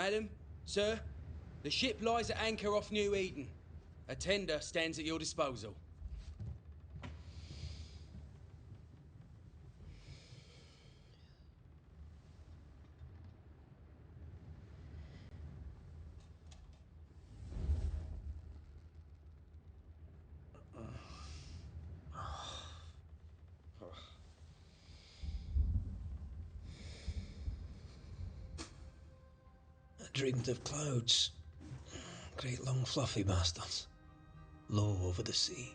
Madam, sir, the ship lies at anchor off New Eden. A tender stands at your disposal. I dreamed of clouds. Great long fluffy bastards. Low over the sea.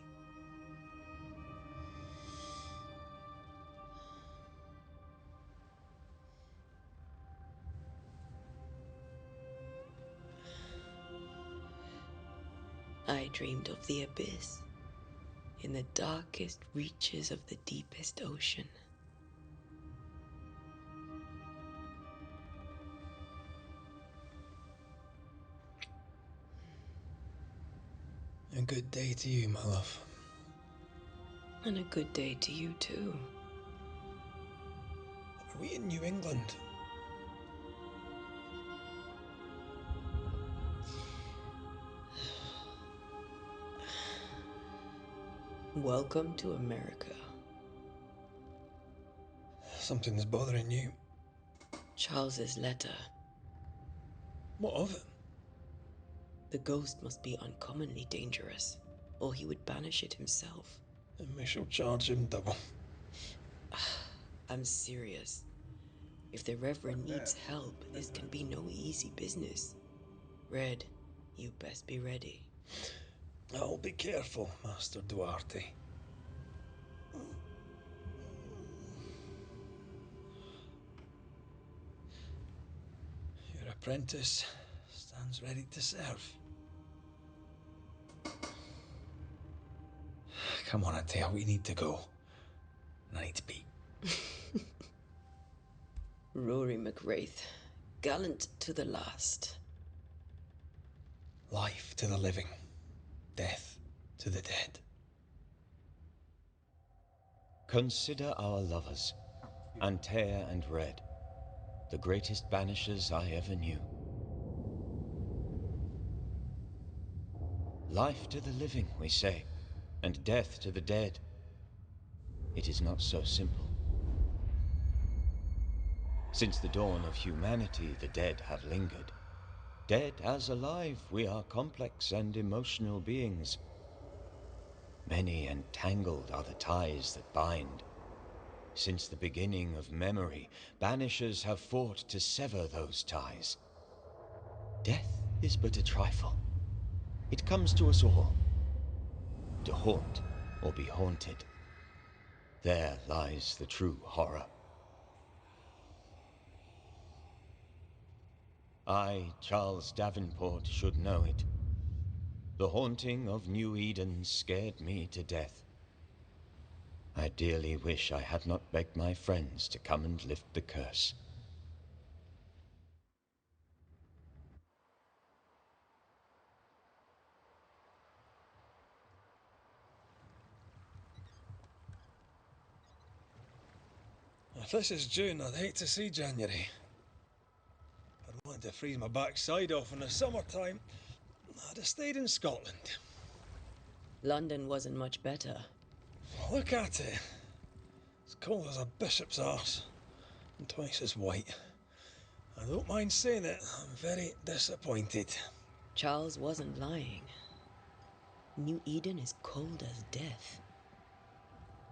I dreamed of the abyss, in the darkest reaches of the deepest ocean. A good day to you, my love. And a good day to you too. Are we in New England? Welcome to America. Something's bothering you. Charles's letter. What of it? The ghost must be uncommonly dangerous, or he would banish it himself. And we shall charge him double. I'm serious. If the Reverend needs help, this can be no easy business. Red, you best be ready. I'll be careful, Master Duarte. Your apprentice stands ready to serve. Come on, Atea, we need to go. I need to pee. Rory McWraith, gallant to the last. Life to the living, death to the dead. Consider our lovers, Antea and Red, the greatest banishers I ever knew. Life to the living, we say, and death to the dead. It is not so simple. Since the dawn of humanity, the dead have lingered. Dead as alive, we are complex and emotional beings. Many and tangled are the ties that bind. Since the beginning of memory, banishers have fought to sever those ties. Death is but a trifle. It comes to us all. To haunt or be haunted. There lies the true horror. I, Charles Davenport, should know it. The haunting of New Eden scared me to death. I dearly wish I had not begged my friends to come and lift the curse. If this is June, I'd hate to see January. I'd want to freeze my backside off in the summertime. I'd have stayed in Scotland. London wasn't much better. Look at it. It's cold as a bishop's arse, and twice as white. I don't mind saying it, I'm very disappointed. Charles wasn't lying. New Eden is cold as death.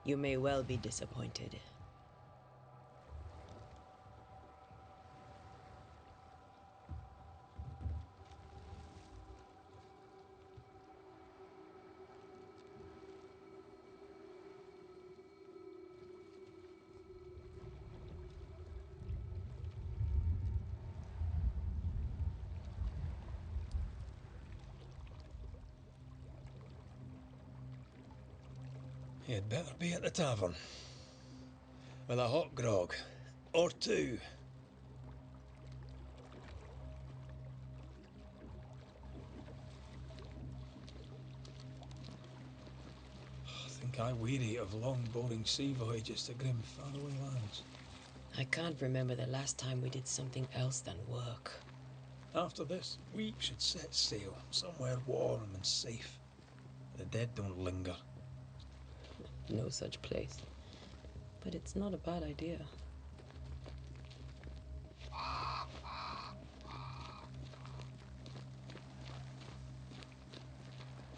You may well be disappointed. You'd better be at the tavern. With a hot grog. Or two. I think I weary of long, boring sea voyages to grim, faraway lands. I can't remember the last time we did something else than work. After this, we should set sail somewhere warm and safe. The dead don't linger. No such place. But it's not a bad idea.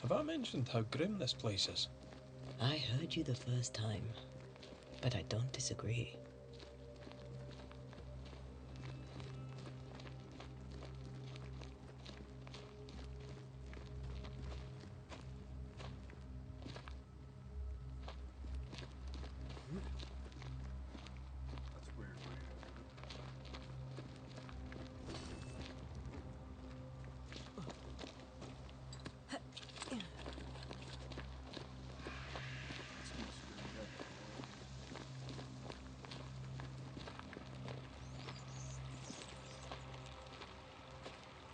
Have I mentioned how grim this place is? I heard you the first time, but I don't disagree.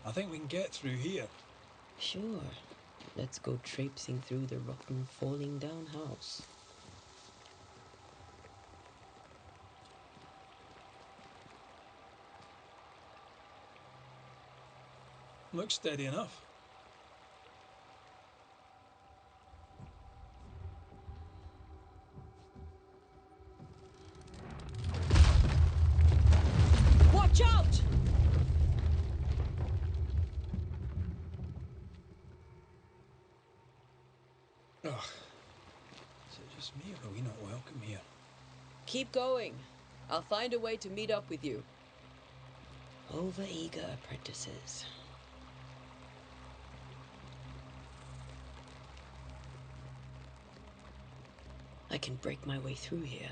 I think we can get through here. Sure. Let's go traipsing through the rotten, falling down house. Looks steady enough. Watch out! Ugh. Is it just me or are we not welcome here? Keep going. I'll find a way to meet up with you. Over-eager apprentices. I can break my way through here.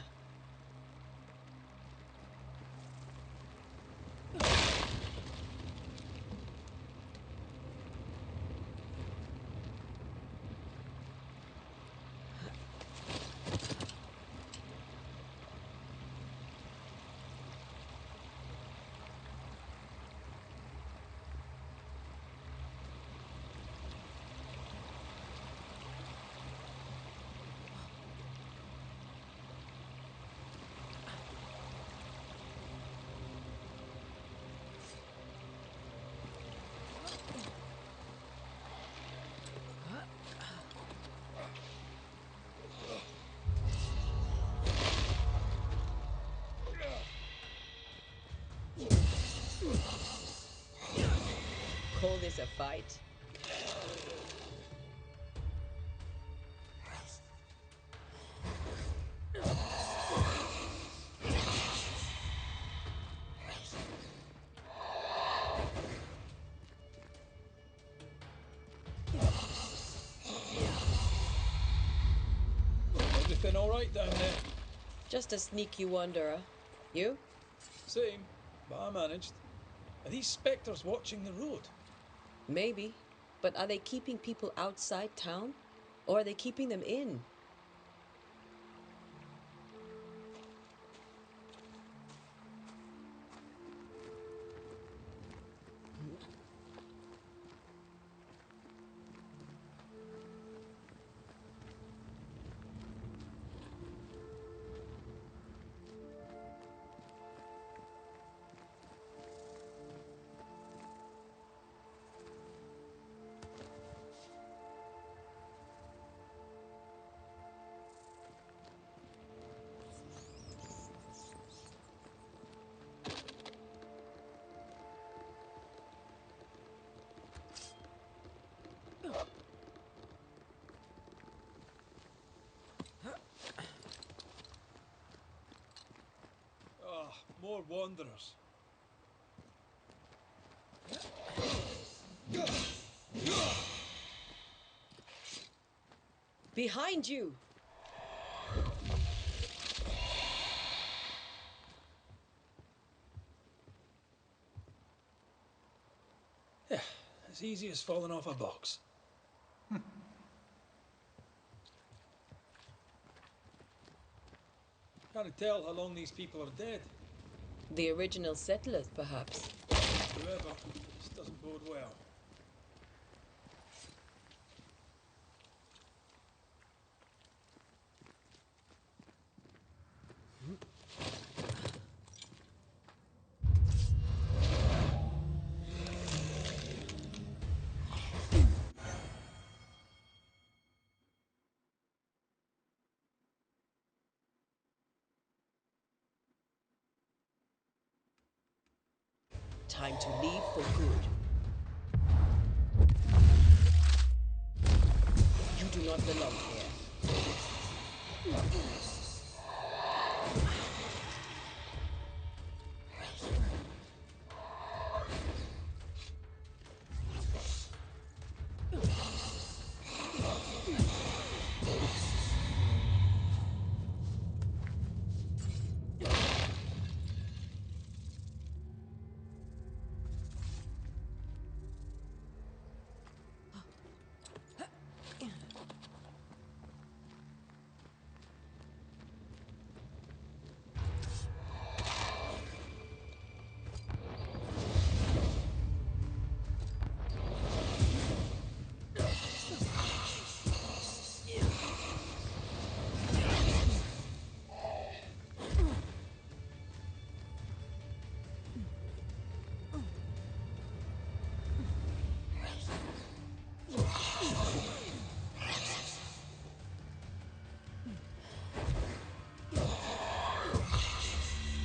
Call this a fight? Everything alright down there? Just a sneaky wanderer. You? Same, but I managed. Are these spectres watching the road? Maybe. But are they keeping people outside town? Or are they keeping them in? Ah, more wanderers. Behind you! Yeah, as easy as falling off a box. Can't tell how long these people are dead. The original settlers, perhaps. Whoever, this doesn't bode well. Time to leave for good. You do not belong here.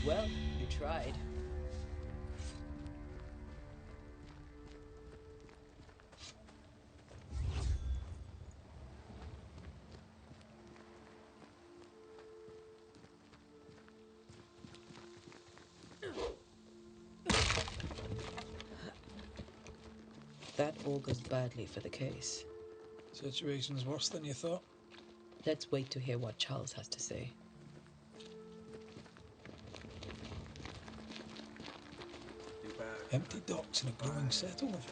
Well, you tried. That augurs badly for the case. Situation's worse than you thought. Let's wait to hear what Charles has to say. Empty docks in a growing settlement.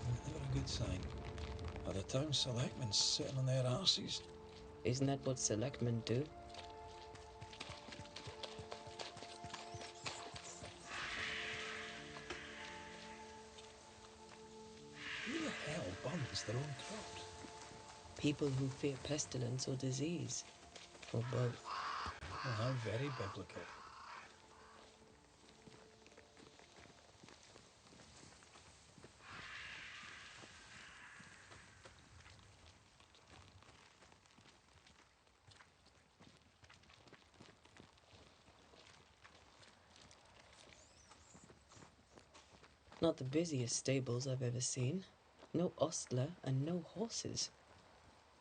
Never a good sign. Are the town selectmen sitting on their arses? Isn't that what selectmen do? Who the hell burns their own crops? People who fear pestilence or disease. Or both. Oh, how very biblical. Not the busiest stables I've ever seen. No ostler and no horses.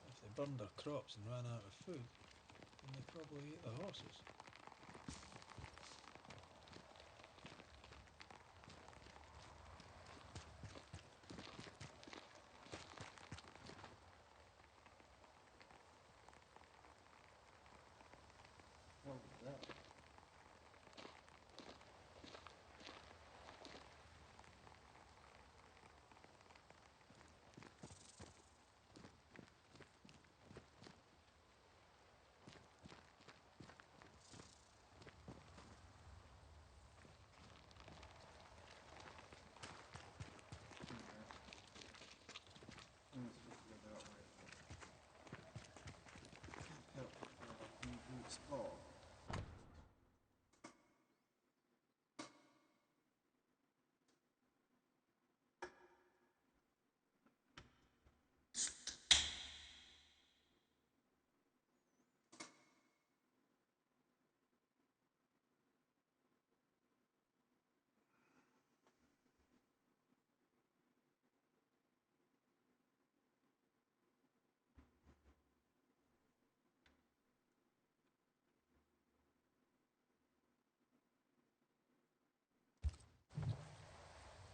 If they burned their crops and ran out of food, then they probably ate the horses.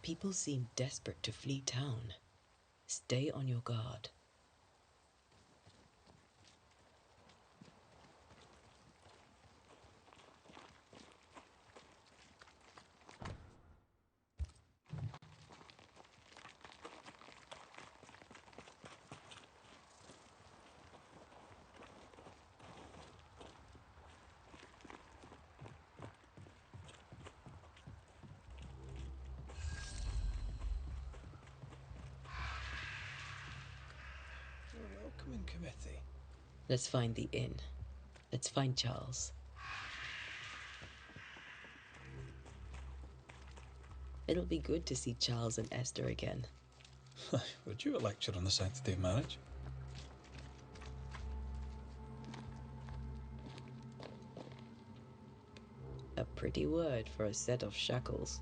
People seem desperate to flee town. Stay on your guard. A welcoming committee. Let's find the inn. Let's find Charles. It'll be good to see Charles and Esther again. Would you a lecture on the sanctity of marriage? A pretty word for a set of shackles.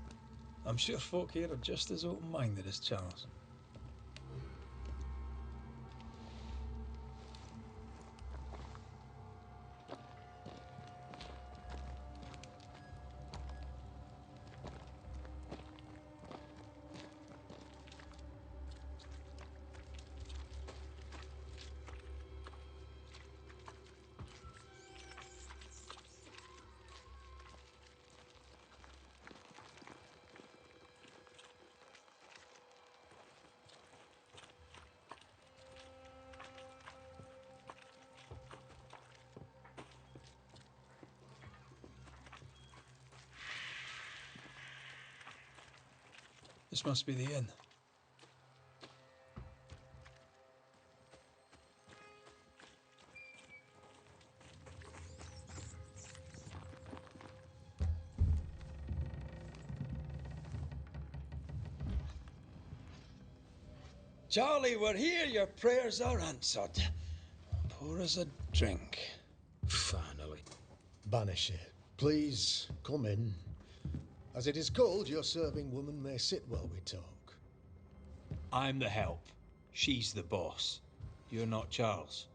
I'm sure folk here are just as open-minded as Charles. This must be the inn. Charlie, we're here. Your prayers are answered. Pour us a drink. Finally. Banisher, please come in. As it is cold, your serving woman may sit while we talk. I'm the help. She's the boss. You're not Charles.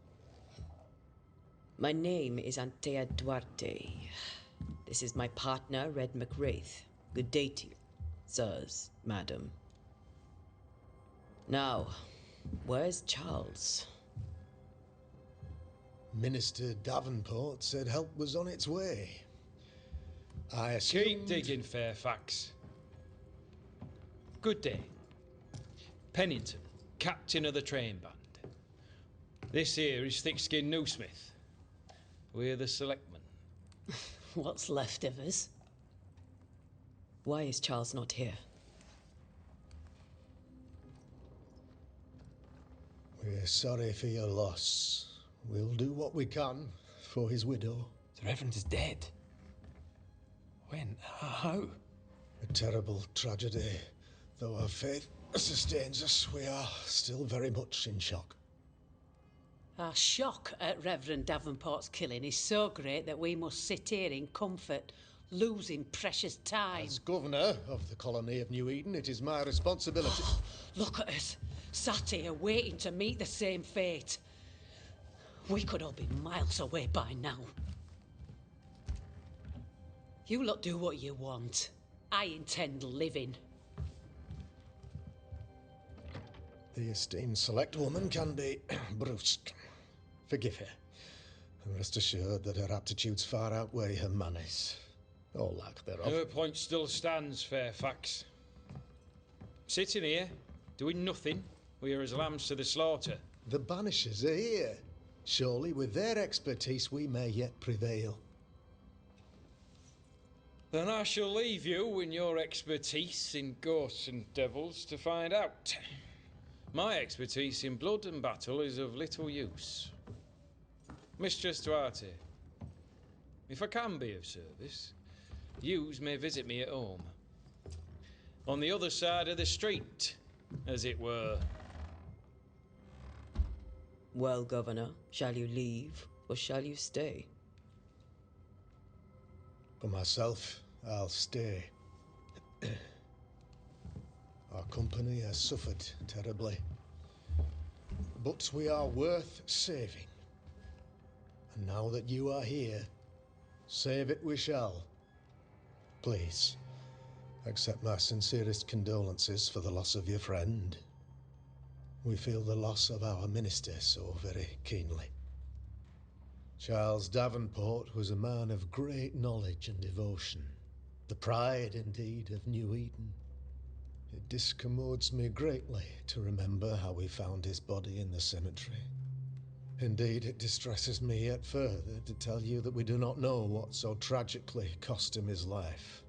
My name is Antea Duarte. This is my partner, Red McWraith. Good day to you, sirs, madam. Now, where's Charles? Minister Davenport said help was on its way. I assumed... Keep digging, Fairfax. Good day. Pennington, captain of the train band. This here is Thick-Skinned Newsmith. We're the selectmen. What's left of us? Why is Charles not here? We're sorry for your loss. We'll do what we can for his widow. The Reverend is dead. When? How? A terrible tragedy. Though our faith sustains us, we are still very much in shock. Our shock at Reverend Davenport's killing is so great that we must sit here in comfort, losing precious time. As governor of the colony of New Eden, it is my responsibility... Look at us, sat here waiting to meet the same fate. We could all be miles away by now. You lot do what you want. I intend living. The esteemed select woman can be brusque. Forgive her. And rest assured that her aptitudes far outweigh her manners. Or lack thereof. Her point still stands, Fairfax. Sitting here, doing nothing, we are as lambs to the slaughter. The Banishers are here. Surely with their expertise we may yet prevail. Then I shall leave you and your expertise in ghosts and devils to find out. My expertise in blood and battle is of little use. Mistress Duarte, if I can be of service, yous may visit me at home. On the other side of the street, as it were. Well, Governor, shall you leave or shall you stay? For myself, I'll stay. Our company has suffered terribly. But we are worth saving. And now that you are here, save it we shall. Please, accept my sincerest condolences for the loss of your friend. We feel the loss of our minister so very keenly. Charles Davenport was a man of great knowledge and devotion. The pride, indeed, of New Eden. It discommodes me greatly to remember how we found his body in the cemetery. Indeed, it distresses me yet further to tell you that we do not know what so tragically cost him his life.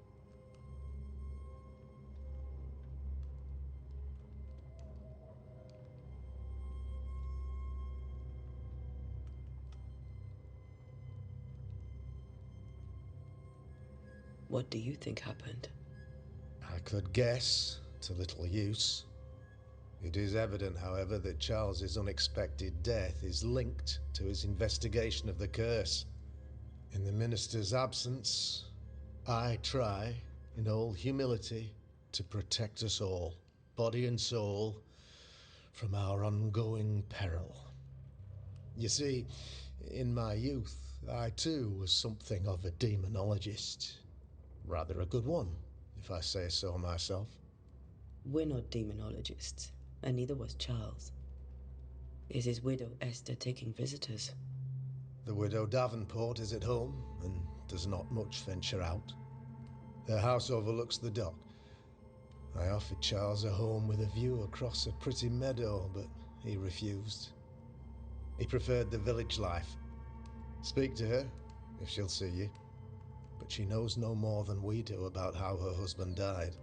What do you think happened? I could guess, to little use. It is evident, however, that Charles's unexpected death is linked to his investigation of the curse. In the minister's absence, I try, in all humility, to protect us all, body and soul, from our ongoing peril. You see, in my youth, I too was something of a demonologist. Rather a good one, if I say so myself. We're not demonologists, and neither was Charles. Is his widow Esther taking visitors? The widow Davenport is at home and does not much venture out. Her house overlooks the dock. I offered Charles a home with a view across a pretty meadow, but he refused. He preferred the village life. Speak to her, if she'll see you. But she knows no more than we do about how her husband died.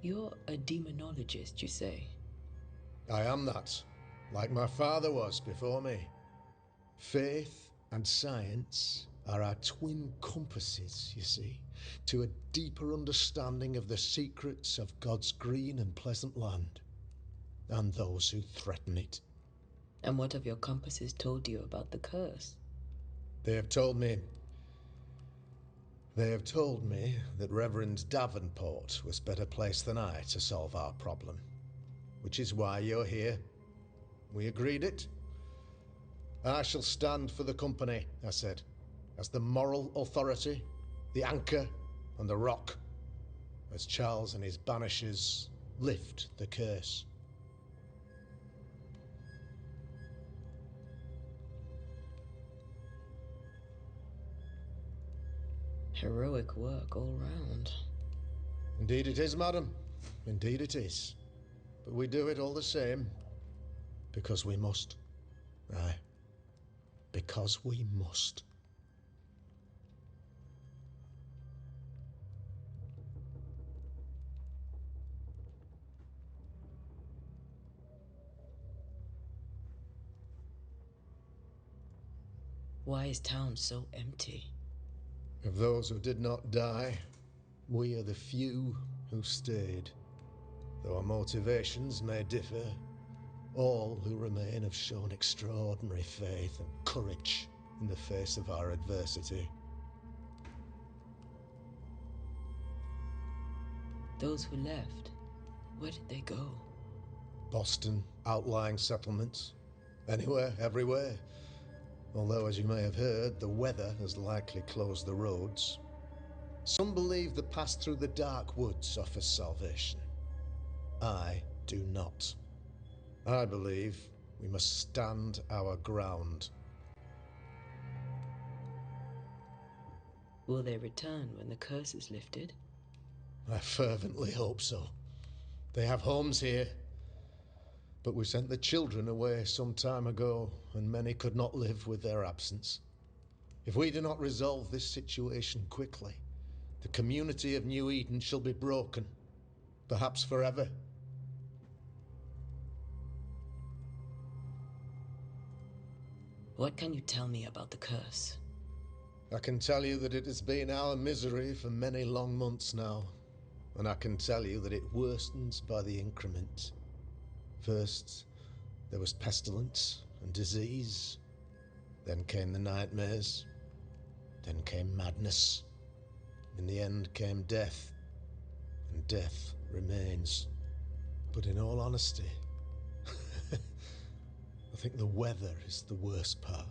You're a demonologist, you say? I am that, like my father was before me. Faith and science are our twin compasses, you see, to a deeper understanding of the secrets of God's green and pleasant land, and those who threaten it. And what have your compasses told you about the curse? They have told me that Reverend Davenport was better placed than I to solve our problem, which is why you're here. We agreed it. I shall stand for the company, I said, as the moral authority, the anchor, and the rock, as Charles and his Banishers lift the curse. Heroic work all round. Indeed it is, madam. Indeed it is. But we do it all the same, because we must. Aye. Because we must. Why is town so empty? Of those who did not die, we are the few who stayed. Though our motivations may differ, all who remain have shown extraordinary faith and courage in the face of our adversity. Those who left, where did they go? Boston, outlying settlements. Anywhere, everywhere. Although, as you may have heard, the weather has likely closed the roads. Some believe the path through the dark woods offers salvation. I do not. I believe we must stand our ground. Will they return when the curse is lifted? I fervently hope so. They have homes here. But we sent the children away some time ago, and many could not live with their absence. If we do not resolve this situation quickly, the community of New Eden shall be broken, perhaps forever. What can you tell me about the curse? I can tell you that it has been our misery for many long months now, and I can tell you that it worsens by the increment. First, there was pestilence and disease. Then came the nightmares. Then came madness. In the end came death. And death remains. But in all honesty, I think the weather is the worst part.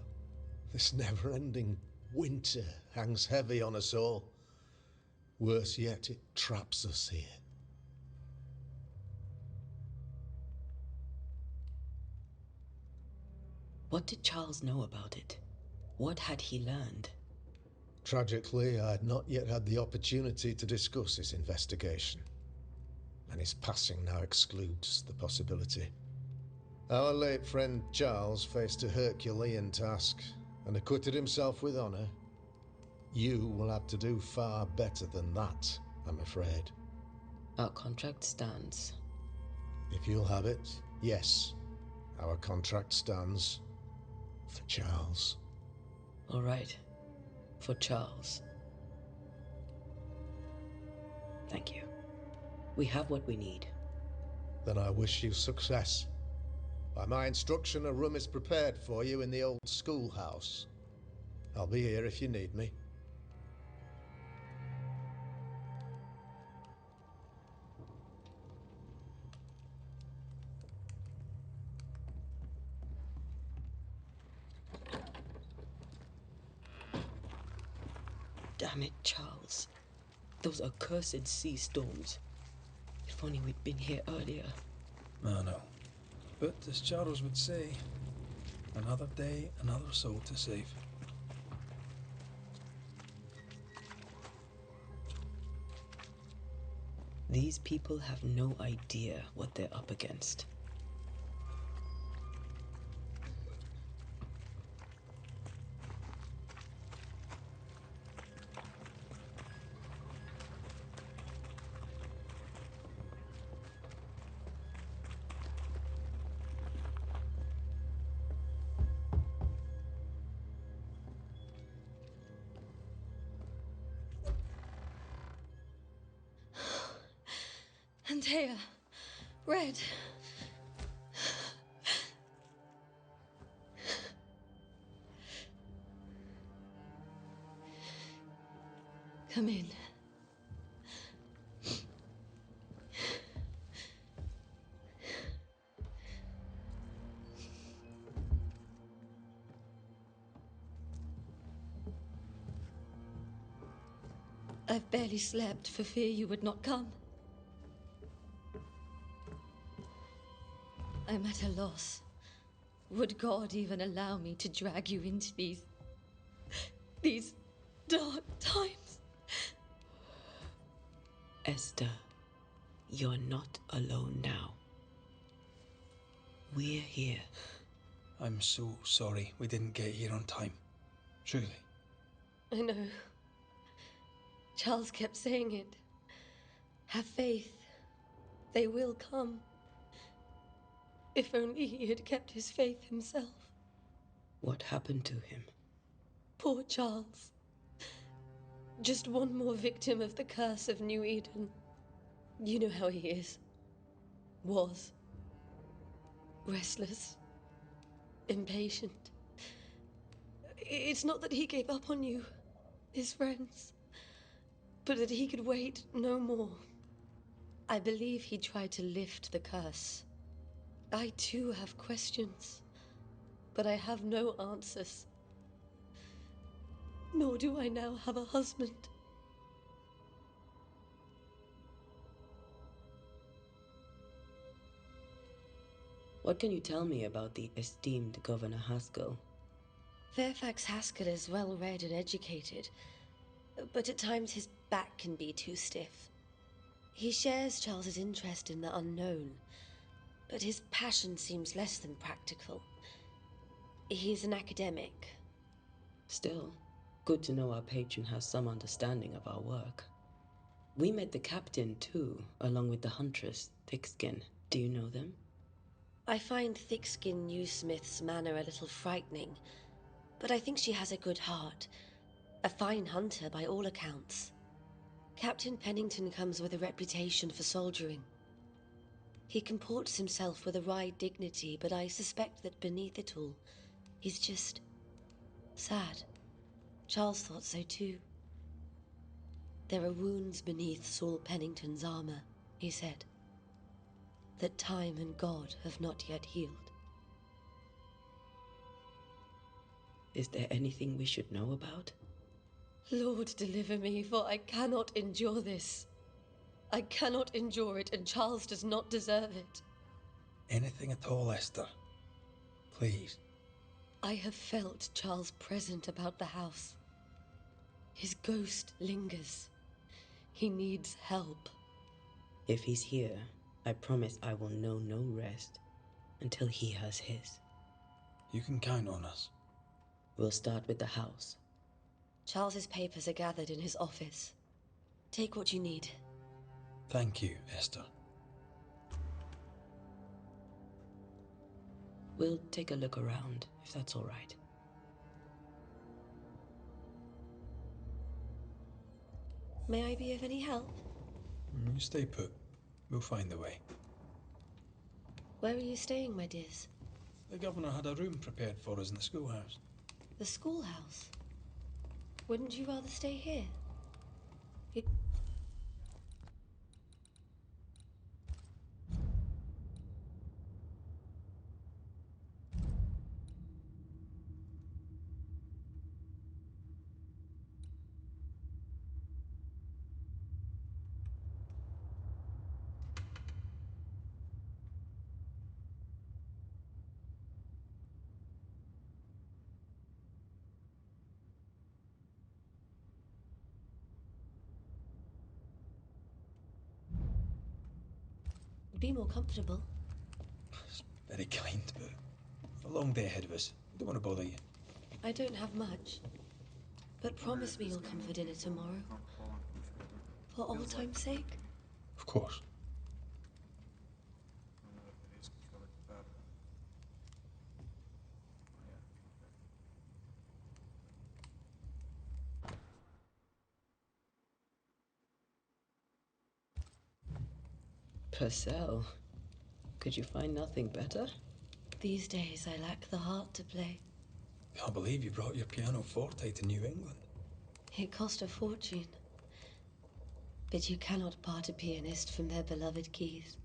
This never-ending winter hangs heavy on us all. Worse yet, it traps us here. What did Charles know about it? What had he learned? Tragically, I had not yet had the opportunity to discuss his investigation, and his passing now excludes the possibility. Our late friend Charles faced a Herculean task and acquitted himself with honor. You will have to do far better than that, I'm afraid. Our contract stands. If you'll have it, yes, our contract stands. For Charles. All right. For Charles. Thank you. We have what we need. Then I wish you success. By my instruction, a room is prepared for you in the old schoolhouse. I'll be here if you need me. Damn it, Charles. Those accursed sea storms. If only we'd been here earlier. I know. But as Charles would say, another day, another soul to save. These people have no idea what they're up against. Antea, Red. Come in. I've barely slept for fear you would not come. I'm at a loss. Would God even allow me to drag you into these dark times? Esther, you're not alone now. We're here. I'm so sorry we didn't get here on time. Truly. I know. Charles kept saying it. Have faith. They will come. If only he had kept his faith himself. What happened to him? Poor Charles. Just one more victim of the curse of New Eden. You know how he is. Was. Restless. Impatient. It's not that he gave up on you, his friends, but that he could wait no more. I believe he tried to lift the curse. I too have questions, but I have no answers. Nor do I now have a husband. What can you tell me about the esteemed Governor Haskell? Fairfax Haskell is well read and educated, but at times his back can be too stiff. He shares Charles's interest in the unknown, but his passion seems less than practical. He's an academic. Still, good to know our patron has some understanding of our work. We met the captain too, along with the huntress, Thickskin. Do you know them? I find Thickskin Newsmith's manner a little frightening, but I think she has a good heart. A fine hunter by all accounts. Captain Pennington comes with a reputation for soldiering. He comports himself with a wry dignity, but I suspect that beneath it all, he's just sad. Charles thought so too. There are wounds beneath Saul Pennington's armor, he said, that time and God have not yet healed. Is there anything we should know about? Lord, deliver me, for I cannot endure this. I cannot endure it, and Charles does not deserve it. Anything at all, Esther. Please. I have felt Charles present about the house. His ghost lingers. He needs help. If he's here, I promise I will know no rest until he has his. You can count on us. We'll start with the house. Charles's papers are gathered in his office. Take what you need. Thank you, Esther. We'll take a look around, if that's all right. May I be of any help? You stay put. We'll find the way. Where are you staying, my dears? The governor had a room prepared for us in the schoolhouse. The schoolhouse? Wouldn't you rather stay here? Be more comfortable. It's very kind, but a long day ahead of us. I don't want to bother you. I don't have much. But promise me you'll come for dinner tomorrow. For old time's sake. Of course. Purcell, could you find nothing better? These days I lack the heart to play. Can't believe you brought your pianoforte to New England. It cost a fortune. But you cannot part a pianist from their beloved keys.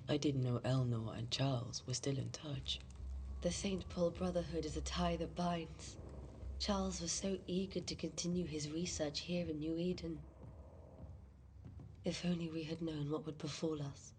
I didn't know Eleanor and Charles were still in touch. The St. Paul Brotherhood is a tie that binds. Charles was so eager to continue his research here in New Eden. If only we had known what would befall us.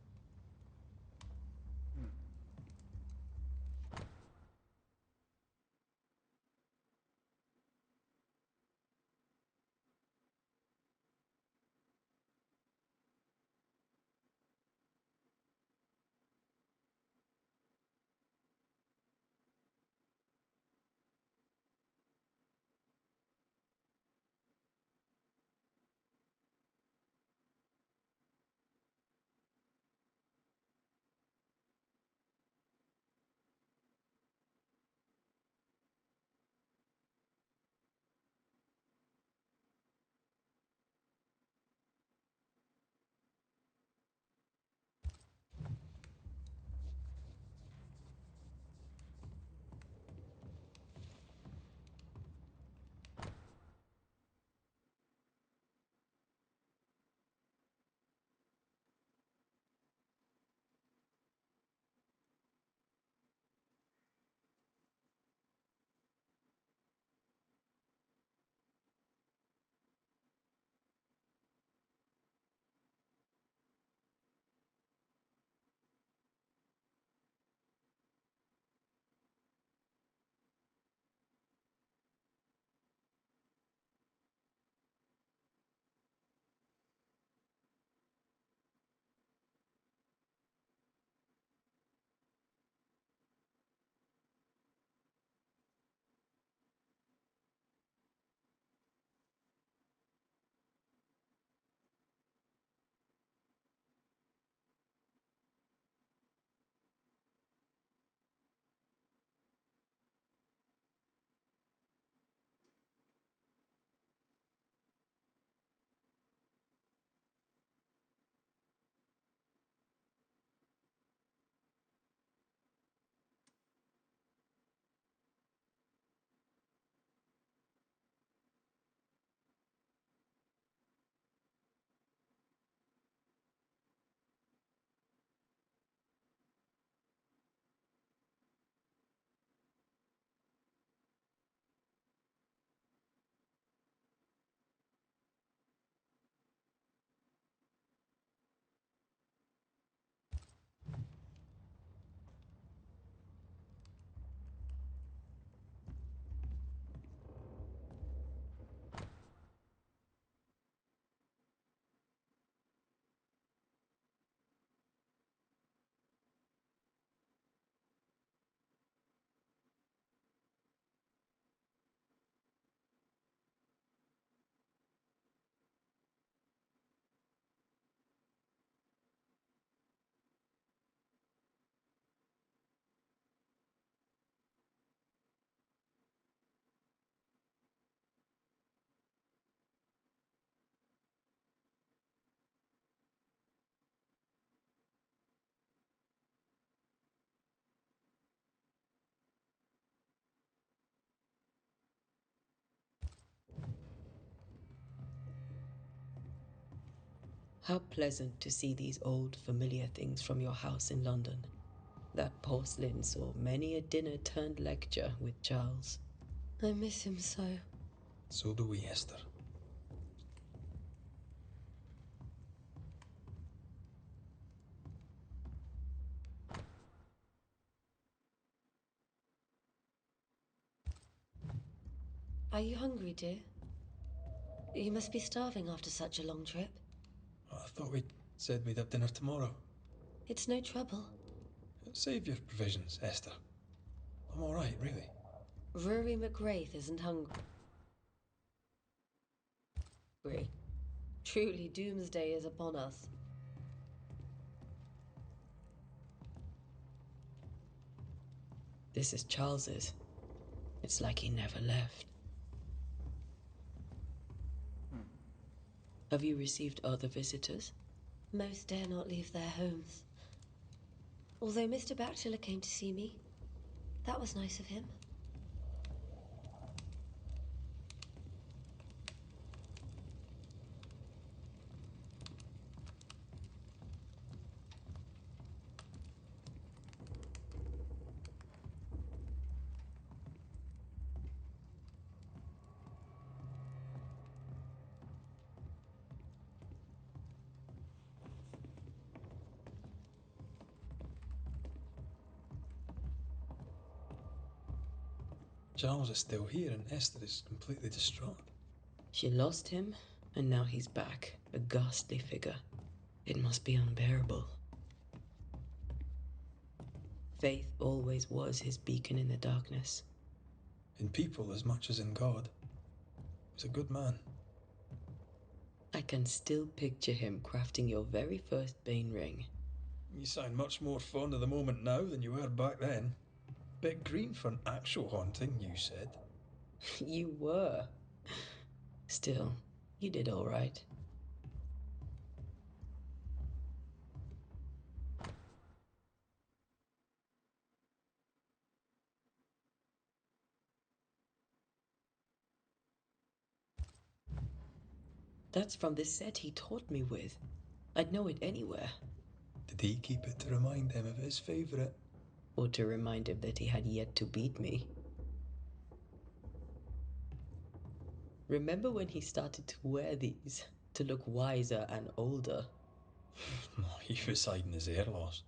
How pleasant to see these old, familiar things from your house in London. That porcelain saw many a dinner-turned-lecture with Charles. I miss him so. So do we, Esther. Are you hungry, dear? You must be starving after such a long trip. I thought we said we'd have dinner tomorrow. It's no trouble. Save your provisions, Esther. I'm all right, really. Rory McGrath isn't hungry. Truly, doomsday is upon us. This is Charles's. It's like he never left. Have you received other visitors? Most dare not leave their homes. Although Mr. Bachelor came to see me. That was nice of him. Charles is still here and Esther is completely distraught. She lost him, and now he's back, a ghastly figure. It must be unbearable. Faith always was his beacon in the darkness. In people as much as in God. He's a good man. I can still picture him crafting your very first Bane ring. You sound much more fond of the moment now than you were back then. Bit green for an actual haunting, you said. You were. Still, you did all right. That's from the set he taught me with. I'd know it anywhere. Did he keep it to remind him of his favourite? Or to remind him that he had yet to beat me. Remember when he started to wear these to look wiser and older? He was hiding his hair loss.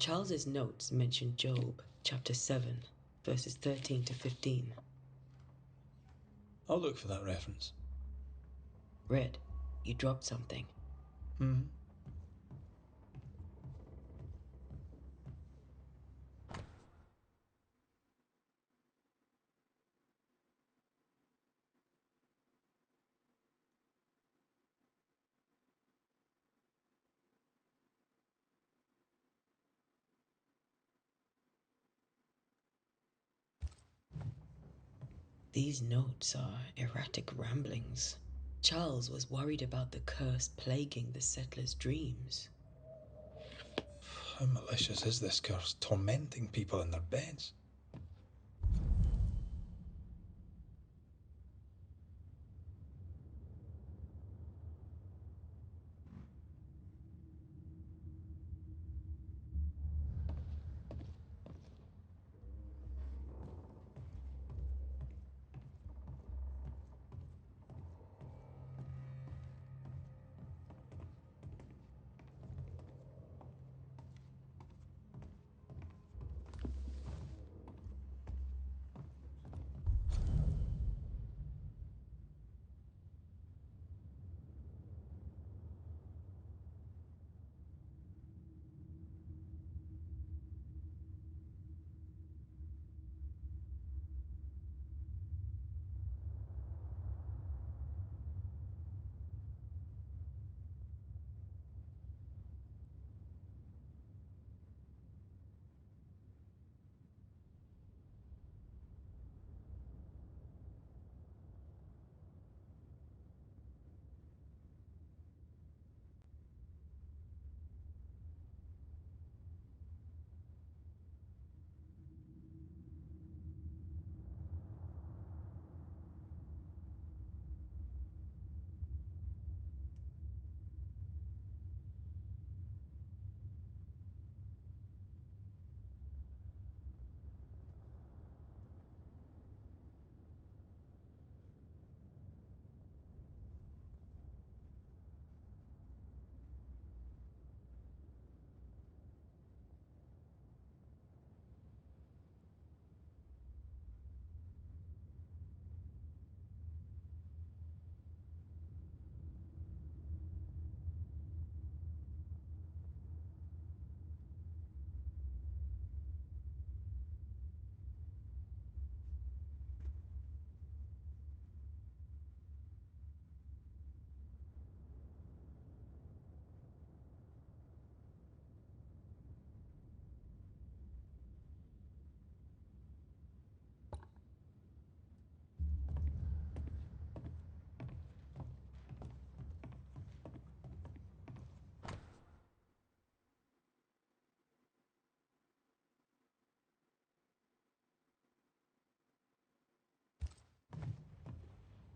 Charles's notes mention Job, chapter 7, verses 13 to 15. I'll look for that reference. Red, you dropped something. These notes are erratic ramblings. Charles was worried about the curse plaguing the settlers' dreams. How malicious is this curse, tormenting people in their beds?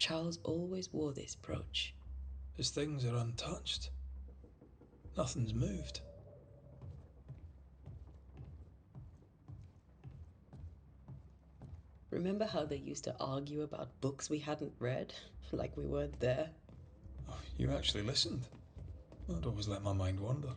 Charles always wore this brooch. His things are untouched. Nothing's moved. Remember how they used to argue about books we hadn't read? Like we weren't there? Oh, you actually listened? I'd always let my mind wander.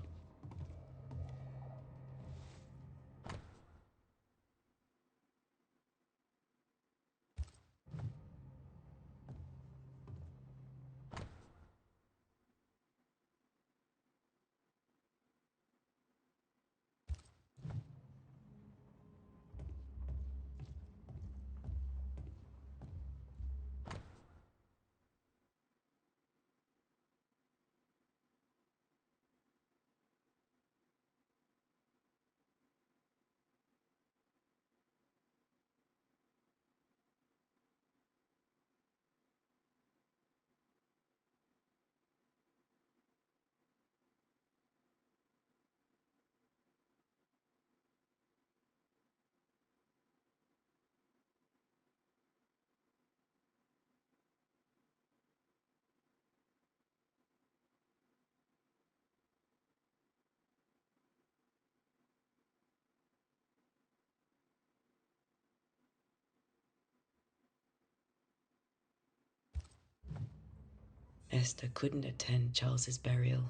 Esther couldn't attend Charles's burial.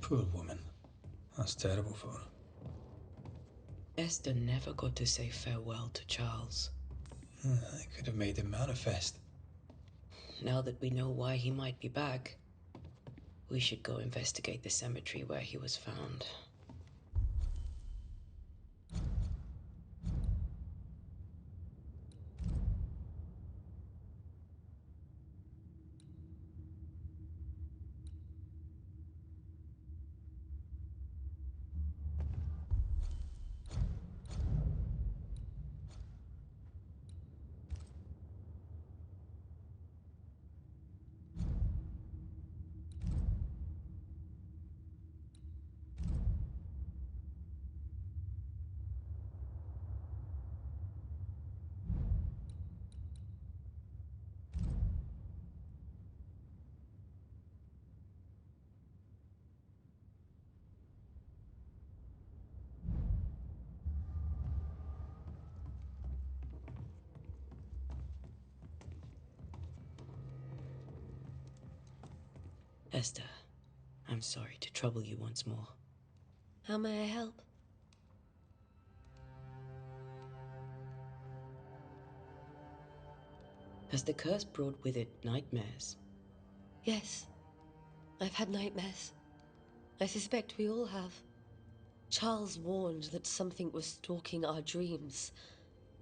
Poor woman. That's terrible for her. Esther never got to say farewell to Charles. I could have made him manifest. Now that we know why he might be back, we should go investigate the cemetery where he was found. Esther, I'm sorry to trouble you once more. How may I help? Has the curse brought with it nightmares? Yes, I've had nightmares. I suspect we all have. Charles warned that something was stalking our dreams,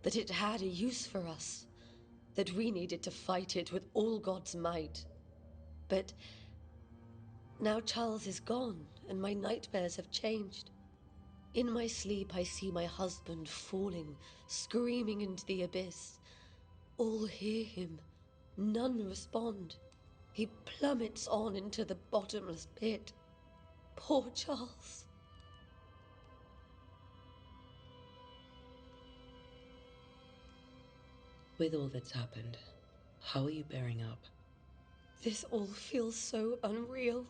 that it had a use for us, that we needed to fight it with all God's might. But now Charles is gone, and my nightmares have changed. In my sleep, I see my husband falling, screaming into the abyss. All hear him. None respond. He plummets on into the bottomless pit. Poor Charles. With all that's happened, how are you bearing up? This all feels so unreal.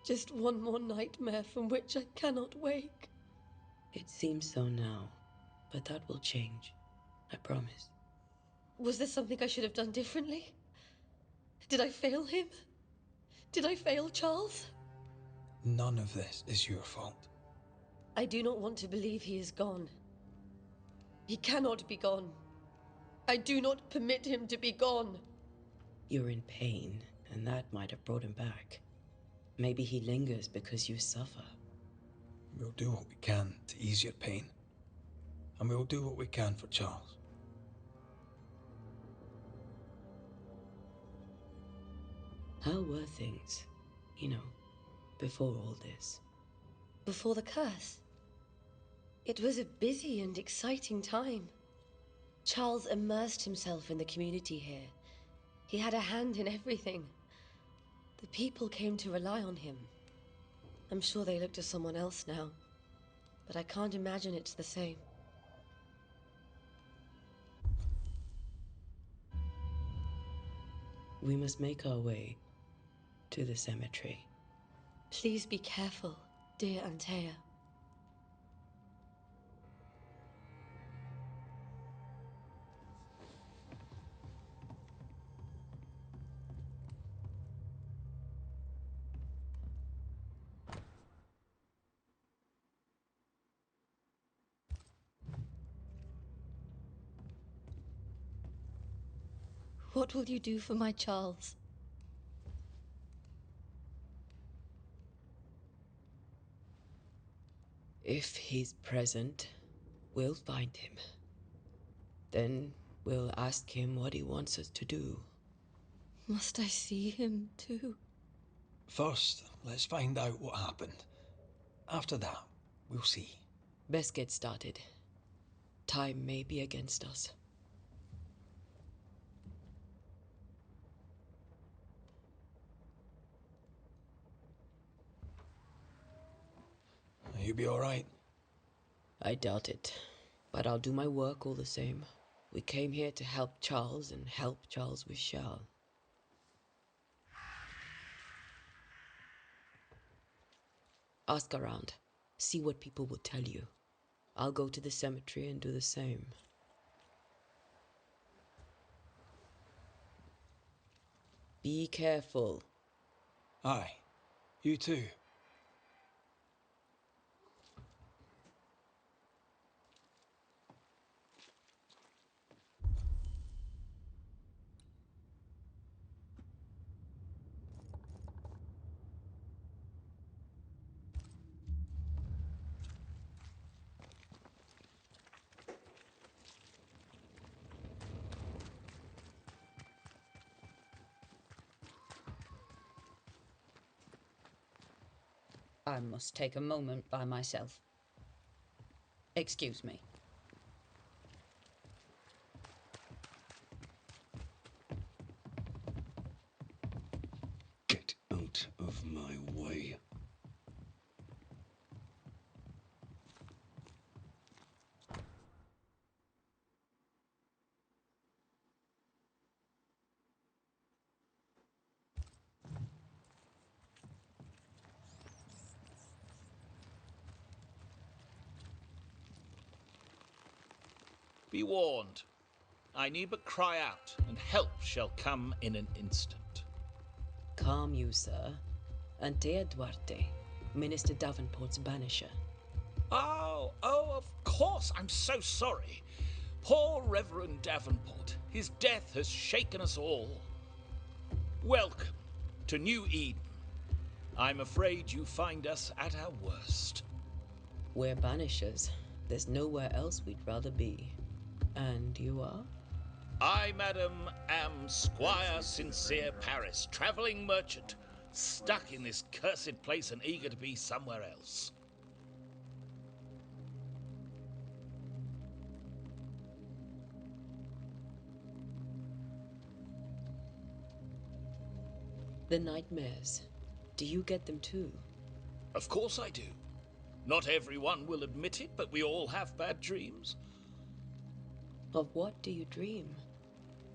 Just one more nightmare from which I cannot wake. It seems so now, but that will change. I promise. Was there something I should have done differently? Did I fail him? Did I fail Charles? None of this is your fault. I do not want to believe he is gone. He cannot be gone. I do not permit him to be gone. You're in pain, and that might have brought him back. Maybe he lingers because you suffer. We'll do what we can to ease your pain. And we'll do what we can for Charles. How were things, before all this? Before the curse, it was a busy and exciting time. Charles immersed himself in the community here. He had a hand in everything. The people came to rely on him. I'm sure they look to someone else now, but I can't imagine it's the same. We must make our way to the cemetery. Please be careful, dear Antea. What will you do for my Charles? If he's present, we'll find him. Then we'll ask him what he wants us to do. Must I see him too? First, let's find out what happened. After that, we'll see. Best get started. Time may be against us. You be alright? I doubt it, but I'll do my work all the same. We came here to help Charles, and help Charles we shall. Ask around. See what people will tell you. I'll go to the cemetery and do the same. Be careful. Aye. You too. I must take a moment by myself. Excuse me. Get out of my way. Be warned. I need but cry out, and help shall come in an instant. Calm you, sir. Antea Duarte, Minister Davenport's banisher. Oh, of course, I'm so sorry. Poor Reverend Davenport. His death has shaken us all. Welcome to New Eden. I'm afraid you find us at our worst. We're banishers. There's nowhere else we'd rather be. And you are? I, madam, am Squire Sincere Paris, travelling merchant, stuck in this cursed place and eager to be somewhere else. The nightmares. Do you get them too? Of course I do. Not everyone will admit it, but we all have bad dreams. Of what do you dream?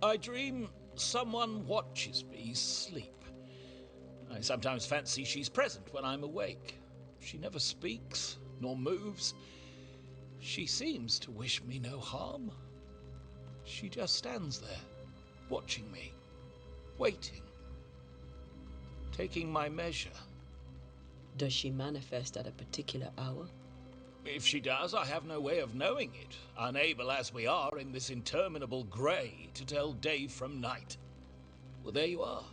I dream someone watches me sleep. I sometimes fancy she's present when I'm awake. She never speaks, nor moves. She seems to wish me no harm. She just stands there, watching me, waiting, taking my measure. Does she manifest at a particular hour? If she does, I have no way of knowing it, unable as we are in this interminable grey to tell day from night. Well, there you are.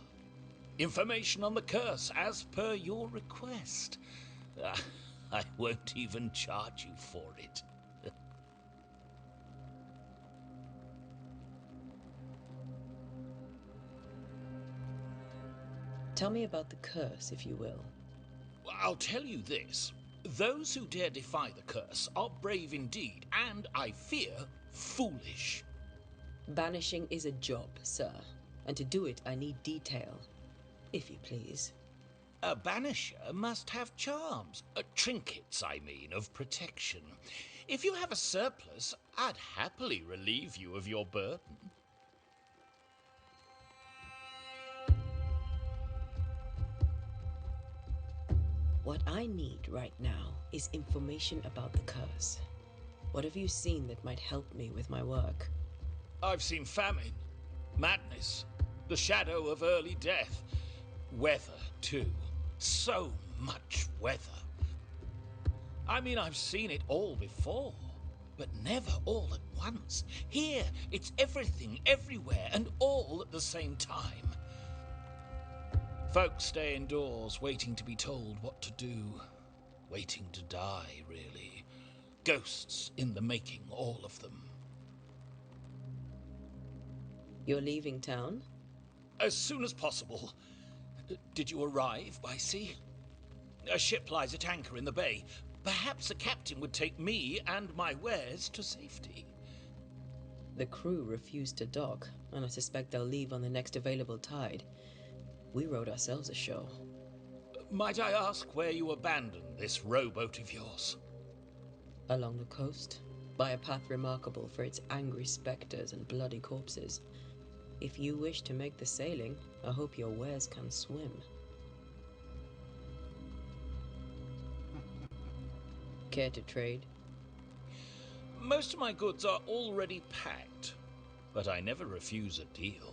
Information on the curse, as per your request. I won't even charge you for it. Tell me about the curse, if you will. I'll tell you this. Those who dare defy the curse are brave indeed, and, I fear, foolish. Banishing is a job, sir. And to do it, I need detail. If you please. A banisher must have charms. Trinkets, I mean, of protection. If you have a surplus, I'd happily relieve you of your burden. What I need right now is information about the curse. What have you seen that might help me with my work? I've seen famine, madness, the shadow of early death. Weather, too. So much weather. I mean, I've seen it all before, but never all at once. Here, it's everything, everywhere, and all at the same time. Folks stay indoors, waiting to be told what to do. Waiting to die, really. Ghosts in the making, all of them. You're leaving town? As soon as possible. Did you arrive by sea? A ship lies at anchor in the bay. Perhaps the captain would take me and my wares to safety. The crew refused to dock, and I suspect they'll leave on the next available tide. We rode ourselves ashore. Might I ask where you abandoned this rowboat of yours? Along the coast, by a path remarkable for its angry specters and bloody corpses. If you wish to make the sailing, I hope your wares can swim. Care to trade? Most of my goods are already packed, but I never refuse a deal.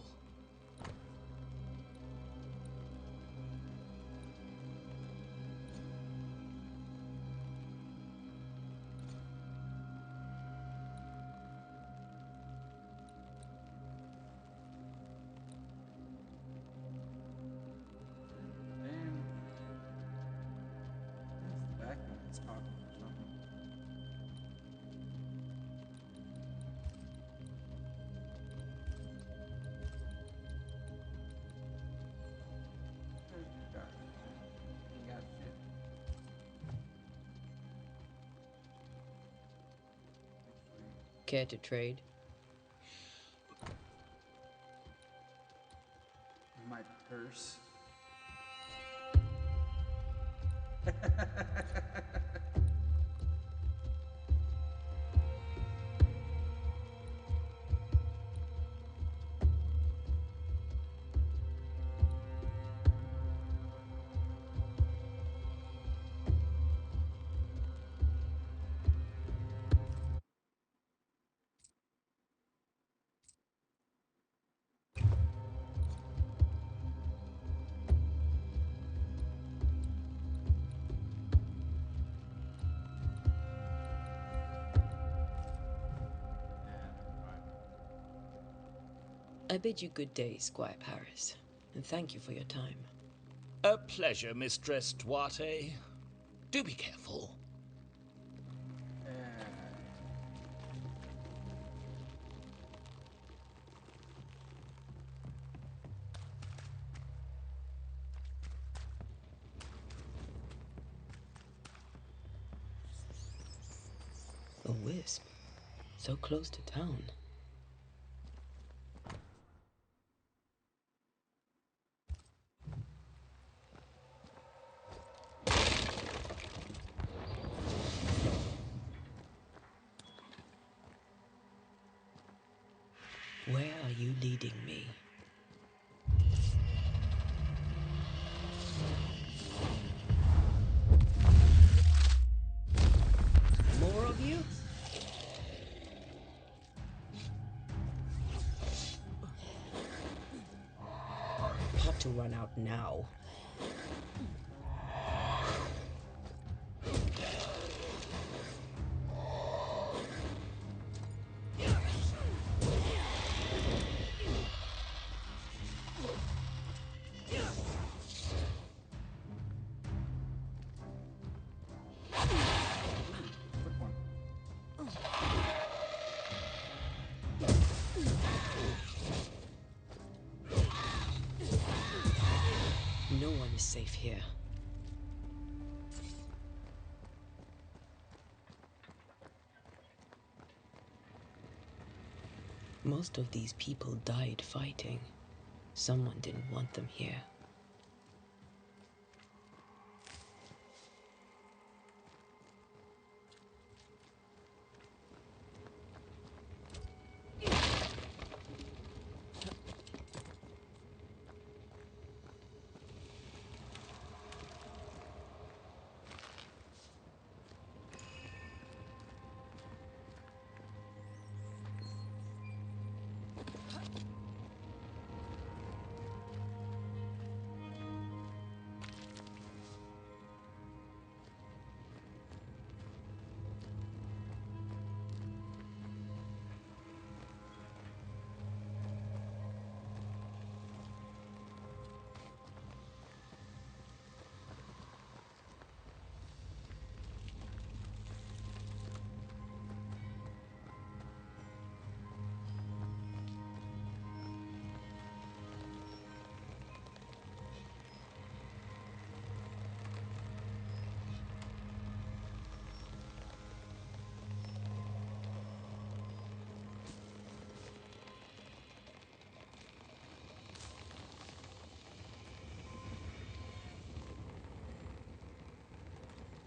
Care to trade? My purse. I bid you good day, Squire Paris, and thank you for your time. A pleasure, Mistress Duarte. Do be careful. A wisp, so close to town. Where are you leading me? More of you? Not to run out now. No one is safe here. Most of these people died fighting. Someone didn't want them here.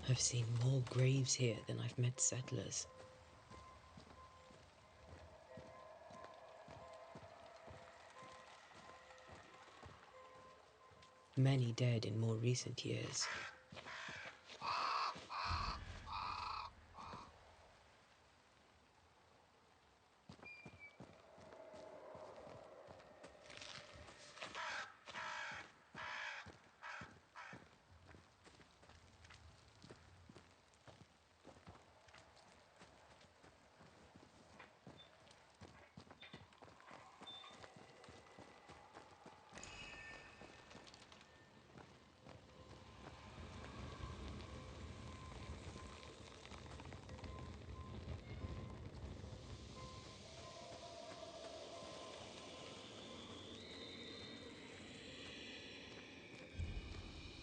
I've seen more graves here than I've met settlers. Many dead in more recent years.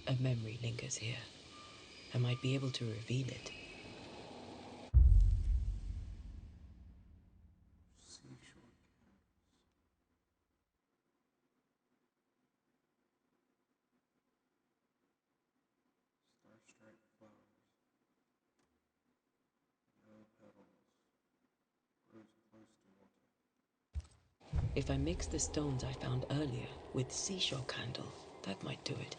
A memory lingers here. I might be able to reveal it. If I mix the stones I found earlier with seashore candle, that might do it.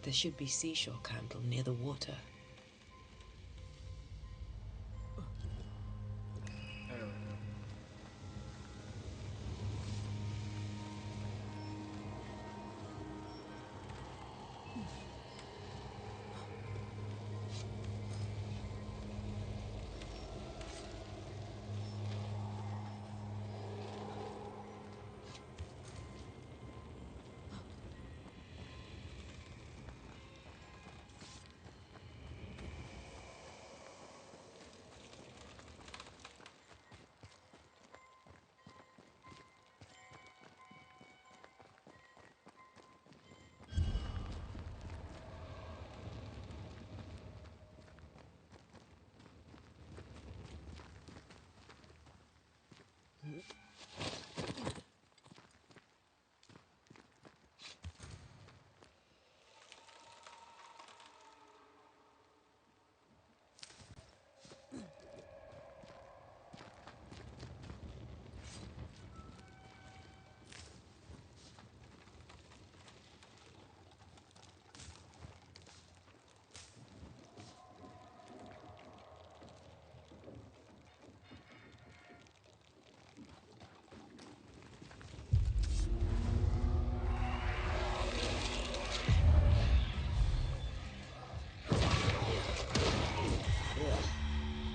There should be seashore candle near the water. There we go.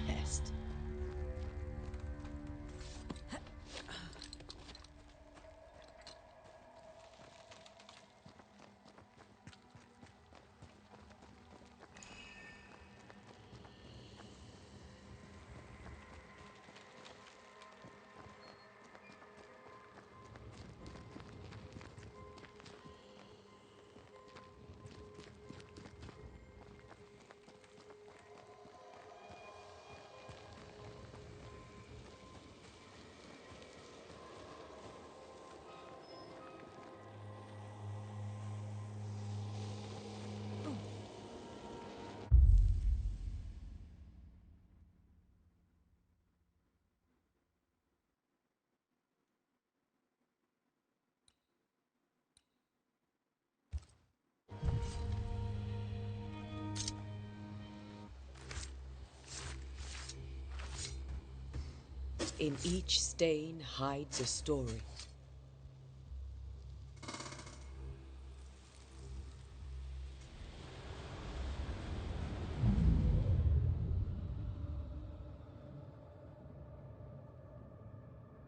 Pest. In each stain hides a story.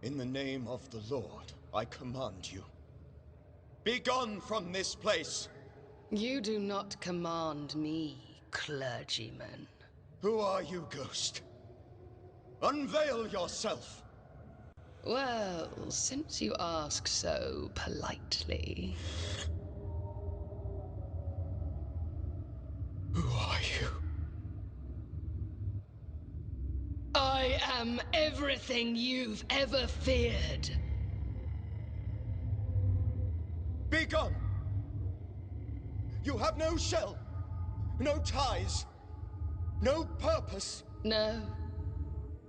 In the name of the Lord, I command you. Be gone from this place! You do not command me, clergyman. Who are you, ghost? Unveil yourself! Well, since you ask so politely... Who are you? I am everything you've ever feared. Be gone! You have no shell, no ties, no purpose. No,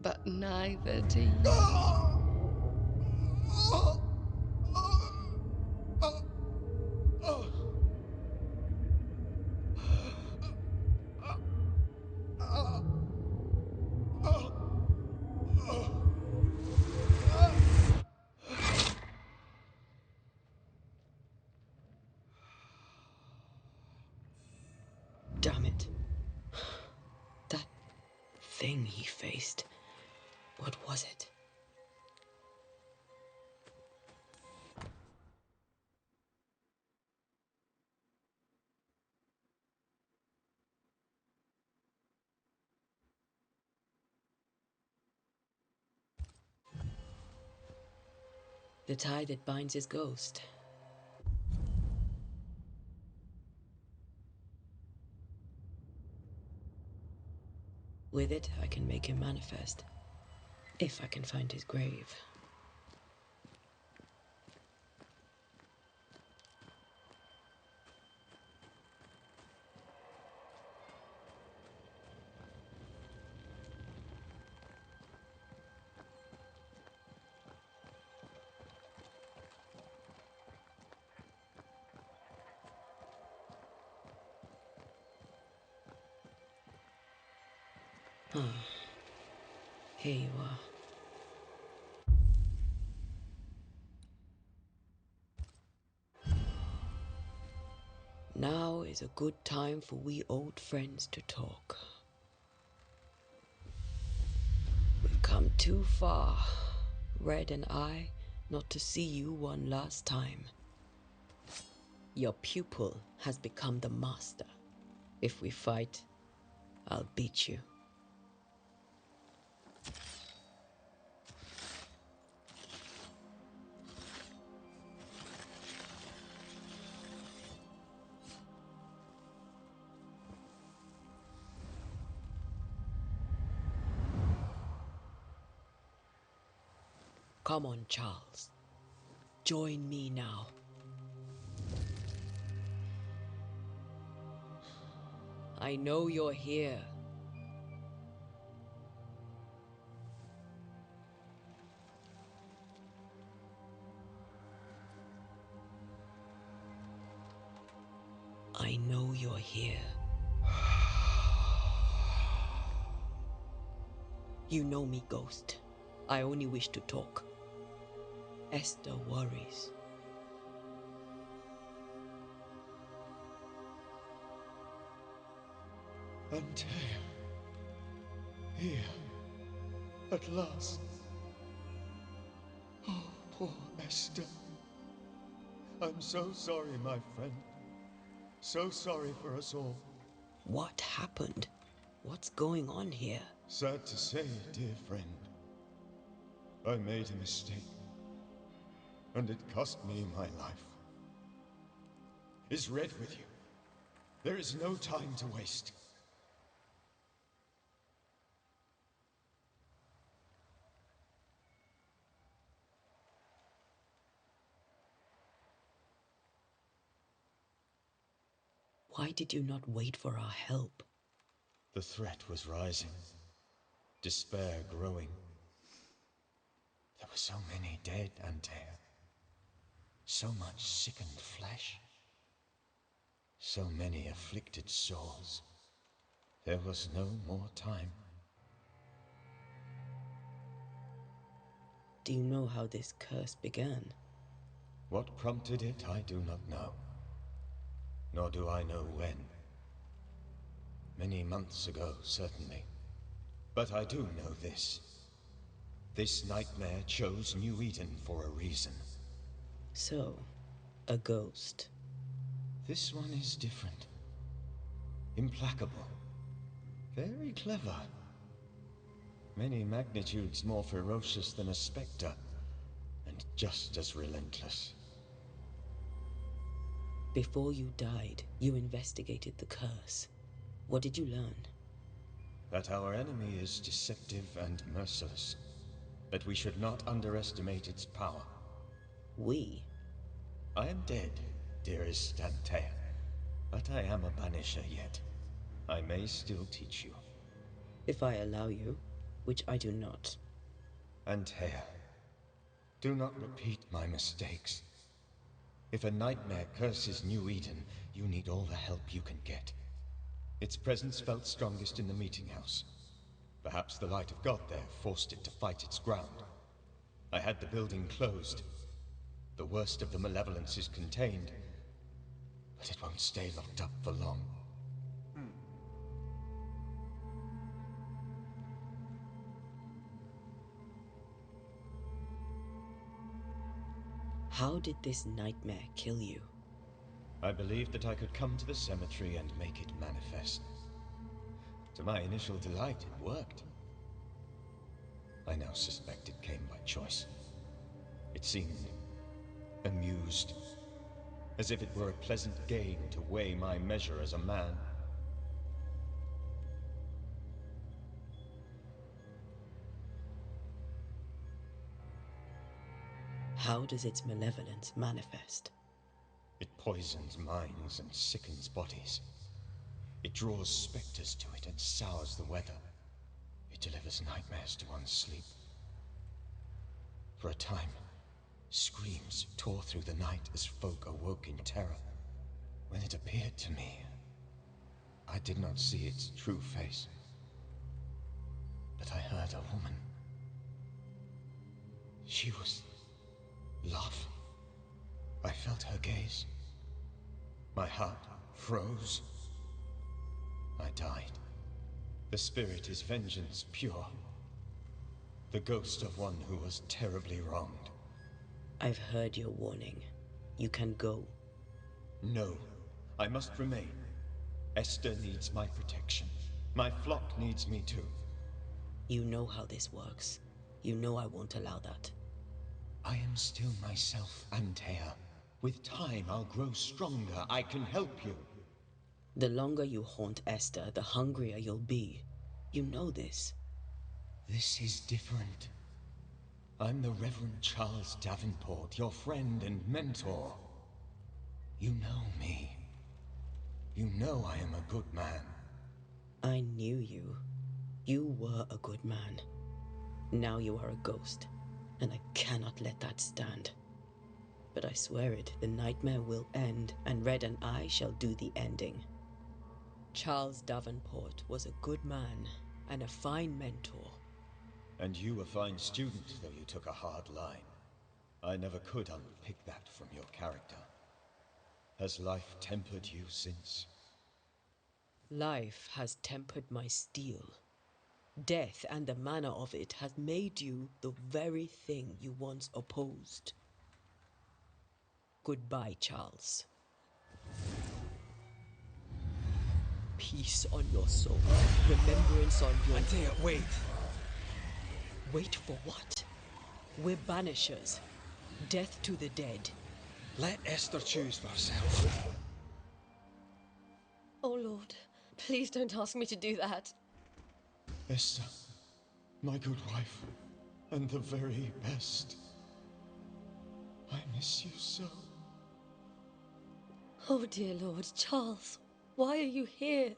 but neither do you. Damn it. That thing he faced. What was it? The tie that binds his ghost. With it, I can make him manifest. If I can find his grave. Ah, here you are. Now is a good time for we old friends to talk. We've come too far, Red and I, not to see you one last time. Your pupil has become the master. If we fight, I'll beat you. Come on, Charles. Join me now. I know you're here. I know you're here. You know me, Ghost. I only wish to talk. Esther worries. Antea. Here. At last. Oh, poor Esther. I'm so sorry, my friend. So sorry for us all. What happened? What's going on here? Sad to say, dear friend. I made a mistake. And it cost me my life. Is Red with you? There is no time to waste. Why did you not wait for our help? The threat was rising. Despair growing. There were so many dead, Antea. So much sickened flesh. So many afflicted souls. There was no more time. Do you know how this curse began? What prompted it, I do not know. Nor do I know when. Many months ago, certainly. But I do know this. This nightmare chose New Eden for a reason. So, a ghost. This one is different. Implacable. Very clever. Many magnitudes more ferocious than a spectre, and just as relentless. Before you died, you investigated the curse. What did you learn? That our enemy is deceptive and merciless. That we should not underestimate its power. We? I am dead, dearest Antea, but I am a banisher yet. I may still teach you. If I allow you, which I do not. Antea, do not repeat my mistakes. If a nightmare curses New Eden, you need all the help you can get. Its presence felt strongest in the meeting house. Perhaps the light of God there forced it to fight its ground. I had the building closed. The worst of the malevolence is contained, but it won't stay locked up for long. How did this nightmare kill you? I believed that I could come to the cemetery and make it manifest. To my initial delight, it worked. I now suspect it came by choice. It seemed amused, as if it were a pleasant game to weigh my measure as a man. How does its malevolence manifest? It poisons minds and sickens bodies. It draws specters to it and sours the weather. It delivers nightmares to one's sleep. For a time, screams tore through the night as folk awoke in terror. When it appeared to me, I did not see its true face. But I heard a woman. She was laughing. I felt her gaze. My heart froze. I died. The spirit is vengeance pure. The ghost of one who was terribly wronged. I've heard your warning. You can go. No, I must remain. Esther needs my protection. My flock needs me too. You know how this works. You know I won't allow that. I am still myself, Antea. With time, I'll grow stronger. I can help you. The longer you haunt Esther, the hungrier you'll be. You know this. This is different. I'm the Reverend Charles Davenport, your friend and mentor. You know me. You know I am a good man. I knew you. You were a good man. Now you are a ghost, and I cannot let that stand. But I swear it, the nightmare will end, and Red and I shall do the ending. Charles Davenport was a good man and a fine mentor. And you a fine student, though you took a hard line. I never could unpick that from your character. Has life tempered you since? Life has tempered my steel. Death and the manner of it has made you the very thing you once opposed. Goodbye, Charles. Peace on your soul. Remembrance on your... Antea, wait. Wait for what? We're banishers. Death to the dead. Let Esther choose for herself. Oh, Lord, please don't ask me to do that. Esther, my good wife, and the very best. I miss you so. Oh, dear Lord, Charles, why are you here?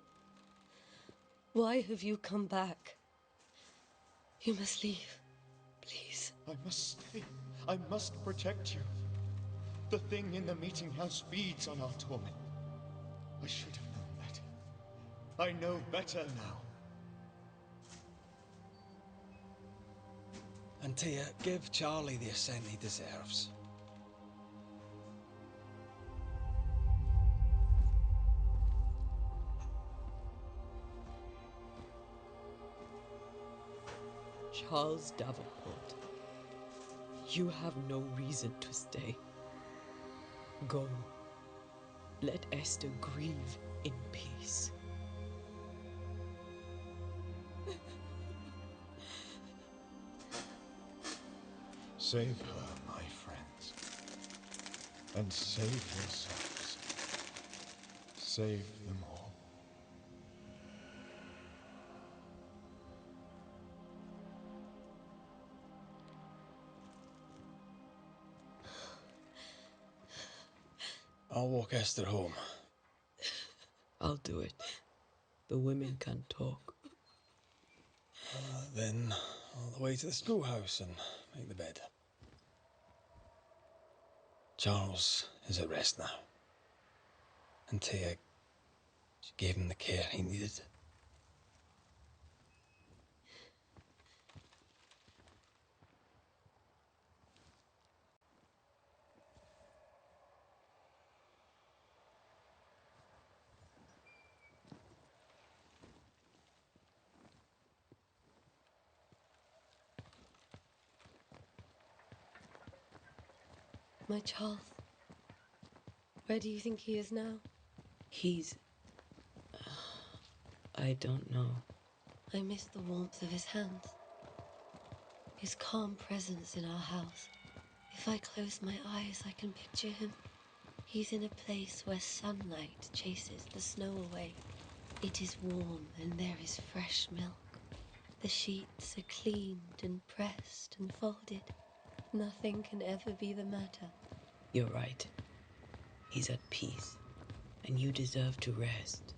Why have you come back? You must leave, please. I must stay. I must protect you. The thing in the meeting house feeds on our torment. I should have known better. I know better now. Antea, give Charlie the ascent he deserves. Charles Davenport, you have no reason to stay. Go. Let Esther grieve in peace. Save her, my friends. And save yourselves. Save them all. I'll walk Esther home. I'll do it. The women can't talk. Then all the way to the schoolhouse and make the bed. Charles is at rest now. And Taya, she gave him the care he needed. My Charles. Where do you think he is now? He's... I don't know. I miss the warmth of his hands. His calm presence in our house. If I close my eyes, I can picture him. He's in a place where sunlight chases the snow away. It is warm and there is fresh milk. The sheets are cleaned and pressed and folded. Nothing can ever be the matter. You're right. He's at peace, and you deserve to rest.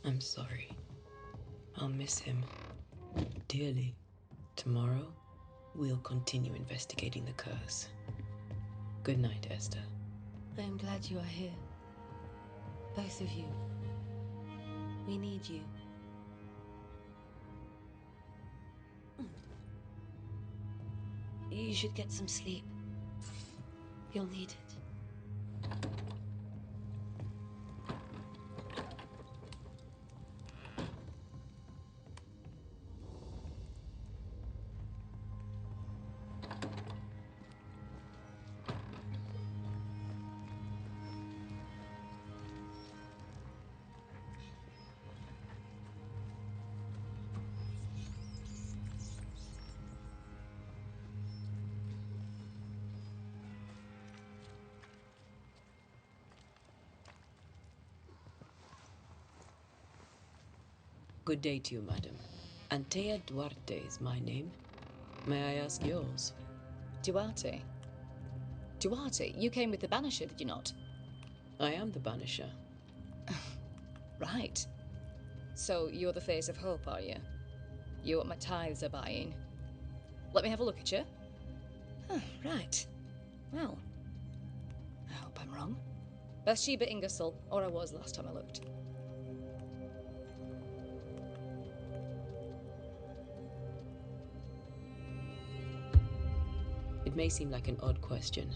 I'm sorry. I'll miss him dearly. Tomorrow, we'll continue investigating the curse. Good night, Esther. I am glad you are here. Both of you. We need you. You should get some sleep. You'll need it. Good day to you, madam. Antea Duarte is my name. May I ask yours? Duarte? Duarte? You came with the Banisher, did you not? I am the Banisher. Right. So you're the face of hope, are you? You're what my tithes are buying. Let me have a look at you. Huh, right. Well, I hope I'm wrong. Bathsheba Ingersoll, or I was last time I looked. It may seem like an odd question,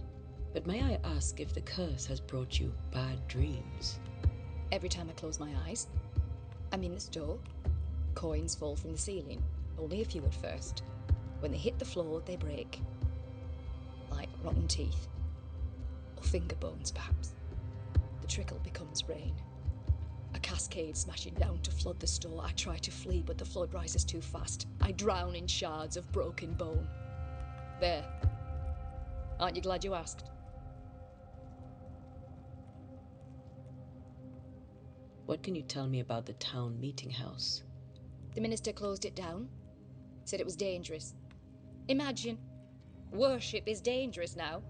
but may I ask if the curse has brought you bad dreams? Every time I close my eyes, I'm in this door. Coins fall from the ceiling. Only a few at first. When they hit the floor, they break. Like rotten teeth. Or finger bones, perhaps. The trickle becomes rain. A cascade smashing down to flood the store. I try to flee, but the flood rises too fast. I drown in shards of broken bone. There. Aren't you glad you asked? What can you tell me about the town meeting house? The minister closed it down. Said it was dangerous. Imagine. Worship is dangerous now.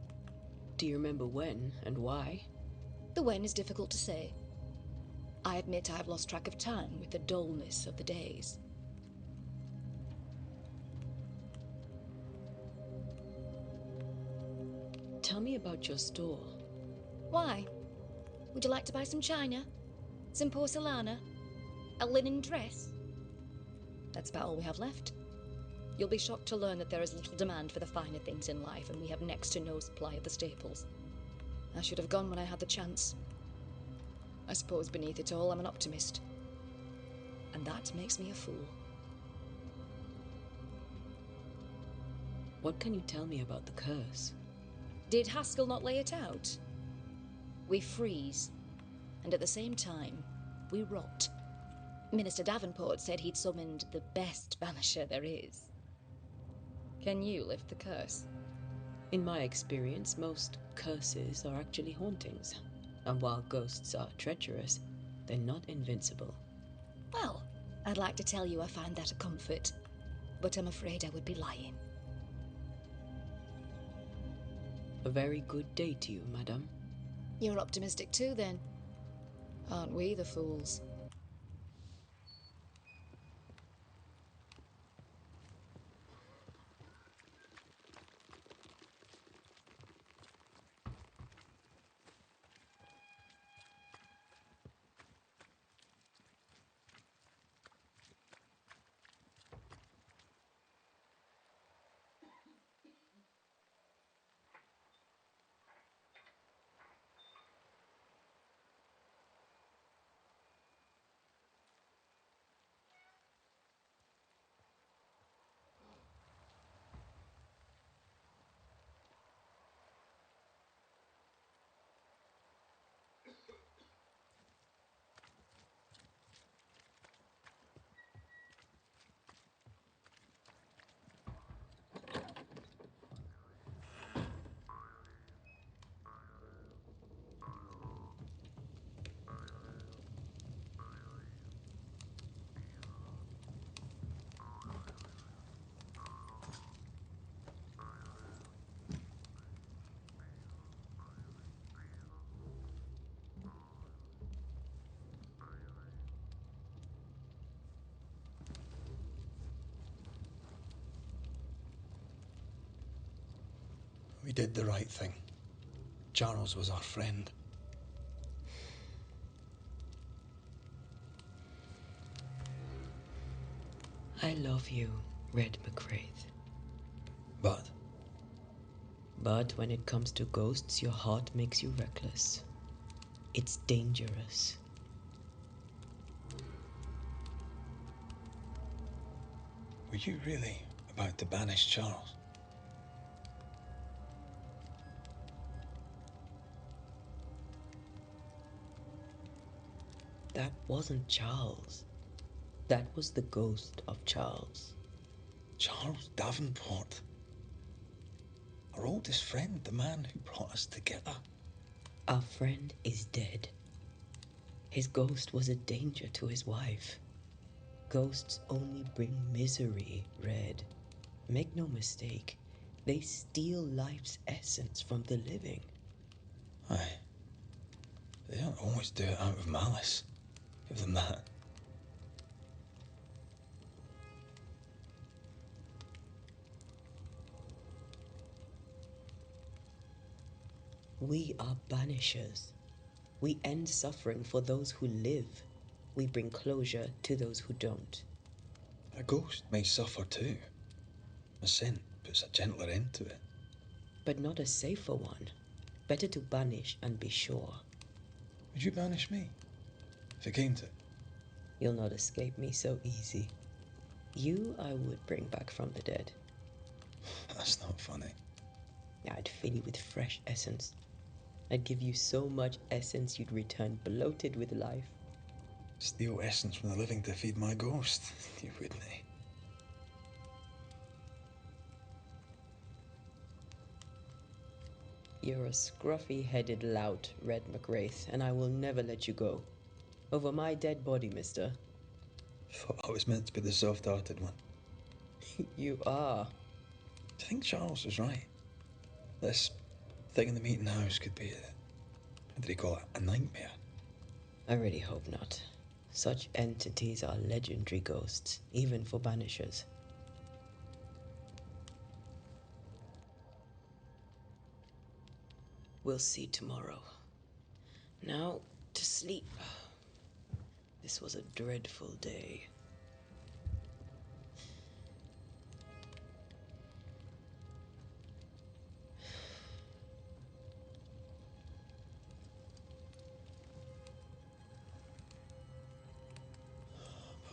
Do you remember when and why? The when is difficult to say. I admit I've lost track of time with the dullness of the days. Tell me about your store. Why? Would you like to buy some china? Some porcelana? A linen dress? That's about all we have left. You'll be shocked to learn that there is little demand for the finer things in life, and we have next to no supply of the staples. I should have gone when I had the chance. I suppose beneath it all, I'm an optimist. and that makes me a fool. What can you tell me about the curse? Did Haskell not lay it out? We freeze, and at the same time, we rot. Minister Davenport said he'd summoned the best banisher there is. Can you lift the curse? In my experience, most curses are actually hauntings. And while ghosts are treacherous, they're not invincible. Well, I'd like to tell you I find that a comfort, but I'm afraid I would be lying. A very good day to you, madam. You're optimistic too, then. Aren't we the fools? We did the right thing. Charles was our friend. I love you, Red McCraith. But when it comes to ghosts, your heart makes you reckless. It's dangerous. were you really about to banish Charles? That wasn't Charles. That was the ghost of Charles. Charles Davenport. Our oldest friend, the man who brought us together. Our friend is dead. His ghost was a danger to his wife. Ghosts only bring misery, Red. Make no mistake, they steal life's essence from the living. Aye. They don't always do it out of malice. Give them that. We are banishers. We end suffering for those who live. We bring closure to those who don't. A ghost may suffer too. A scent puts a gentler end to it. But not a safer one. Better to banish and be sure. Would you banish me? If it came to it? You'll not escape me so easy. You I would bring back from the dead. That's not funny. I'd fill you with fresh essence. I'd give you so much essence you'd return bloated with life. Steal essence from the living to feed my ghost? You wouldn't, eh? You're a scruffy-headed lout, Red McWraith, and I will never let you go. Over my dead body, mister. Thought I was meant to be the soft-hearted one. You are. Do you think Charles was right? This thing in the meeting house could be what did he call it? A nightmare? I really hope not. Such entities are legendary ghosts, even for banishers. We'll see tomorrow. Now, to sleep. This was a dreadful day.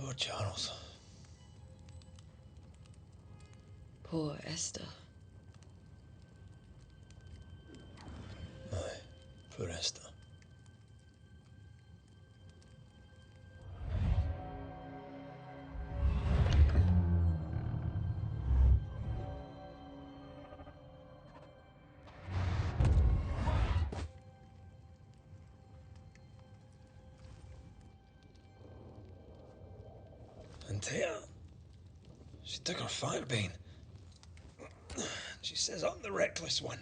Poor Charles. Poor Esther. Aye, poor Esther. Antea, she took her firebane. She says I'm the reckless one.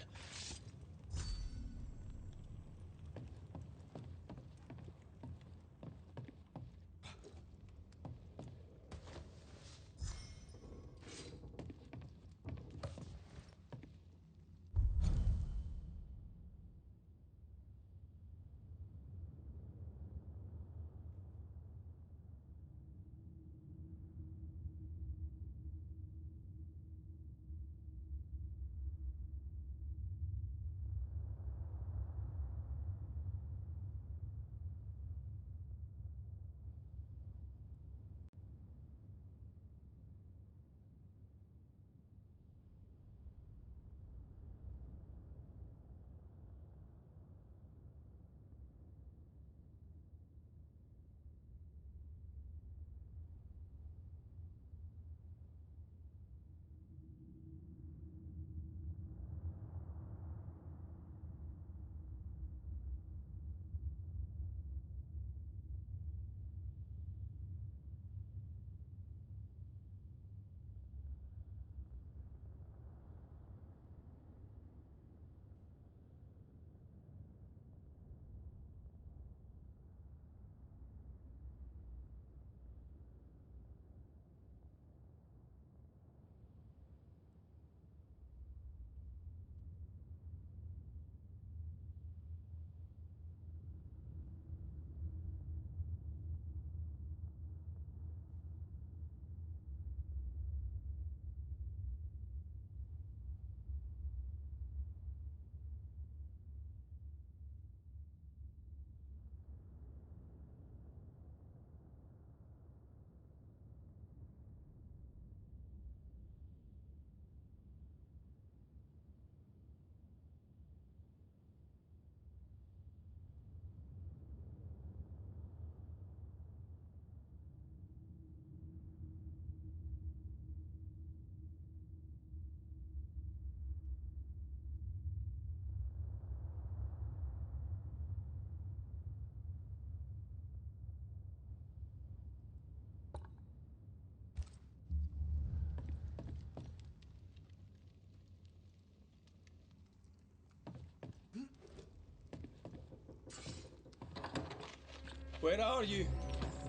Where are you?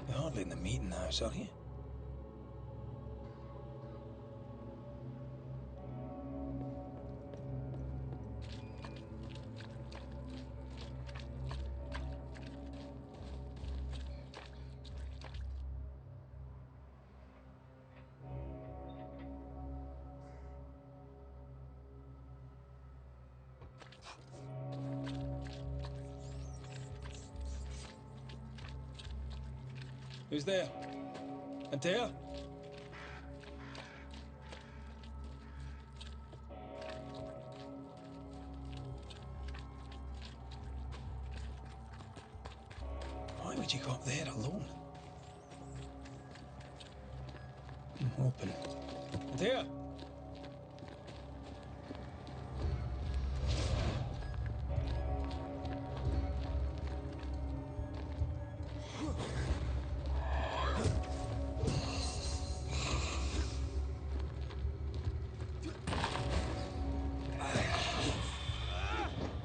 You're hardly in the meeting house, are you? Who's there? Antea? Why would you go up there alone? Open. Antea?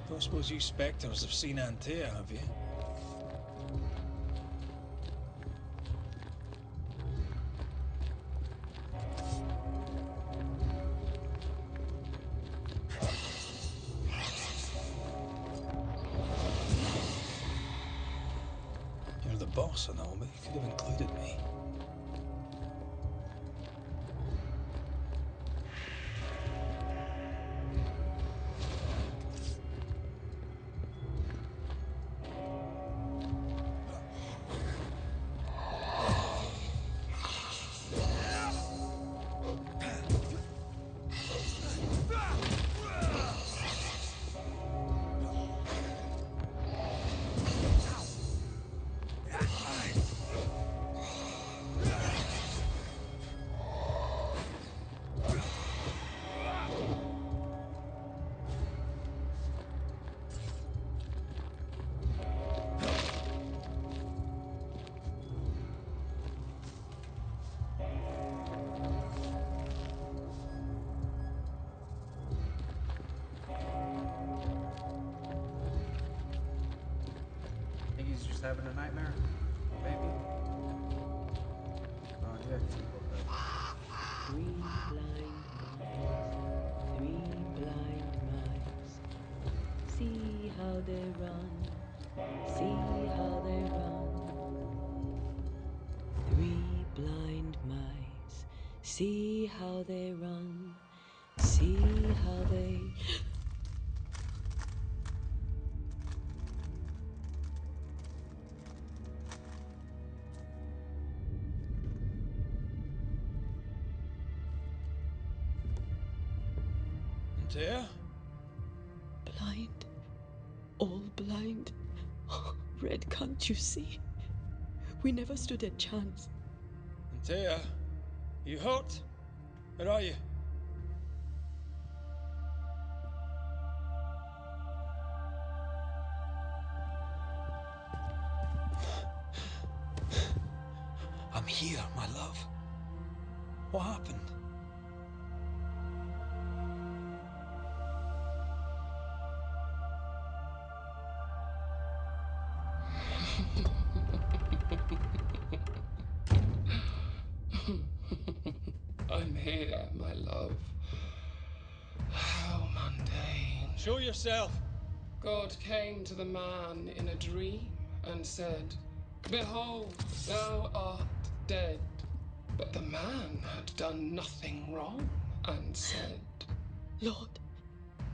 Don't suppose you spectres have seen Antea, have you? You're the boss and all, but you could have included me. He's just having a nightmare, maybe. Oh yeah. Three blind mice. See how they run. See how they run. Three blind mice. See how they run. See how they. Antea? Blind. All blind. Red, can't you see? We never stood a chance. Antea? You hurt? Where are you? I'm here, my love. What happened? I'm here, my love. How mundane. Show yourself. God came to the man in a dream and said, "Behold, thou art dead." But the man had done nothing wrong and said, Lord,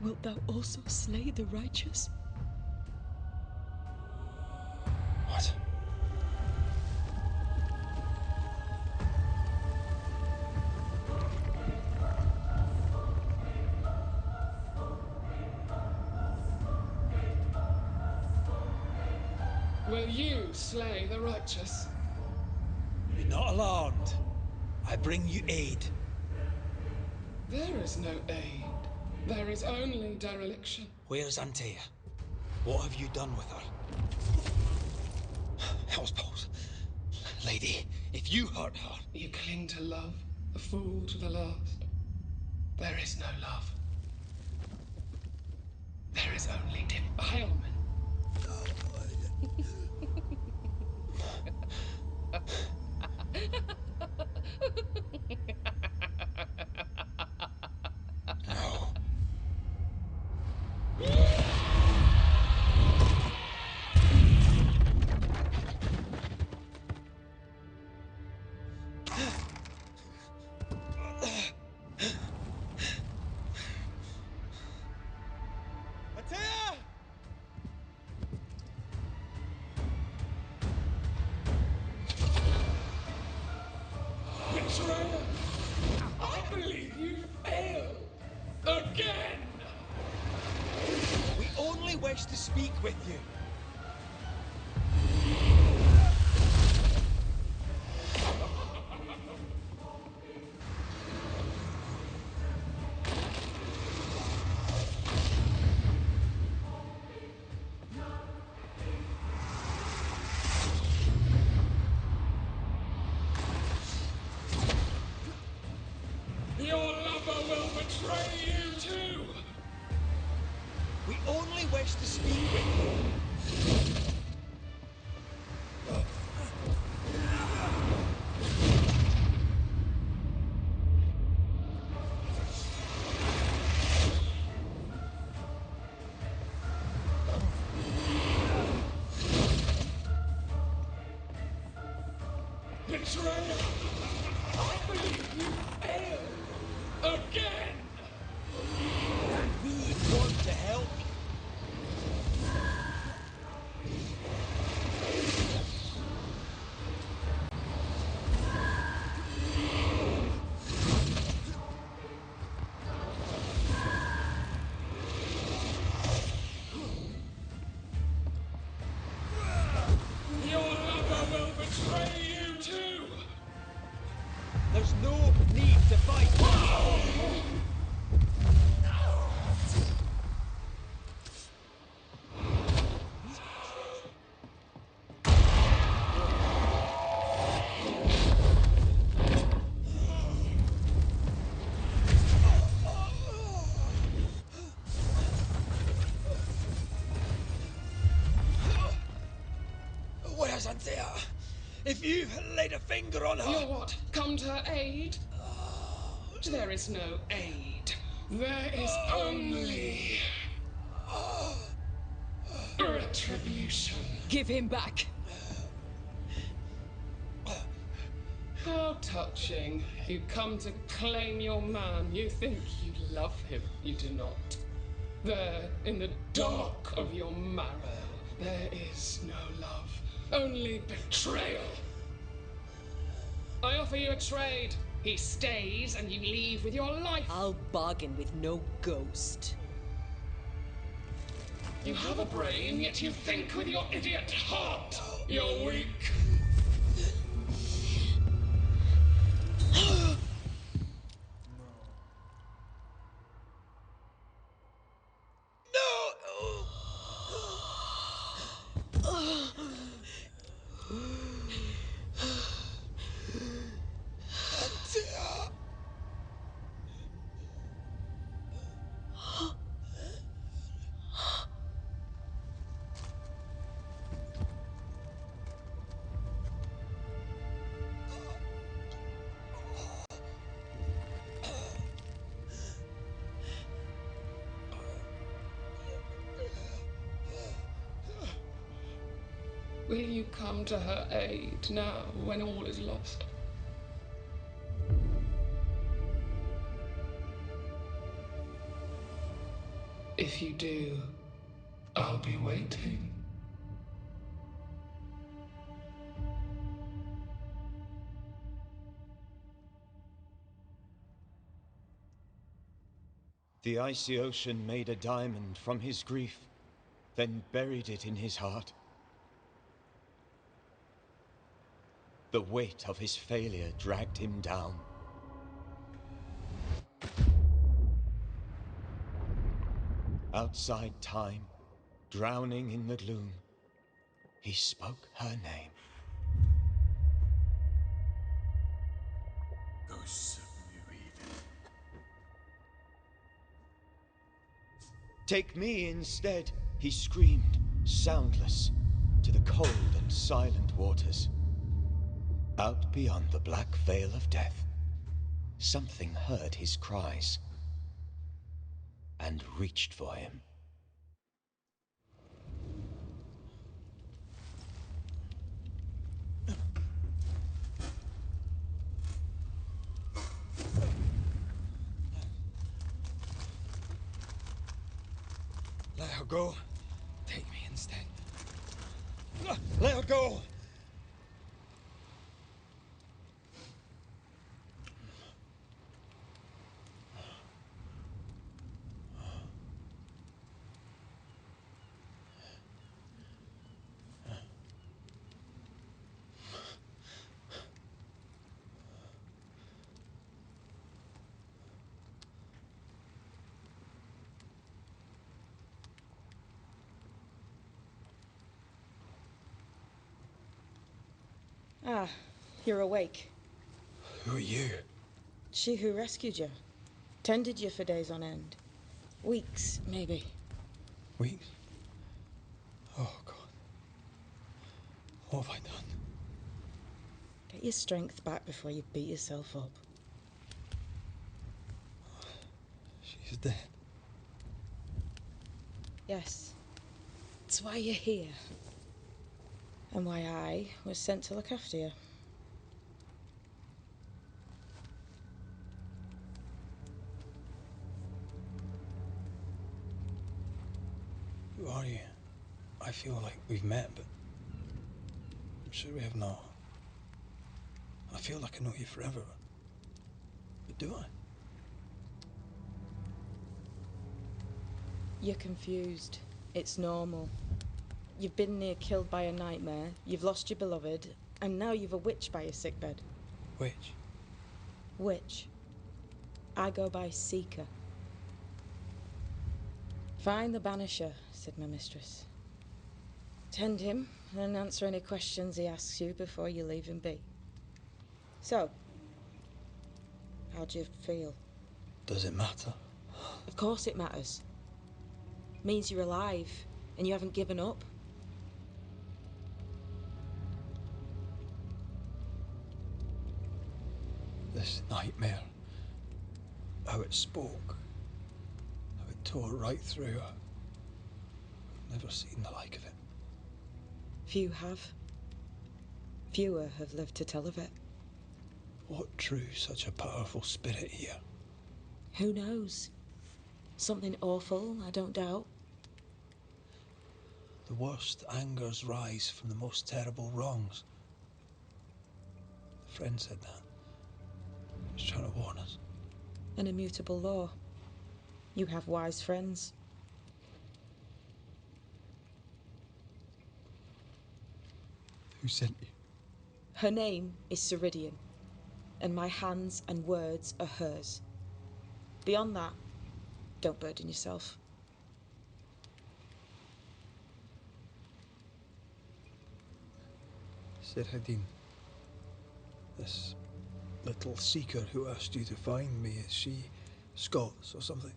wilt thou also slay the righteous? What? "Will you slay the righteous?" Be not alarmed. I bring you aid. There is no aid. There is only dereliction. Where's Antea? What have you done with her? Hell's balls. Lady, if you hurt her... You cling to love, a fool to the last. There is no love. There is only defilement. No. Antea! Betrayer! I believe you failed. Again! We only wish to speak with you. Your lover will betray you too! We only wish to speak with you. Betrayer! I believe you failed. Again! We want to help you. Your lover will betray you too! There's no need to fight. Yes, Anthea. If you laid a finger on her... You'll what? Come to her aid? There is no aid. There is only... retribution. Give him back. How touching. You come to claim your man. You think you love him. You do not. There, in the dark of your marrow, there is no love. Only betrayal. I offer you a trade. He stays and you leave with your life. I'll bargain with no ghost. You have a brain, yet you think with your idiot heart. You're weak. Will you come to her aid now, when all is lost? If you do, I'll be waiting. The icy ocean made a diamond from his grief, then buried it in his heart. The weight of his failure dragged him down. Outside time, drowning in the gloom, he spoke her name. Ghosts of New Eden. Take me instead, he screamed, soundless, to the cold and silent waters. Out beyond the black veil of death, something heard his cries and reached for him. Let her go. Take me instead. Let her go! Ah, you're awake. Who are you? She who rescued you. Tended you for days on end. Weeks, maybe. Weeks? Oh, God. What have I done? Get your strength back before you beat yourself up. She's dead. Yes. That's why you're here. And why I was sent to look after you. Who are you? I feel like we've met, but I'm sure we have not. I feel like I know you forever, but do I? You're confused. It's normal. You've been near killed by a nightmare, you've lost your beloved, and now you've a witch by your sickbed. Witch? Witch. I go by Seeker. Find the Banisher, said my mistress. Tend him, and answer any questions he asks you before you leave him be. So, how do you feel? Does it matter? Of course it matters. Means you're alive, and you haven't given up. This nightmare, how it spoke, how it tore right through her. I've never seen the like of it. Few have. Fewer have lived to tell of it. What drew such a powerful spirit here? Who knows? Something awful, I don't doubt. The worst angers rise from the most terrible wrongs. The friend said that. He's trying to warn us. An immutable law. You have wise friends. Who sent you? Her name is Ceridian, and my hands and words are hers. Beyond that, don't burden yourself. Ceridian, this little seeker who asked you to find me, is she Scots or something?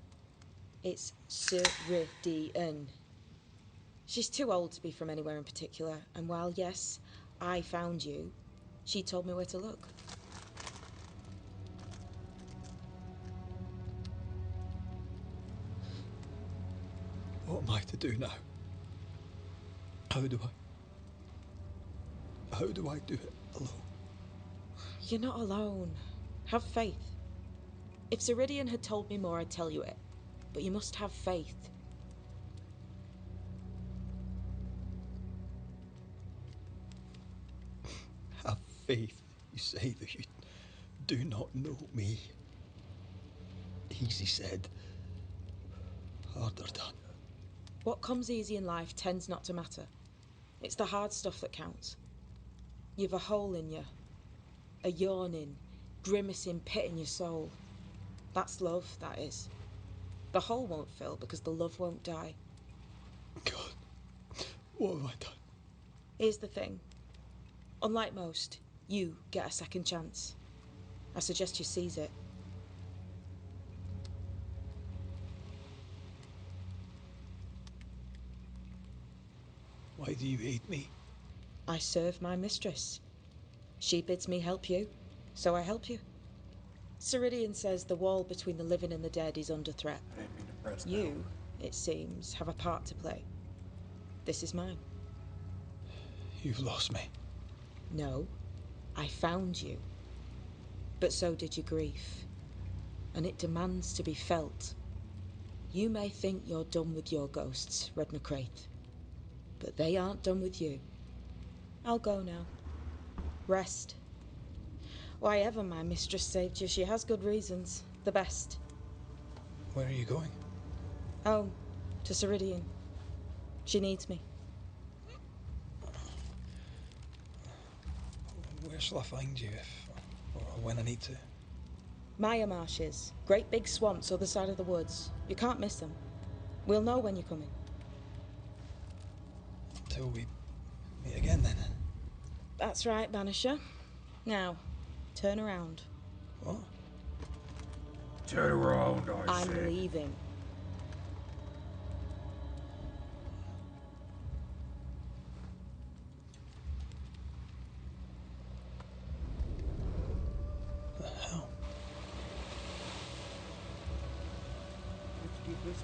It's Ceridian. She's too old to be from anywhere in particular, and while, yes, I found you, she told me where to look. What am I to do now? How do I do it alone? You're not alone. Have faith. If Ceridian had told me more, I'd tell you it. But you must have faith. Have faith, you say, that you do not know me. Easy said, harder done. What comes easy in life tends not to matter. It's the hard stuff that counts. You've a hole in you. A yawning, grimacing pit in your soul. That's love, that is. The hole won't fill because the love won't die. God, what have I done? Here's the thing. Unlike most, you get a second chance. I suggest you seize it. Why do you hate me? I serve my mistress. She bids me help you, so I help you. Ceridian says the wall between the living and the dead is under threat. You, it seems, have a part to play. This is mine. You've lost me. No, I found you. But so did your grief. And it demands to be felt. You may think you're done with your ghosts, Red McCraith. But they aren't done with you. I'll go now. Rest. Why ever my mistress saved you, she has good reasons. The best. Where are you going? Home. To Ceridian. She needs me. Where shall I find you if, or when I need to? Maya marshes. Great big swamps other side of the woods. You can't miss them. We'll know when you're coming. Until we meet again then. That's right, Banisher. Now, turn around. What? Turn around, I I'm say. leaving. The hell? Let's keep this.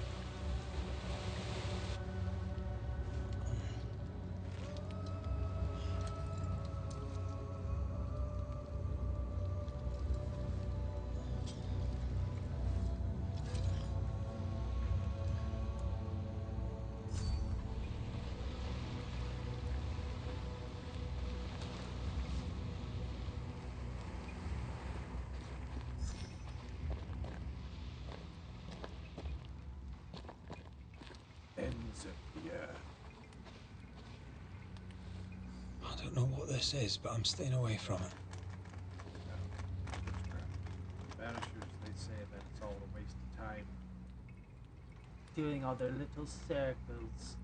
I don't know what this is, but I'm staying away from it. Banishers, they say that it's all a waste of time. Doing all their little circles.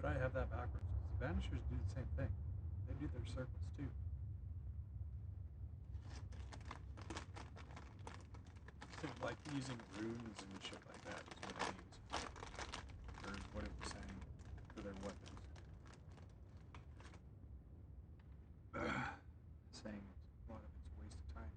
did I have that backwards? The Banishers do the same thing. They do their circles too. So like using runes and shit like that is what it means. Or what it was saying for their weapons. Saying a lot of it's a waste of time.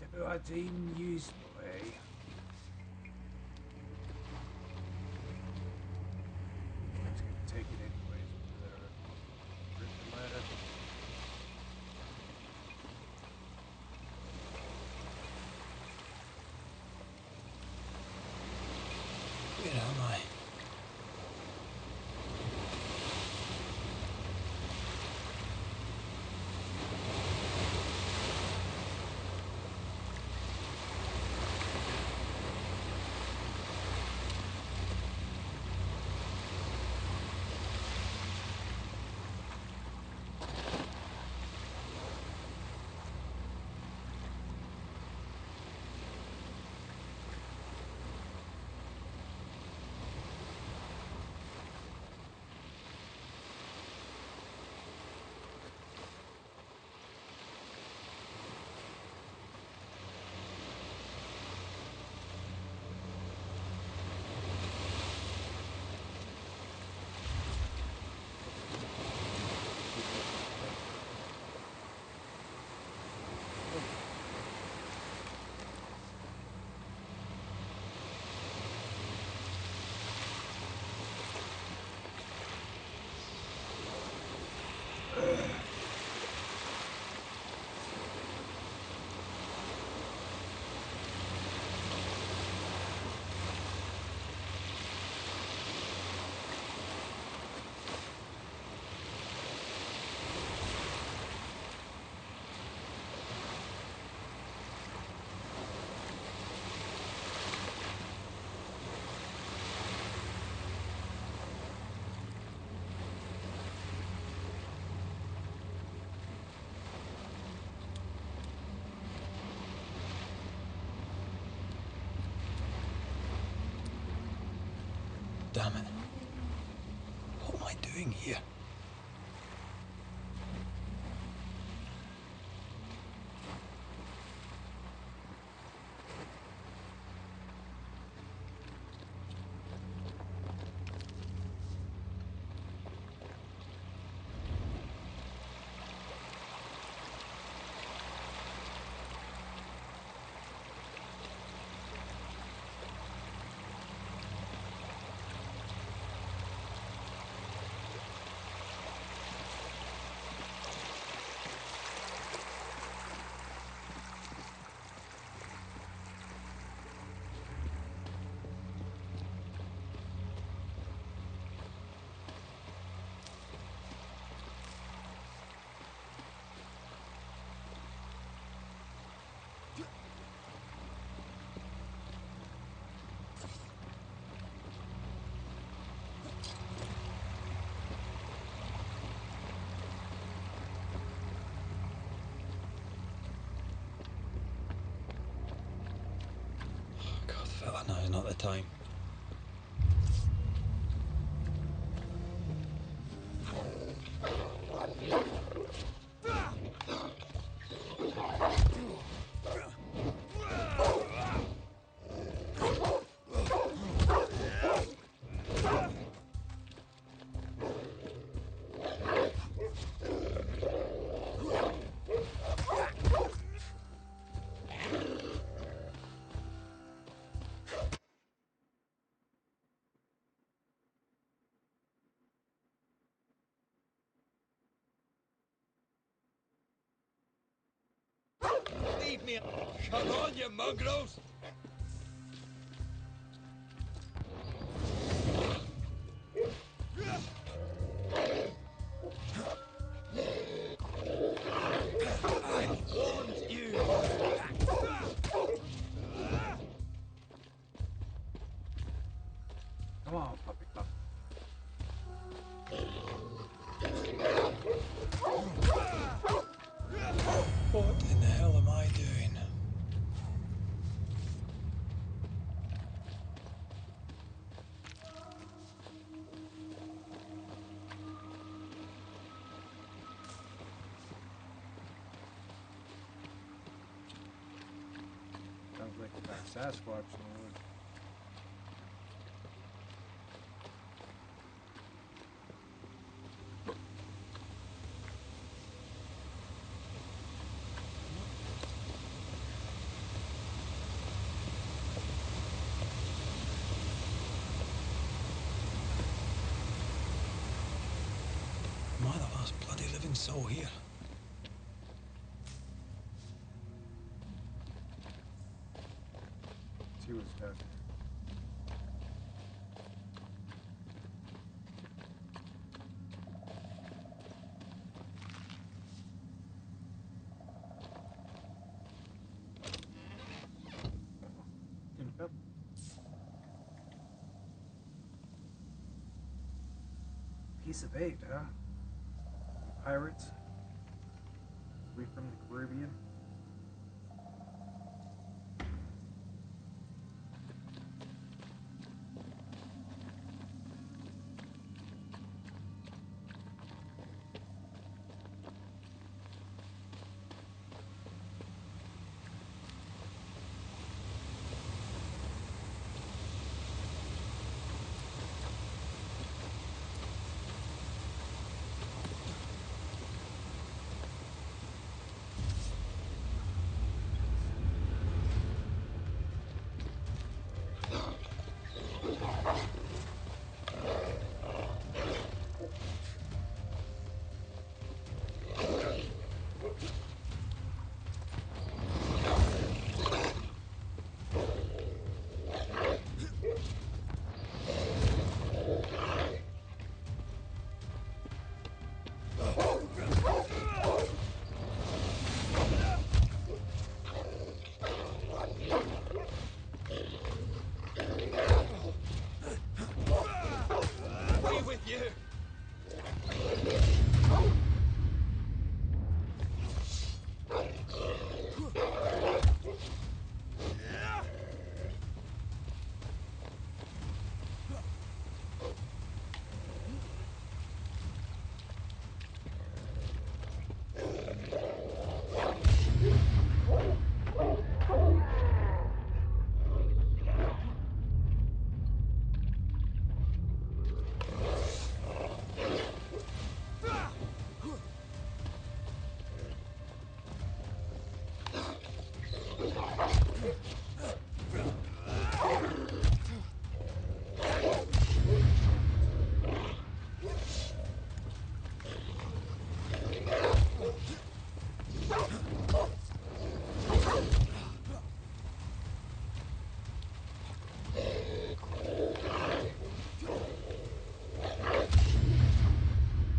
Tebuadine used way. I'm just gonna take it anyways. Rip the ladder. Where am I? Damn it. What am I doing here? Now's not the time. Leave me! Come on, you mongrels! I warned you! Come on, puppy pup. What in the hell am I doing? Sounds like you got Sasquatch in the woods. Am I the last bloody living soul here? Let's see what's down here. Yep. Piece of bait, huh? Pirates? We from the Caribbean? Away with you!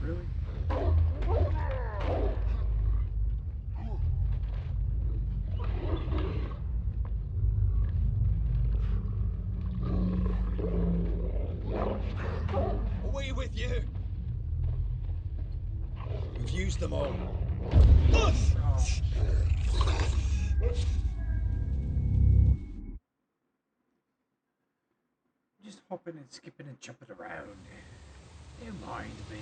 Really? Away with you! We've used them all. hopping and skipping and jumping around. Don't mind me.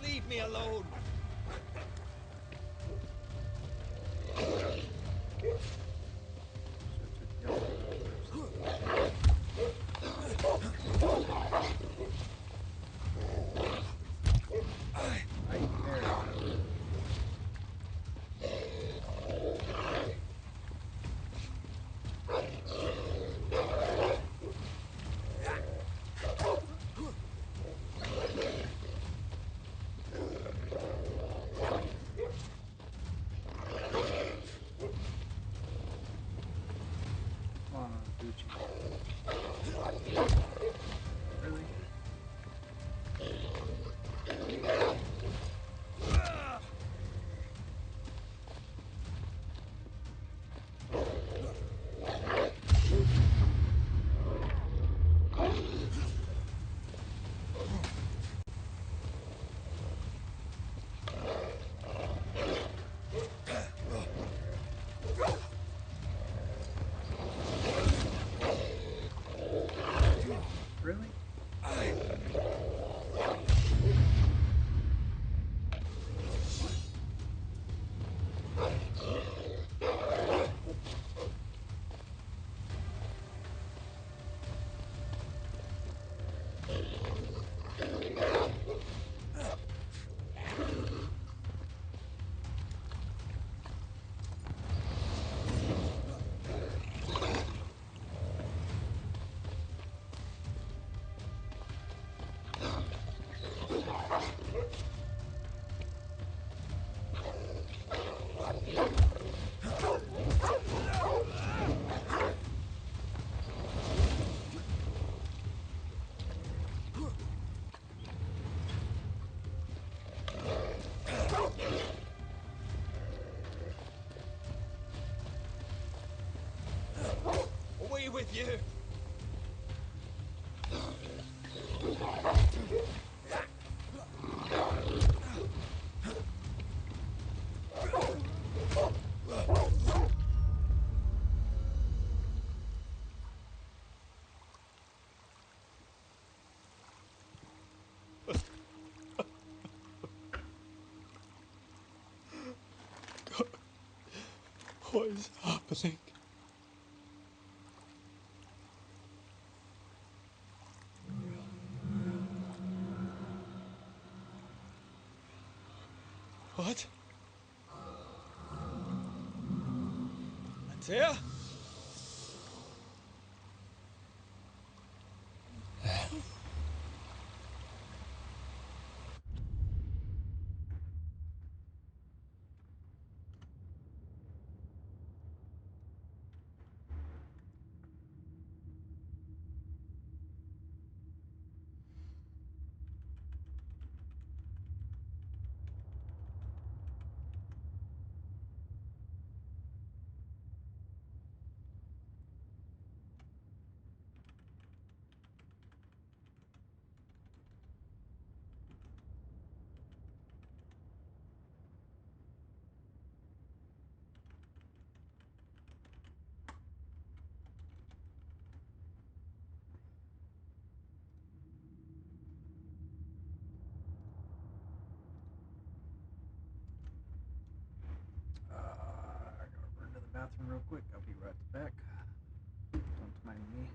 Leave me alone. Really? Away with you. What is happening? What? Antea? quick. I'll be right back. Don't mind me.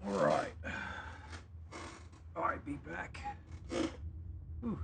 Alright. Alright, be back. Whew.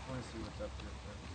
I want to see what's up here first.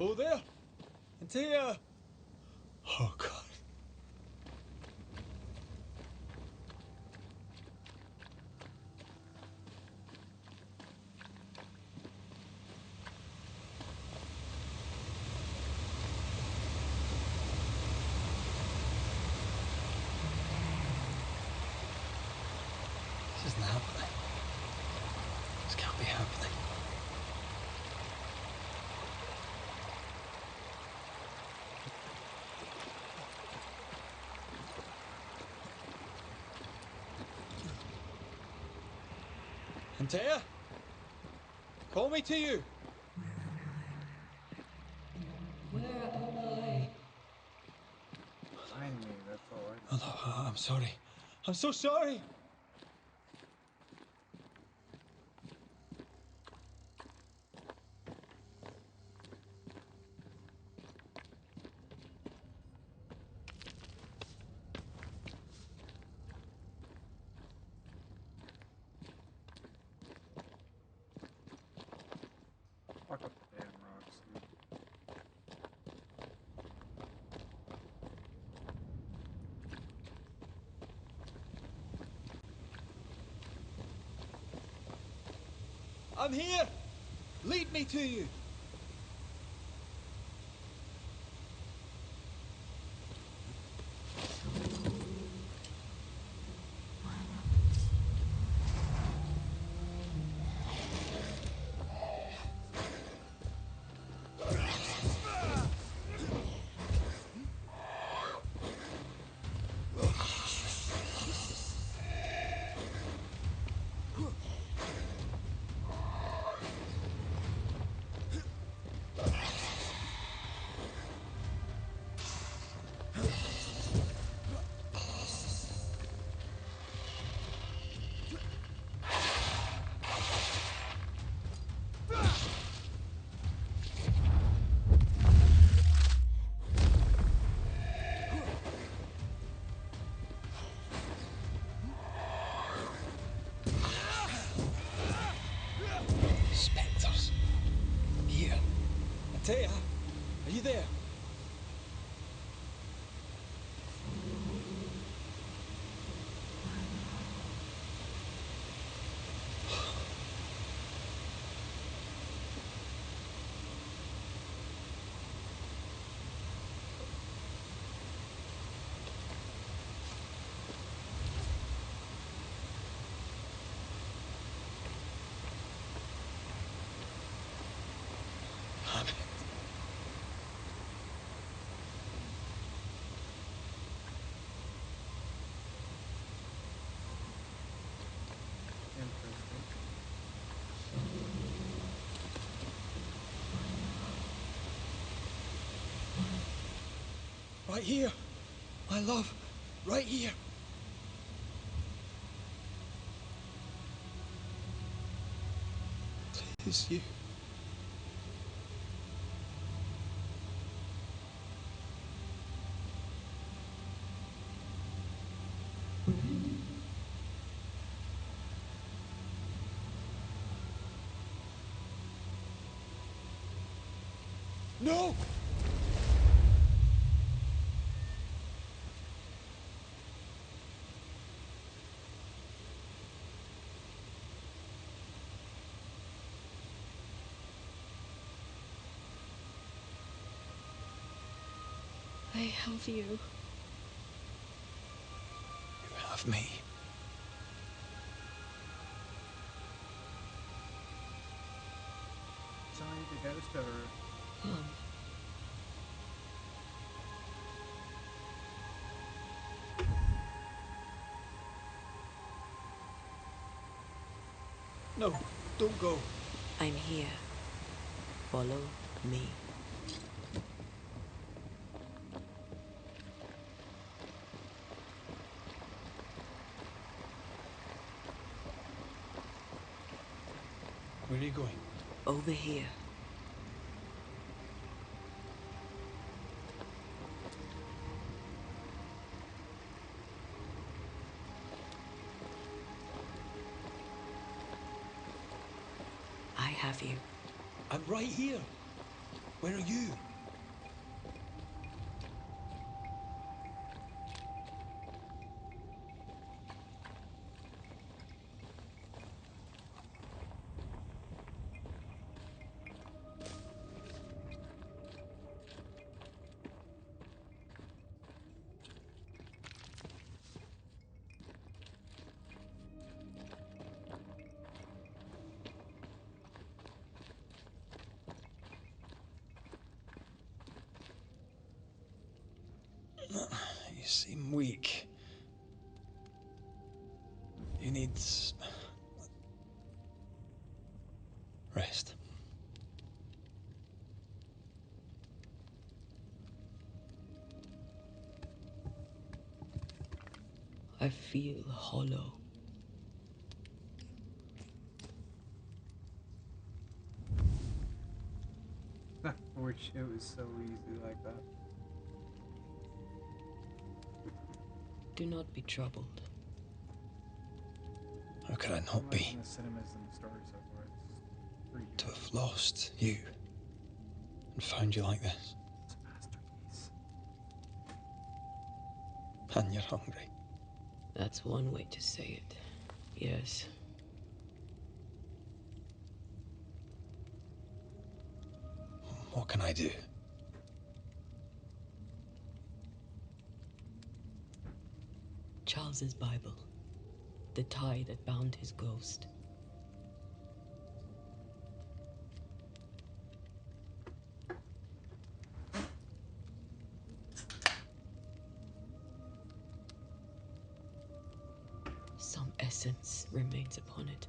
Oh, there! Antea! Oh, God. This isn't happening. This can't be happening. Antea? Call me to you. Where am I? Find me, that's all I know. Oh, I'm sorry. I'm so sorry. Fuck up the damn rocks, dude. I'm here. Lead me to you. Spectres. Here. Antea, are you there? Damn it. Interesting. Right here. My love. Right here. It is you. No! I have you. You have me. Time to get us to her. Come. No, don't go. I'm here. Follow me. Where are you going? Over here. I have you. I'm right here. Where are you? You seem weak. You need... rest. I feel hollow. I wish it was so easy like that. Do not be troubled. How could I not be? The cinemas and the stories so far, it's pretty good. To have lost you and found you like this. It's a masterpiece. And you're hungry. That's one way to say it. Yes. What can I do? Charles's Bible. The tie that bound his ghost. Some essence remains upon it.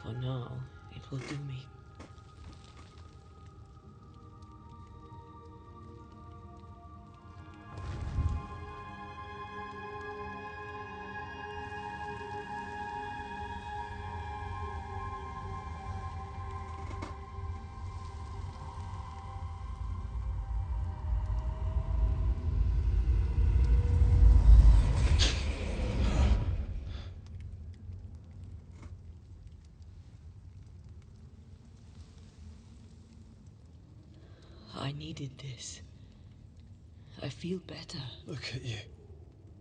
For now, it will do me. I needed this. I feel better. Look at you.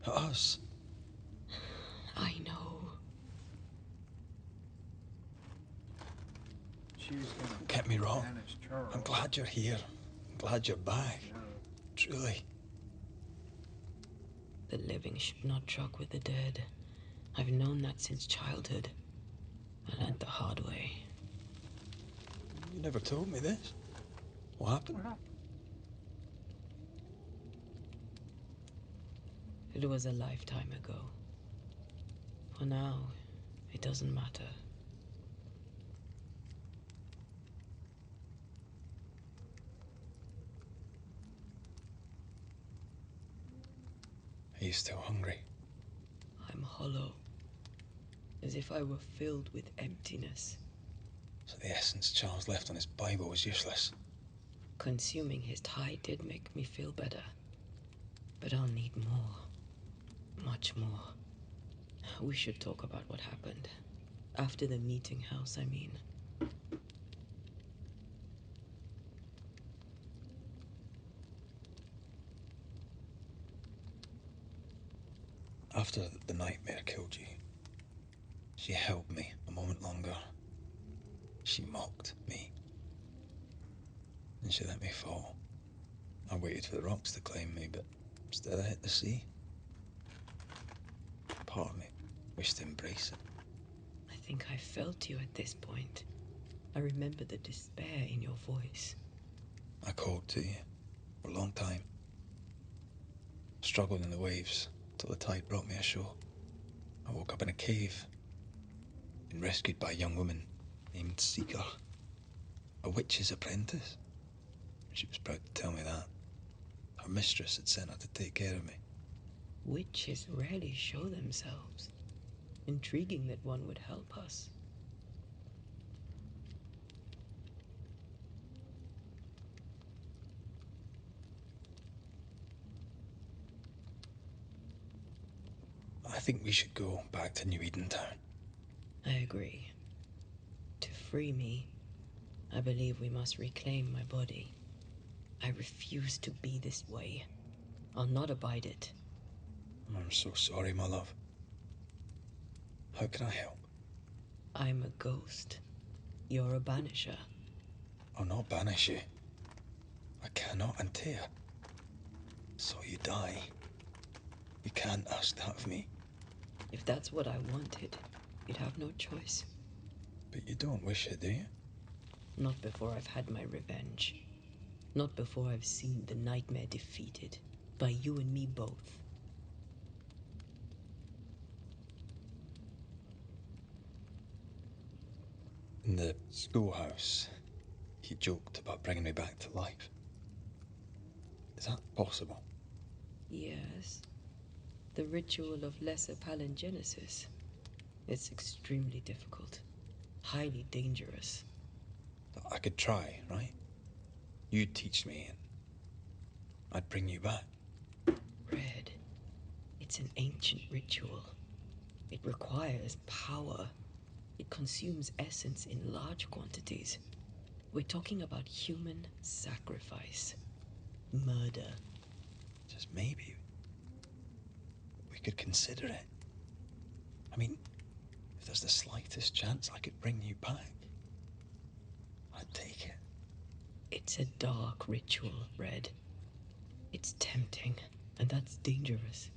At us. I know. She was gonna Don't get me wrong. banish Charles. I'm glad you're here. I'm glad you're back. Yeah. Truly. The living should not truck with the dead. I've known that since childhood. I learned the hard way. You never told me this. What happened? What happened? It was a lifetime ago. For now, it doesn't matter. Are you still hungry? I'm hollow. As if I were filled with emptiness. So the essence Charles left on his Bible was useless. Consuming his tie did make me feel better. But I'll need more. Much more. We should talk about what happened. After the meeting house, I mean. After the nightmare killed you, she held me a moment longer. She mocked me. And she let me fall. I waited for the rocks to claim me, but instead I hit the sea. Part of me wished to embrace it. I think I felt you at this point. I remember the despair in your voice. I called to you for a long time. Struggled in the waves till the tide brought me ashore. I woke up in a cave. Been rescued by a young woman named Seeker. A witch's apprentice. She was proud to tell me that. Her mistress had sent her to take care of me. Witches rarely show themselves. Intriguing that one would help us. I think we should go back to New Eden Town. I agree. To free me, I believe we must reclaim my body. I refuse to be this way. I'll not abide it. I'm so sorry, my love. How can I help? I'm a ghost. You're a banisher. I'll not banish you. I cannot untear. So you die. You can't ask that of me. If that's what I wanted, you'd have no choice. But you don't wish it, do you? Not before I've had my revenge. Not before I've seen the nightmare defeated. By you and me both. In the schoolhouse, he joked about bringing me back to life. Is that possible? Yes. The ritual of lesser palingenesis. It's extremely difficult. Highly dangerous. I could try, right? You'd teach me and I'd bring you back. Red. It's an ancient ritual. It requires power. It consumes essence in large quantities. We're talking about human sacrifice. Murder. Just maybe we could consider it. I mean, if there's the slightest chance I could bring you back, I'd take it. It's a dark ritual, Red. It's tempting, and that's dangerous.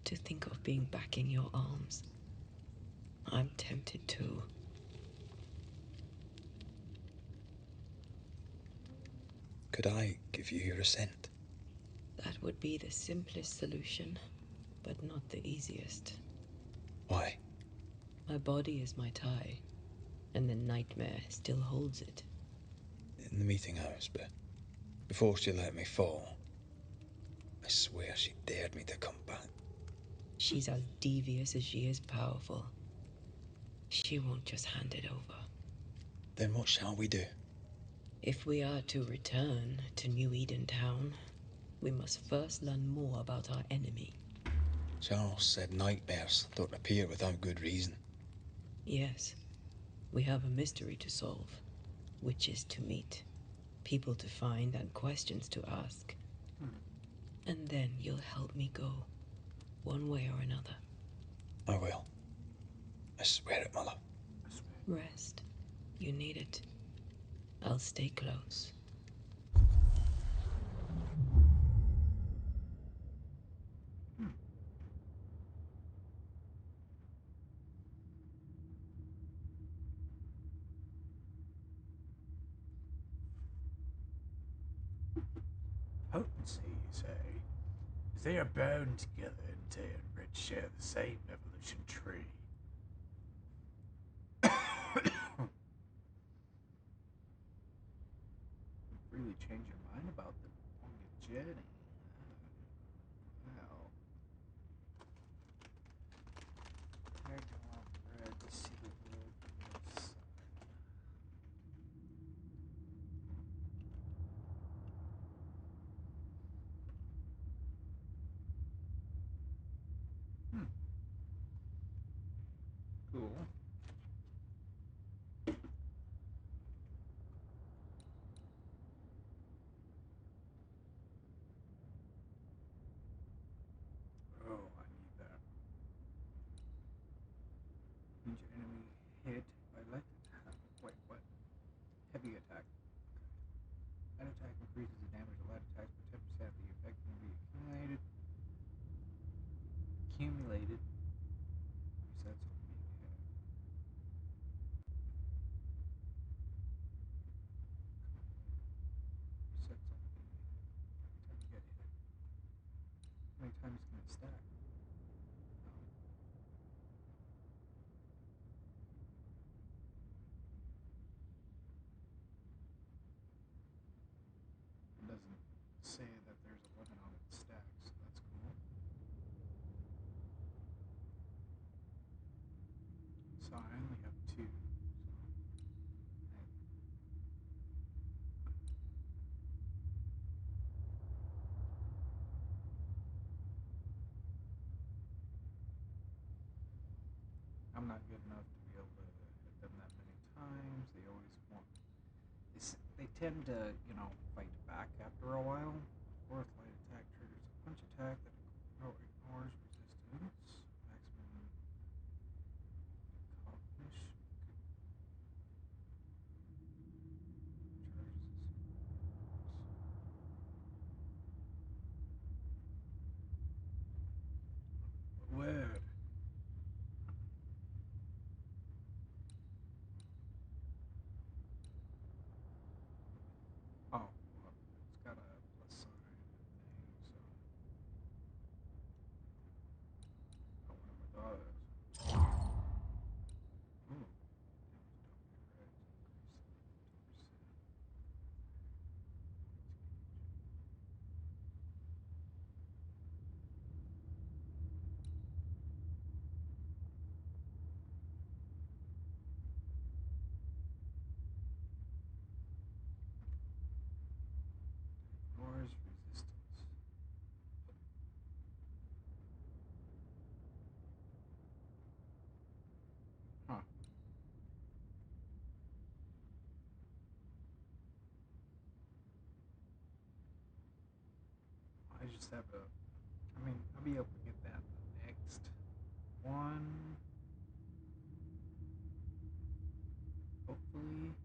To think of being back in your arms. I'm tempted too. Could I give you your assent? That would be the simplest solution, but not the easiest. Why? My body is my tie, and the nightmare still holds it. In the meeting house, but before she let me fall, I swear she dared me to come back. She's as devious as she is powerful. She won't just hand it over. Then what shall we do? If we are to return to New Eden Town, we must first learn more about our enemy. Charles said nightmares don't appear without good reason. Yes, we have a mystery to solve, witches to meet, people to find, and questions to ask. And then you'll help me go, one way or another. I will. I swear it, my love. Rest. You need it. I'll stay close. Potency, you say? As they are bound together and Tay and Red share the same evolution tree. Really change your mind about the longevity. Wow. Tag along Red to see the world from the side. Cool. Oh, I need that. Means your enemy hit by light attack. Wait, what? Heavy attack. Okay. Light attack increases the damage of light attacks by 10%. The effect can be accumulated. Resets on being hit. Resets on being hit. Every time you get hit. How many times can it stack? No. It doesn't say that there's a limit on its stacks, so that's cool. So I only have 2, so I'm not good enough to be able to hit them that many times. They always want. They tend to, fight back after a while. Fourth light attack triggers a punch attack that ignores resistance. Maximum cognition. Charges. Word. Oh, well, it's got a plus sign thing, so. I just have a. I mean, I'll be able to get that the next one. Hopefully.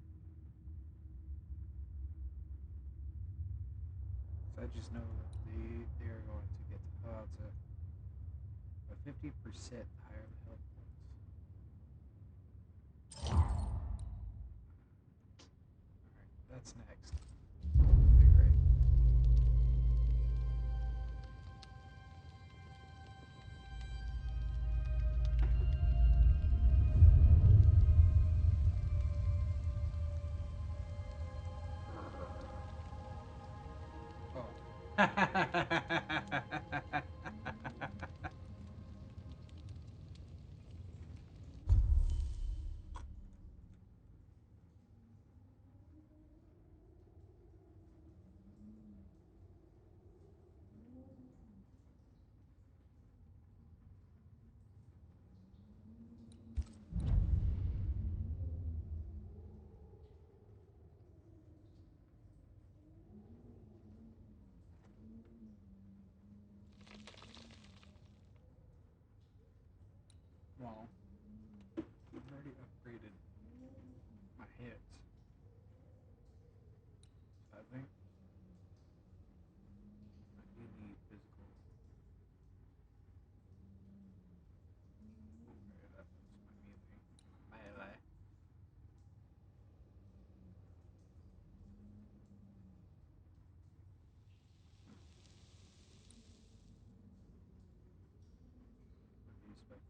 So I just know that they're going to get a 50% higher health points. Alright, that's next. Great. Well, I've already upgraded my hits. So I think I do need physical. Okay, that was my melee. My melee. Reduced by 5%.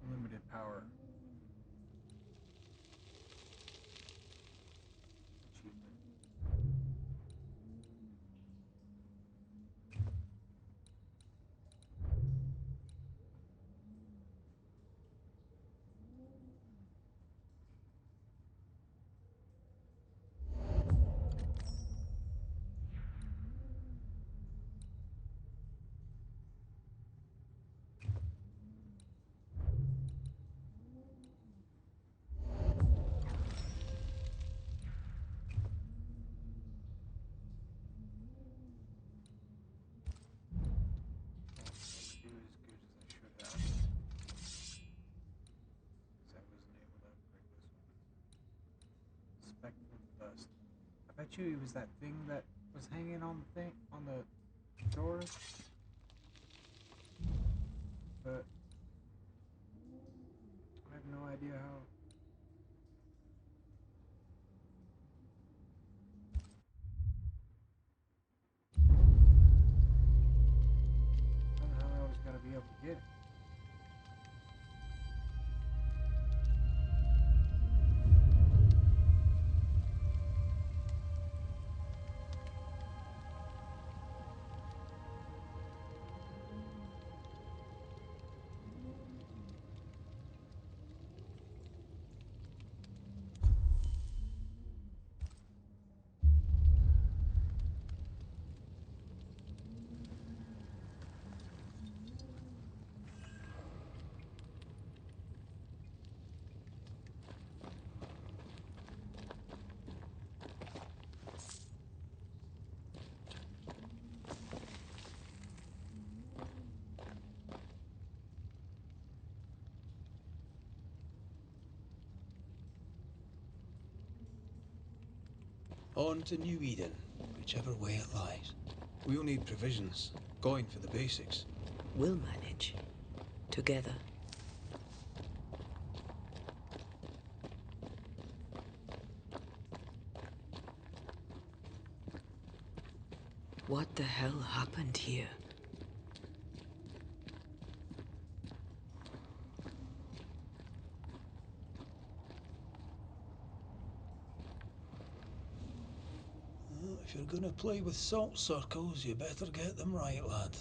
Unlimited power. Achievement. Do as good as I should have. Because I wasn't able to upgrade this one. Spectral dust. I bet you it was that thing that was hanging on the thing on the doors. But I have no idea how. On to New Eden, whichever way it lies. We'll need provisions, going for the basics. We'll manage. Together. What the hell happened here? Well, if you're gonna play with salt circles, you better get them right, lad.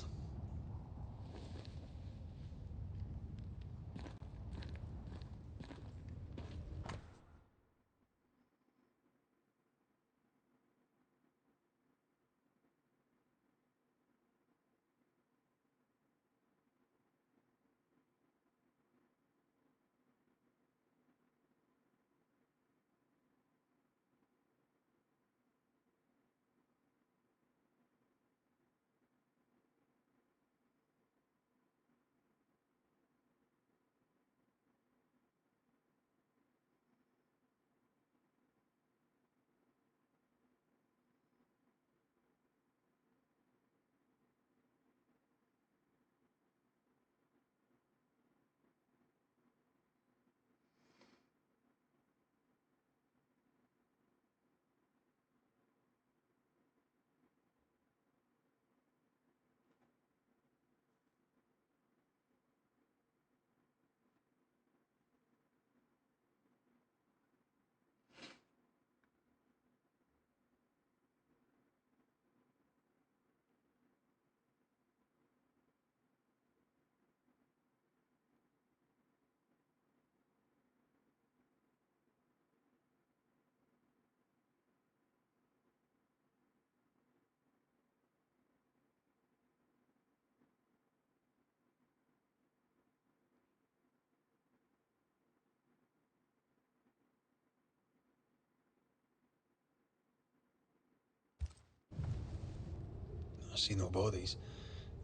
I see no bodies.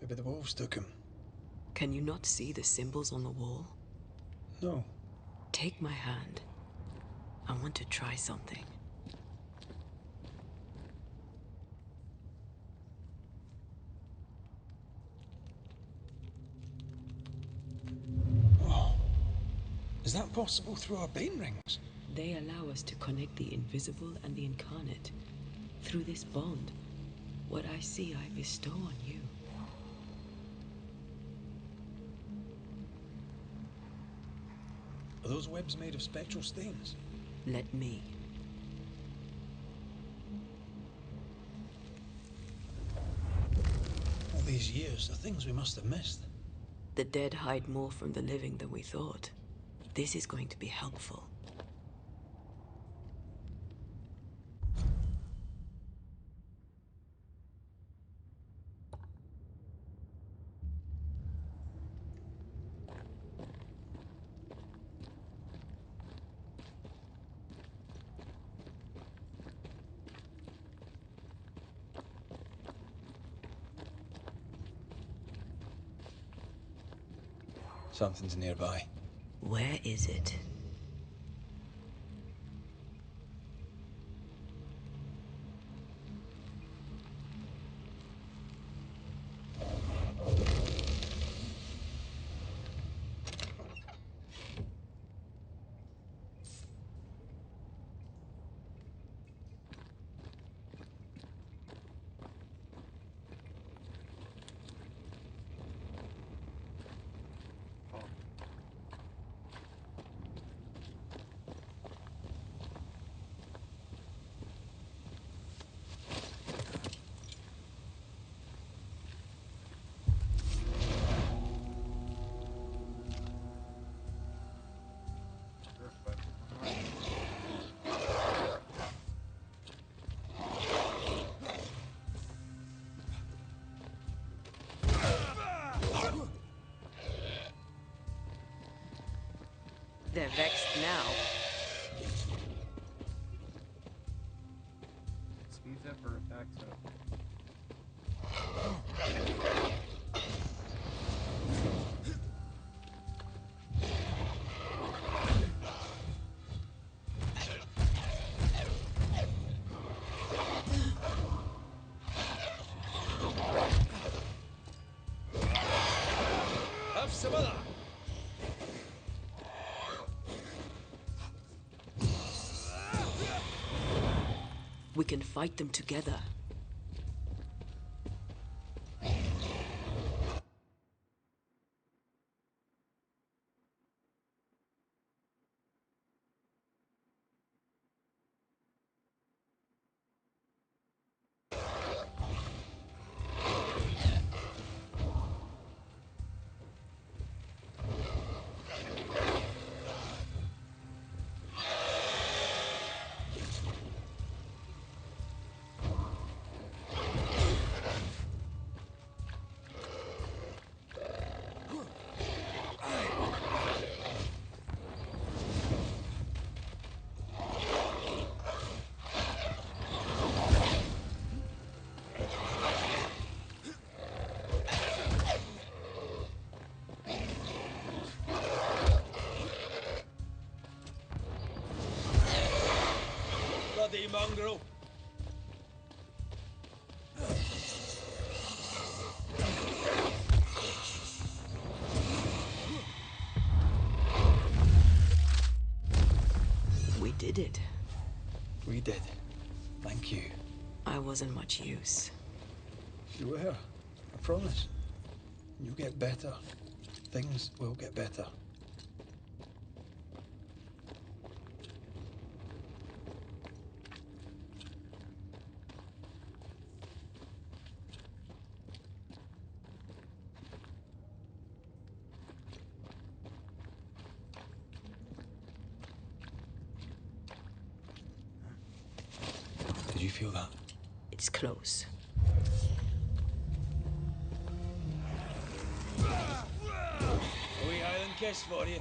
Maybe the wolves took him. Can you not see the symbols on the wall? No. Take my hand. I want to try something. Oh. Is that possible through our bane rings? They allow us to connect the invisible and the incarnate. Through this bond, what I see I bestow on you. Are those webs made of spectral stains? Let me. All these years, the things we must have missed. The dead hide more from the living than we thought. This is going to be helpful. Something's nearby. Where is it? They're vexed now. Speeds up or attacks up? We can fight them together. Bloody mongrel! We did it. We did. Thank you. I wasn't much use. You were. I promise. You get better. Things will get better. Did you feel that? It's close. A wee Highland kiss for you.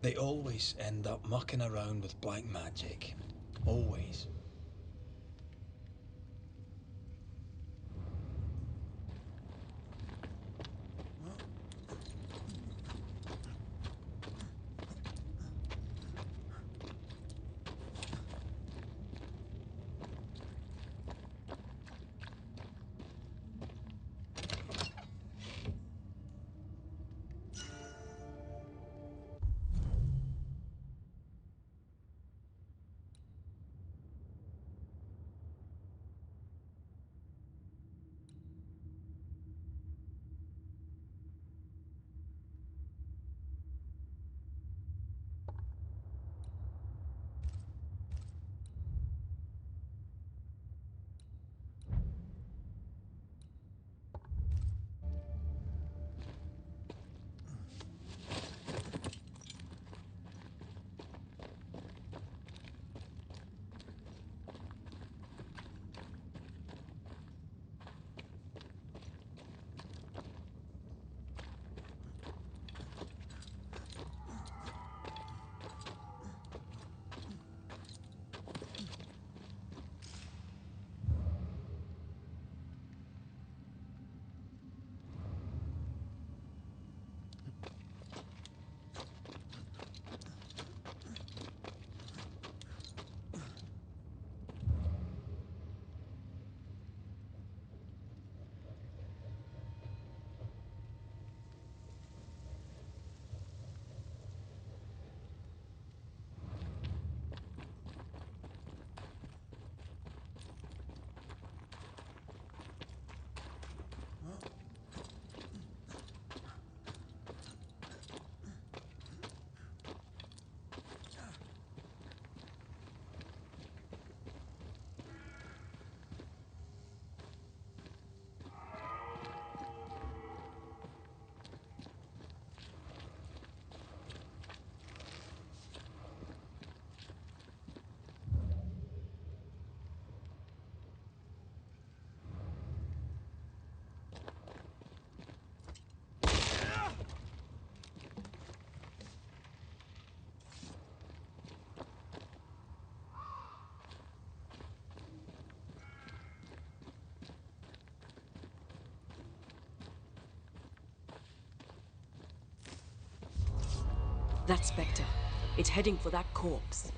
They always end up mucking around with black magic. Always. That spectre. It's heading for that corpse.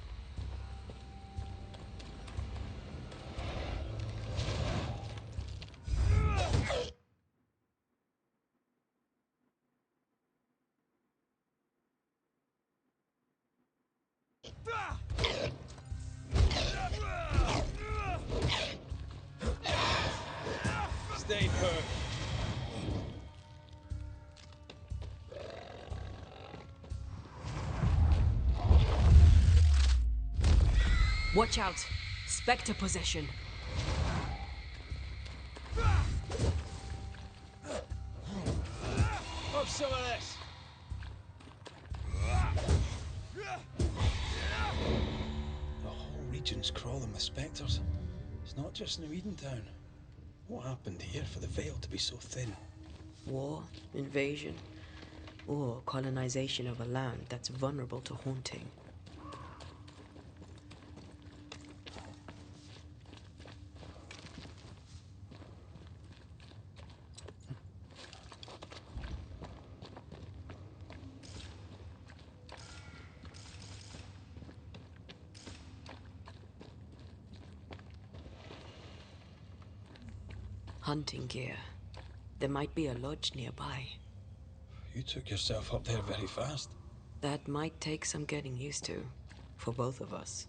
Stay put. Watch out! Spectre possession. Have some of this. The whole region's crawling with spectres. It's not just New Edentown. What happened here for the veil to be so thin? War, invasion, or colonization of a land that's vulnerable to haunting. Hunting gear. There might be a lodge nearby. You took yourself up there very fast. That might take some getting used to, for both of us.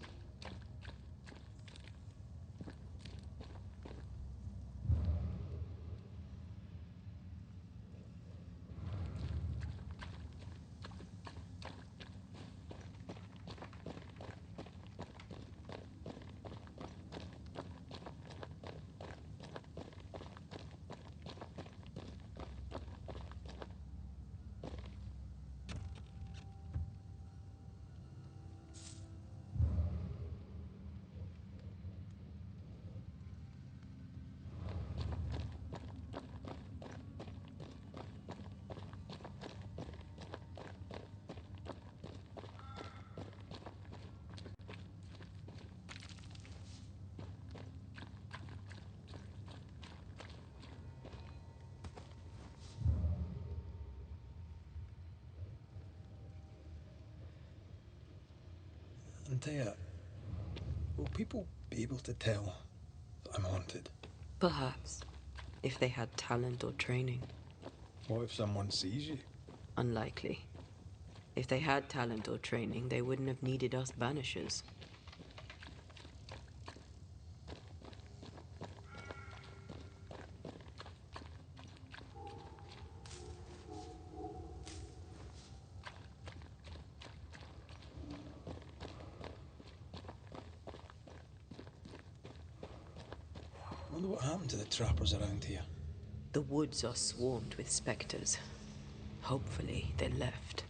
Antea, will people be able to tell that I'm haunted? Perhaps, if they had talent or training. What if someone sees you? Unlikely. If they had talent or training, they wouldn't have needed us Banishers. I wonder what happened to the trappers around here. The woods are swarmed with spectres. Hopefully, they left.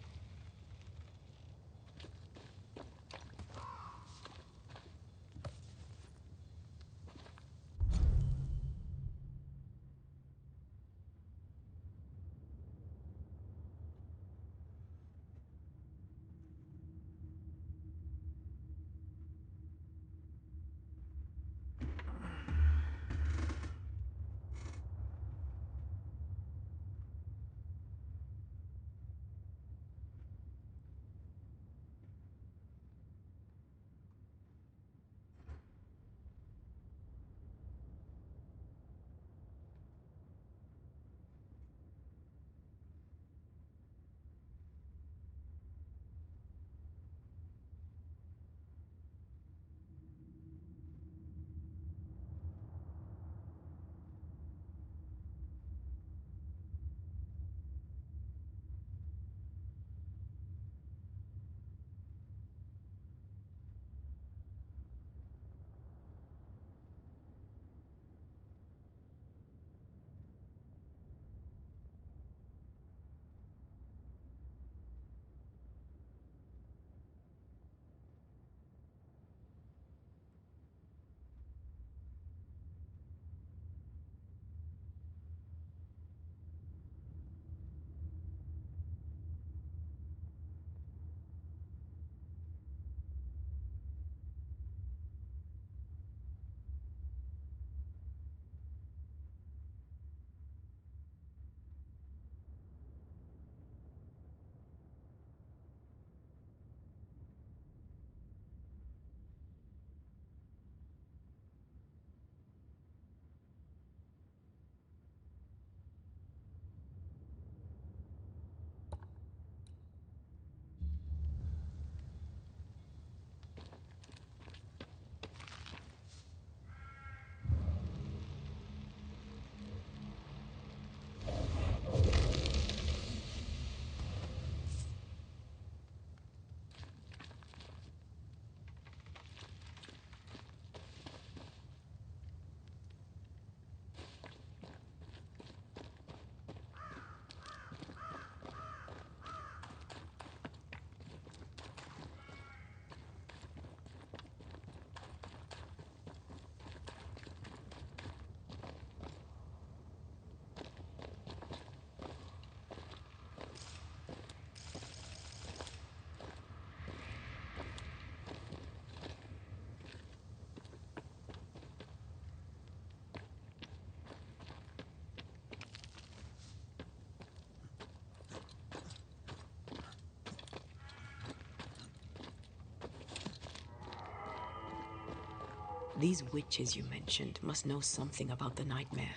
These witches you mentioned must know something about the nightmare.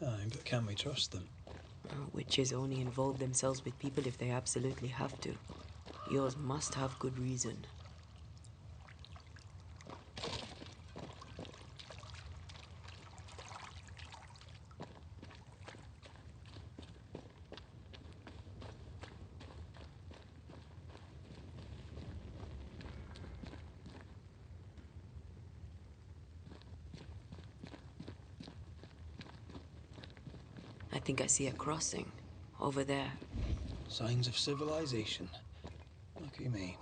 Aye, but can we trust them? Witches only involve themselves with people if they absolutely have to. Yours must have good reason. I think I see a crossing. Over there. Signs of civilization. Lucky me.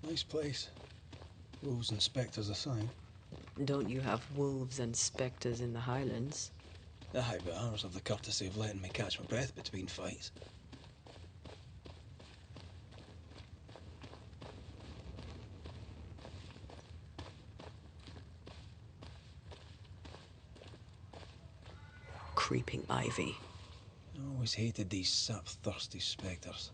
Nice place. Wolves and spectres aside. Don't you have wolves and spectres in the Highlands? Aye, but ours have the courtesy of letting me catch my breath between fights. Creeping ivy. I always hated these sap-thirsty spectres.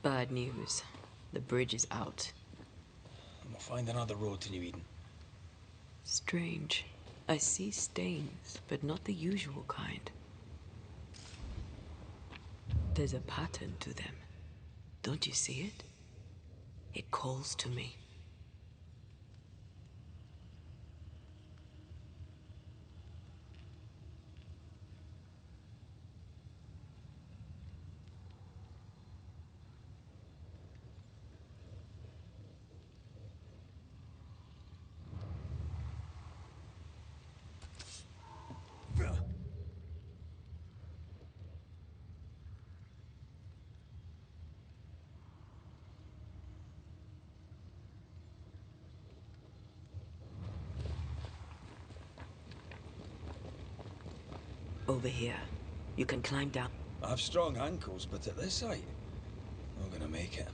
Bad news. The bridge is out. And we'll find another road to New Eden. Strange. I see stains, but not the usual kind. There's a pattern to them. Don't you see it? It calls to me. Over here. You can climb down. I have strong ankles, but at this height, I'm gonna make it.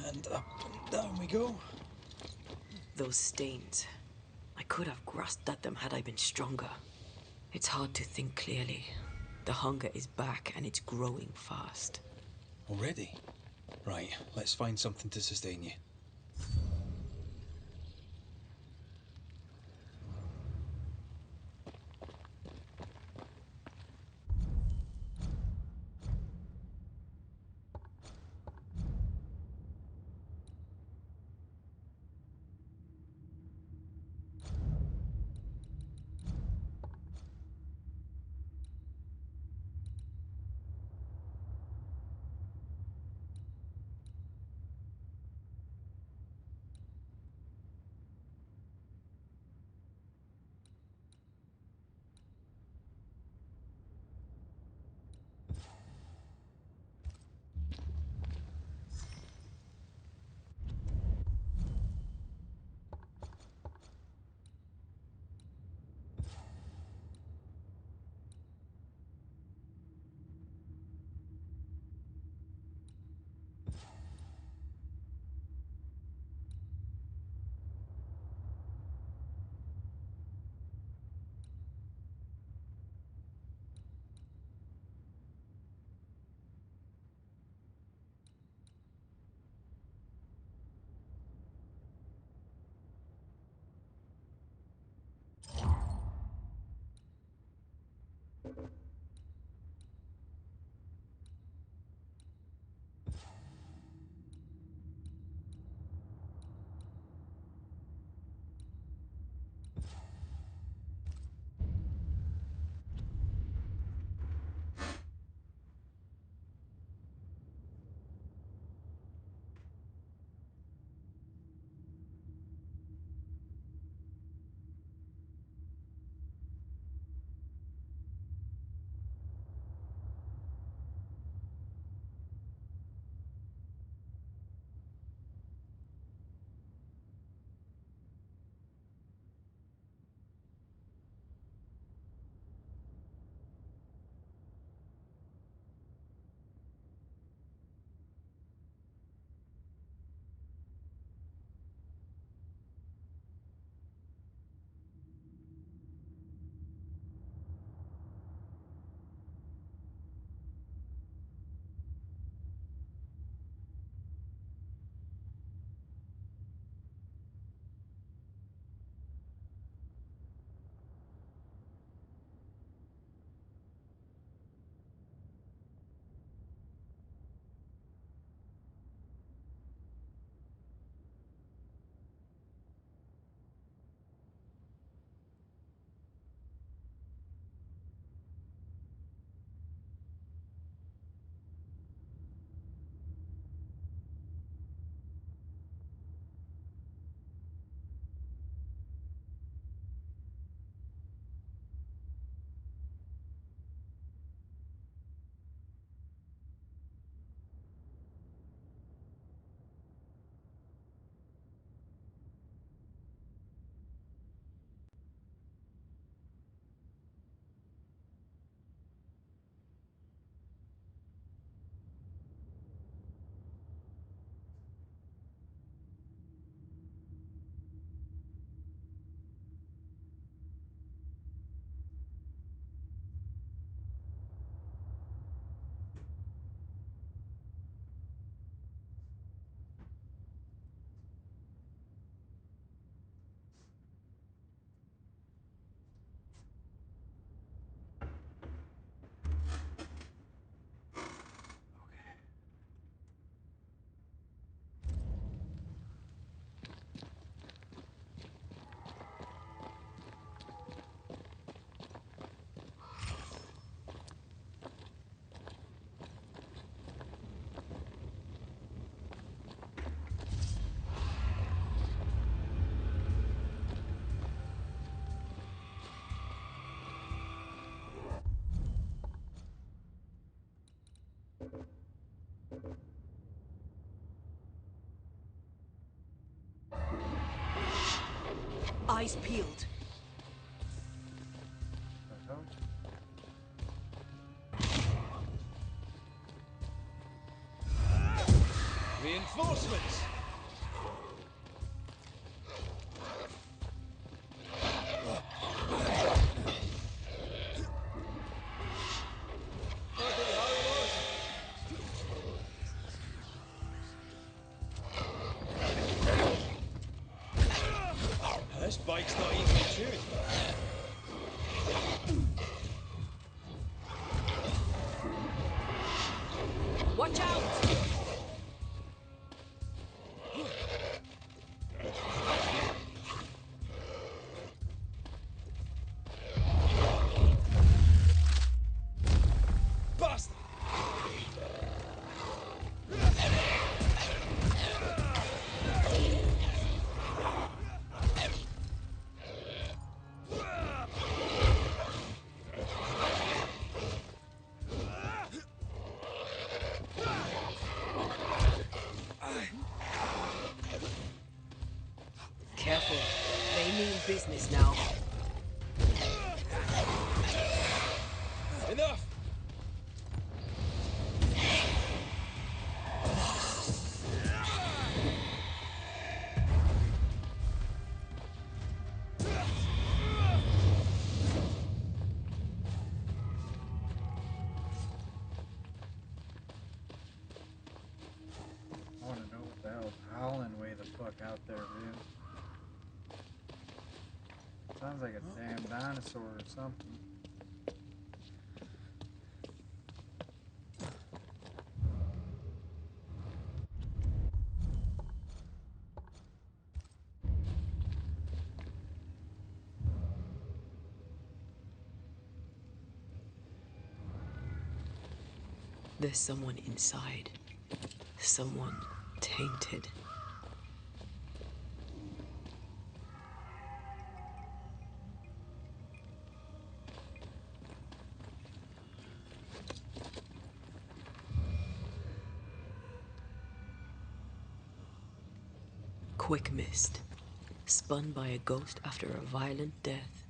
And up and down we go. Those stains. I could have grasped at them had I been stronger. It's hard to think clearly. The hunger is back and it's growing fast. Already? Right, let's find something to sustain you. Eyes peeled. Reinforcements! This bike's not easy to choose. Watch out! Bastard! Careful. They mean business now. Enough! I want to know what the hell's howling way the fuck out there, dude. Sounds like a damn dinosaur or something. There's someone inside. Someone tainted. Quick mist. Spun by a ghost after a violent death.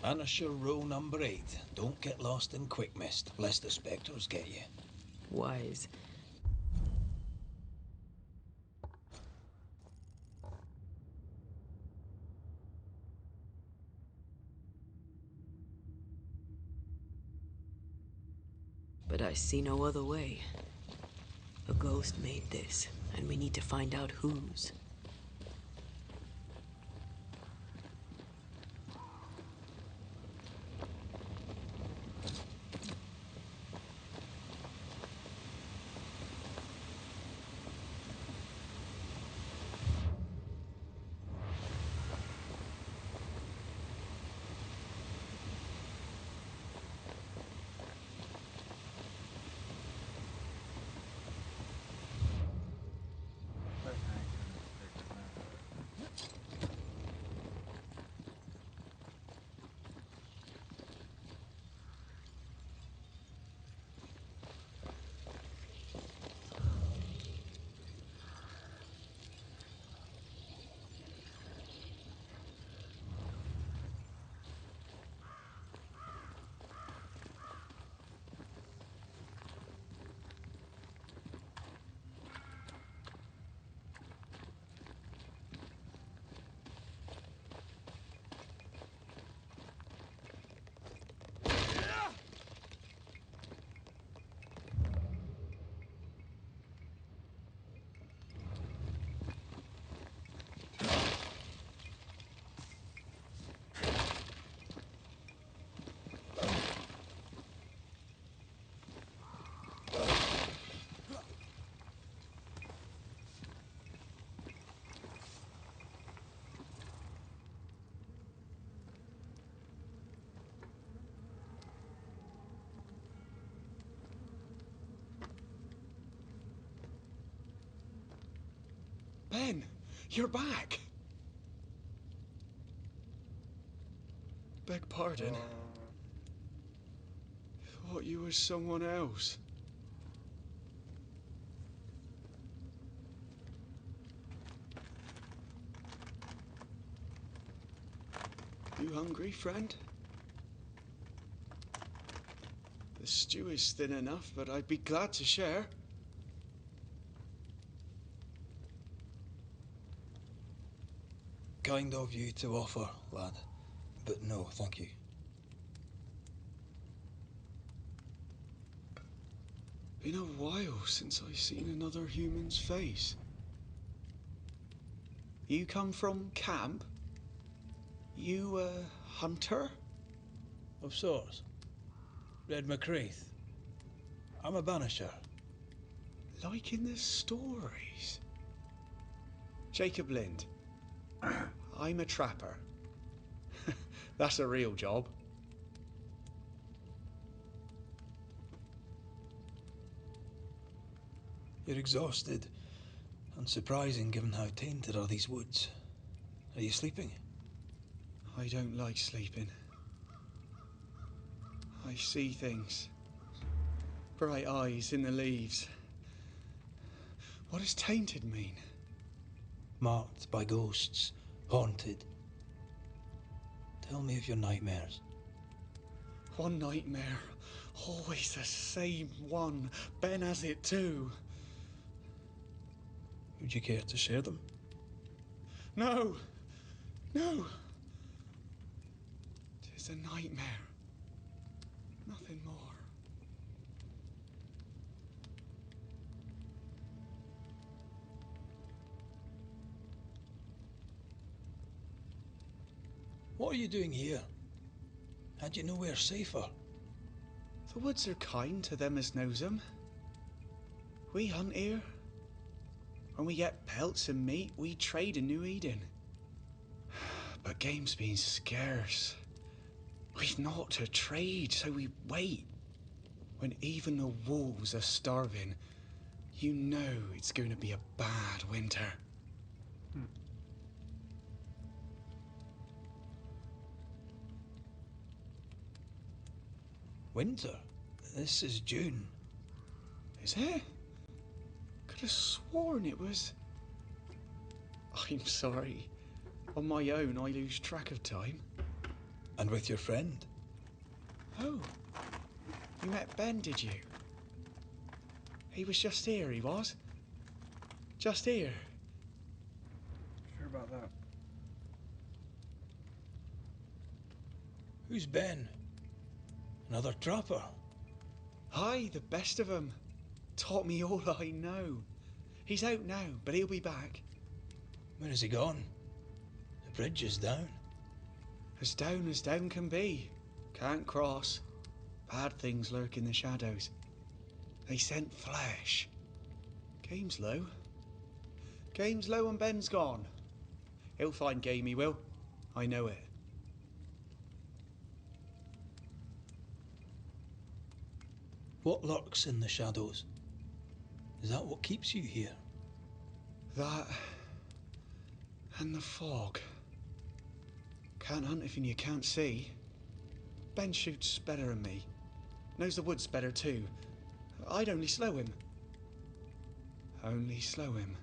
Banisher rule number 8. Don't get lost in quick mist, lest the spectres get you. Wise. But I see no other way. A ghost made this, and we need to find out whose. Ben, you're back. Beg pardon. Thought you was someone else. hungry, friend? The stew is thin enough, but I'd be glad to share. Kind of you to offer, lad. But no, thank you. Been a while since I've seen another human's face. You come from camp? You a hunter? Of sorts. Red McCraith. I'm a banisher. Like in the stories. Jacob Lind. I'm a trapper. That's a real job. You're exhausted. Unsurprising given how tainted are these woods. Are you sleeping? I don't like sleeping. I see things. Bright eyes in the leaves. What does tainted mean? Marked by ghosts. Haunted. Tell me of your nightmares. One nightmare. Always the same one. Ben has it too. Would you care to share them? No! No! Tis a nightmare. Nothing more. What are you doing here? Had you nowhere safer? The woods are kind to them as knows 'em. We hunt here. When we get pelts and meat, we trade in New Eden. But game's been scarce. We've naught to trade, so we wait. When even the wolves are starving, you know it's going to be a bad winter. Winter? This is June. Is it? Could have sworn it was... I'm sorry. On my own, I lose track of time. And with your friend? Oh. You met Ben, did you? He was just here, he was. Just here. Sure about that. Who's Ben? Another trapper? Aye, the best of 'em. Taught me all I know. He's out now, but he'll be back. When is he gone? The bridge is down. As down can be. Can't cross. Bad things lurk in the shadows. They scent flesh. Game's low. Game's low and Ben's gone. He'll find game, he will. I know it. What lurks in the shadows? Is that what keeps you here? That... and the fog. Can't hunt if you can't see. Ben shoots better than me. Knows the woods better too. I'd only slow him. Only slow him.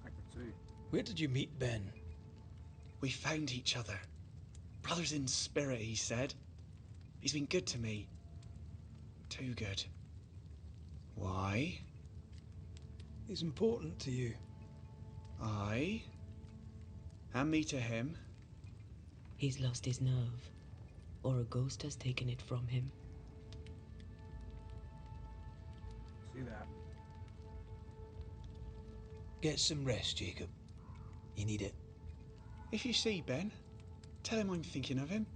I could see. Where did you meet Ben? We found each other. Brothers in spirit, he said. He's been good to me. Too good. Why? He's important to you. Aye. And me to him. He's lost his nerve, or a ghost has taken it from him. See that? Get some rest, Jacob. You need it. If you see Ben, tell him I'm thinking of him.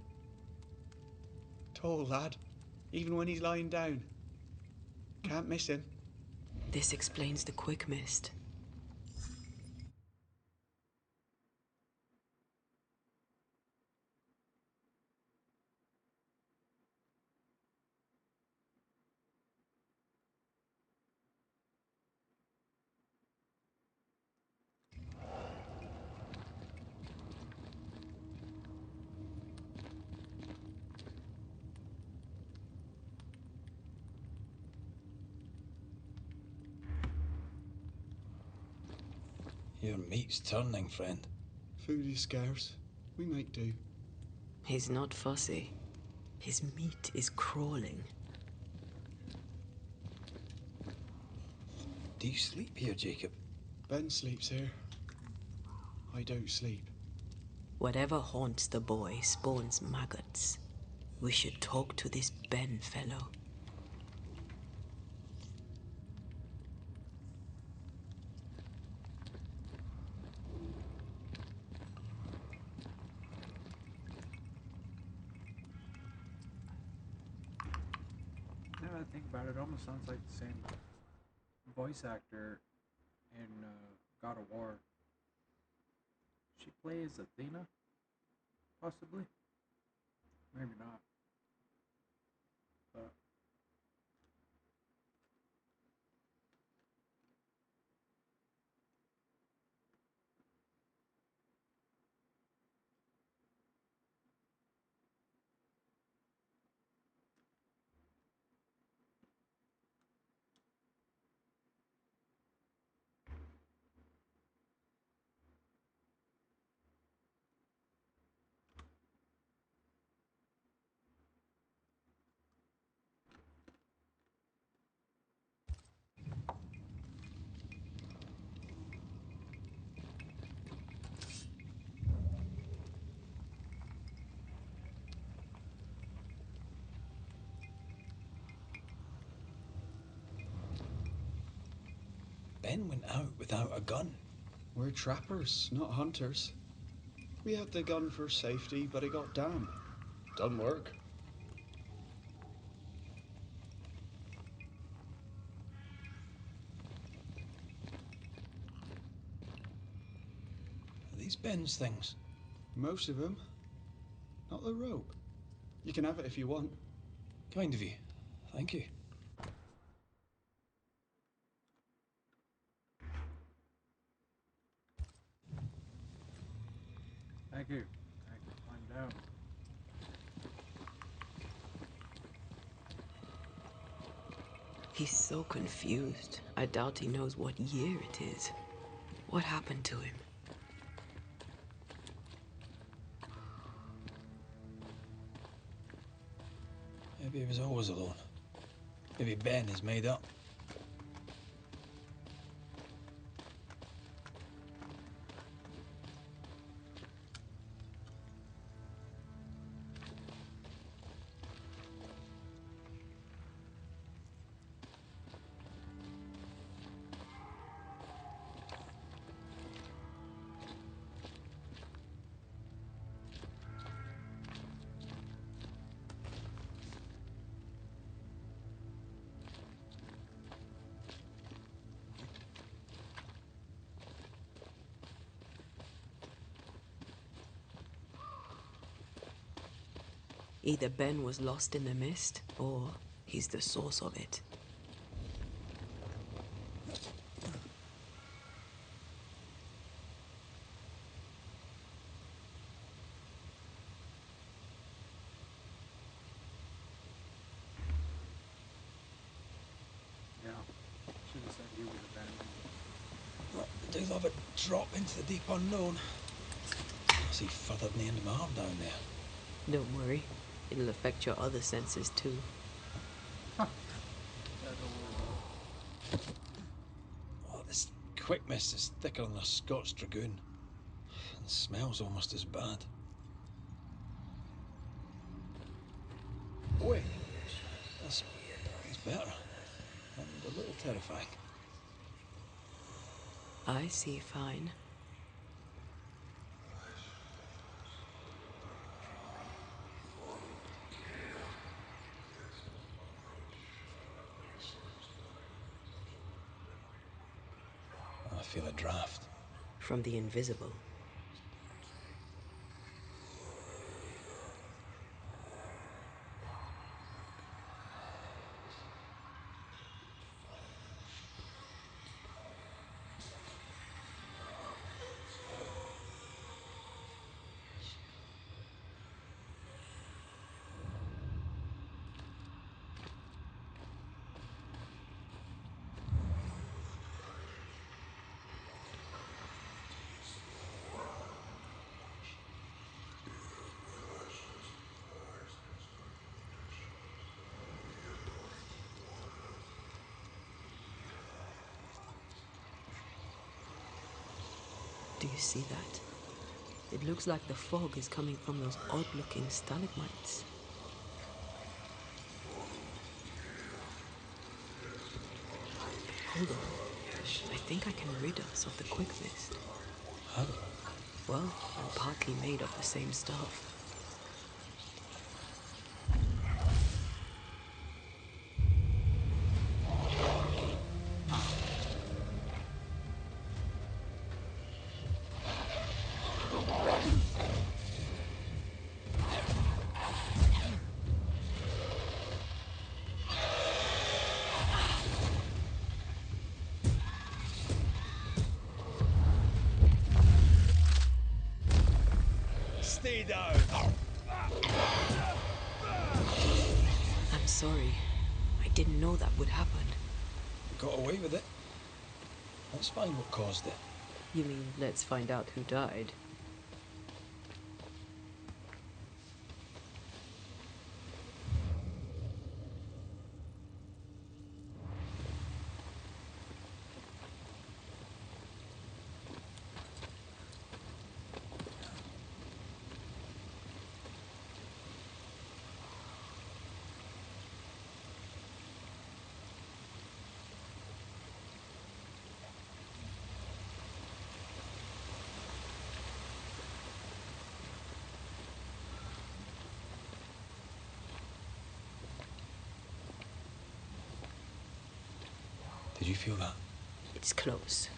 Tall lad, even when he's lying down. Can't miss him. This explains the quick mist. Your meat's turning, friend. Food is scarce. We make do. He's not fussy. His meat is crawling. Do you sleep here, Jacob? Ben sleeps here. I don't sleep. Whatever haunts the boy spawns maggots. We should talk to this Ben fellow. Now that I think about it, it almost sounds like the same voice actor in God of War. She plays Athena? Possibly? Maybe not. But Ben went out without a gun. We're trappers, not hunters. We had the gun for safety, but it got damp. Doesn't work. Are these Ben's things? Most of them. Not the rope. You can have it if you want. Kind of you. Thank you. thank you. I can climb down. He's so confused. I doubt he knows what year it is. What happened to him? Maybe he was always alone. Maybe Ben is made up. Either Ben was lost in the mist, or he's the source of it. Yeah. Should have said he was abandoned. Well, I do love a drop into the deep unknown. I see further than the end of my arm down there. Don't worry, it'll affect your other senses too. Oh, this quick mist is thicker than a Scots dragoon. And smells almost as bad. Wait, that's better. And a little terrifying. I see fine. I feel a draft. From the invisible. Do you see that? It looks like the fog is coming from those odd-looking stalagmites. Hold on. I think I can rid us of the quick mist. How? Well, I'm partly made of the same stuff. Stay down. I'm sorry. I didn't know that would happen. We got away with it. Let's find what caused it. You mean, let's find out who died? Did you feel that? It's close.